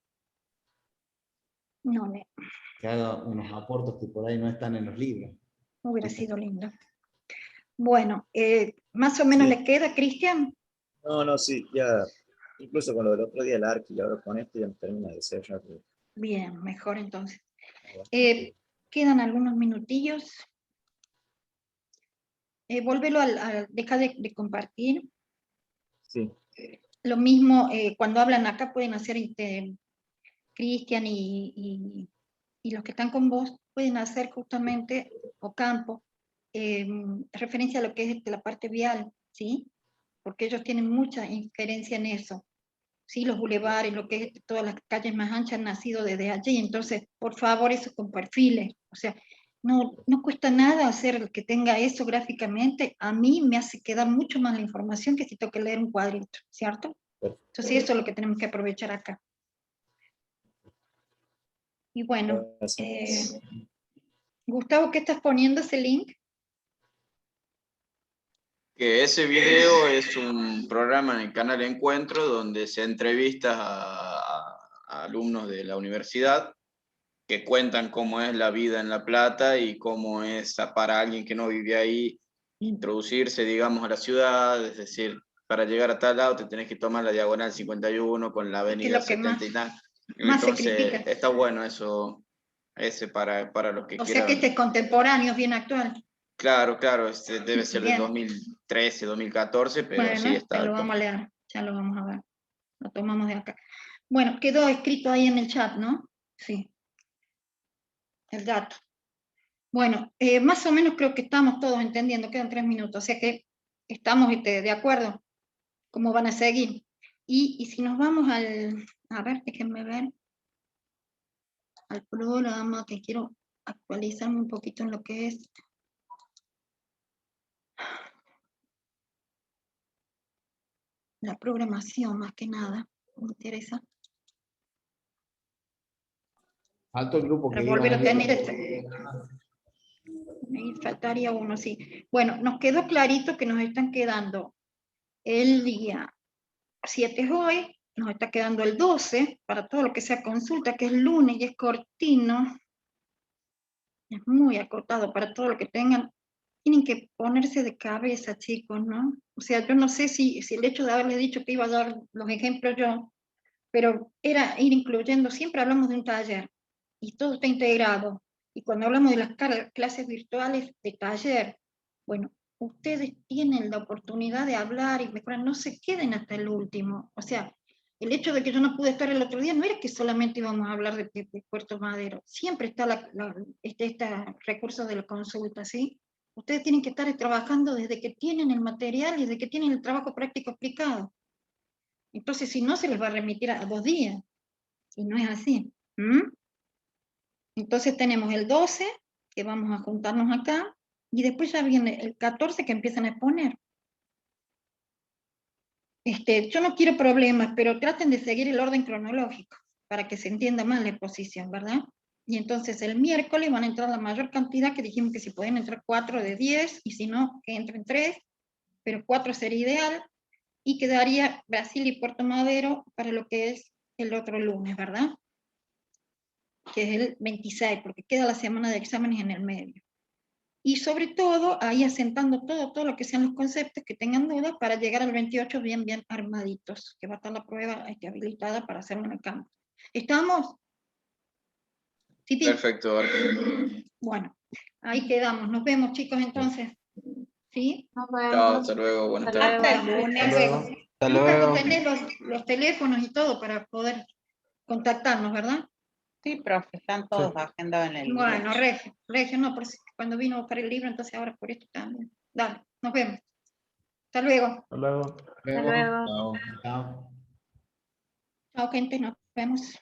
No. Que haga unos aportes que por ahí no están en los libros. Hubiera sido lindo. Bueno, ¿más o menos le queda, Cristian? No, sí, ya, incluso con lo del otro día el Arqui y ahora con esto ya me termina de ser ya. Bien, mejor entonces. Quedan algunos minutillos. Volvelo deja de compartir. Sí. Lo mismo, cuando hablan acá pueden hacer Cristian y los que están con vos pueden hacer justamente, Ocampo, referencia a lo que es la parte vial, ¿sí? Porque ellos tienen mucha injerencia en eso, ¿sí? Los bulevares, lo que es todas las calles más anchas han nacido desde allí, entonces, por favor, eso con perfiles, o sea, no cuesta nada hacer que tenga eso gráficamente, a mí me hace quedar mucho más la información que si tengo que leer un cuadrito, ¿cierto? Entonces eso es lo que tenemos que aprovechar acá. Y bueno, Gracias. Gustavo, ¿qué estás poniendo ese link? Que ese video es un programa en el canal Encuentro donde se entrevista a alumnos de la universidad que cuentan cómo es la vida en La Plata y cómo es para alguien que no vive ahí introducirse, digamos, a la ciudad, es decir, para llegar a tal lado te tenés que tomar la diagonal 51 con la Que es avenida lo que 70 y tal. más se Entonces, critica. está bueno eso, ese para los que O sea quieran. que este es contemporáneo, es bien actual. Claro, claro, debe ser del Bien. 2013, 2014, pero Bueno, sí está ya lo actual. vamos a leer, ya lo vamos a ver. Lo tomamos de acá. Bueno, quedó escrito ahí en el chat, ¿no? Sí. El dato. Bueno, más o menos creo que estamos todos entendiendo, quedan 3 minutos, o sea que estamos de acuerdo cómo van a seguir. Y si nos vamos a ver, déjenme ver, al programa, que quiero actualizarme un poquito en lo que es. La programación, más que nada, me interesa. Alto el grupo Para que volver iban a tener me faltaría uno, sí. Bueno, nos quedó clarito que nos están quedando el día 7 es hoy, nos está quedando el 12 para todo lo que sea consulta, que es lunes y es cortino. Es muy acotado para todo lo que tengan. Tienen que ponerse de cabeza, chicos, ¿no? O sea, yo no sé si el hecho de haberles dicho que iba a dar los ejemplos yo, pero era ir incluyendo, siempre hablamos de un taller, y todo está integrado. Y cuando hablamos de las clases virtuales de taller, bueno, ustedes tienen la oportunidad de hablar y mejorar, no se queden hasta el último. O sea, el hecho de que yo no pude estar el otro día no era que solamente íbamos a hablar de Puerto Madero, siempre está este recurso de la consulta, ¿sí? Ustedes tienen que estar trabajando desde que tienen el material y desde que tienen el trabajo práctico explicado. Entonces, si no, se les va a remitir a 2 días, y no es así. Entonces tenemos el 12, que vamos a juntarnos acá, y después ya viene el 14 que empiezan a exponer. Yo no quiero problemas, pero traten de seguir el orden cronológico, para que se entienda más la exposición, ¿verdad? Y entonces el miércoles van a entrar la mayor cantidad, que dijimos que si pueden entrar 4 de 10, y si no, que entren 3, pero 4 sería ideal, y quedaría Brasil y Puerto Madero para lo que es el otro lunes, ¿verdad? Que es el 26, porque queda la semana de exámenes en el medio. Y sobre todo, ahí asentando todo lo que sean los conceptos, que tengan dudas, para llegar al 28 bien armaditos, que va a estar la prueba habilitada para hacerlo en el campo. ¿Estamos? ¿Sí? Perfecto. Bueno, ahí quedamos. Nos vemos, chicos, entonces. ¿Sí? Nos Chao, vemos. hasta luego, buenas Hasta tardes. Hasta el luego. lunes. Hasta luego. Hasta Lucas, tú luego. tenés los teléfonos y todo para poder contactarnos, ¿verdad? Sí, profe, están todos agendados en el Bueno, grupo. Regio, no, por cuando vino a buscar el libro, entonces ahora por esto también. Dale, nos vemos. Hasta luego. Hasta luego. Hasta luego. Chao. Chao. Chao, gente, nos vemos.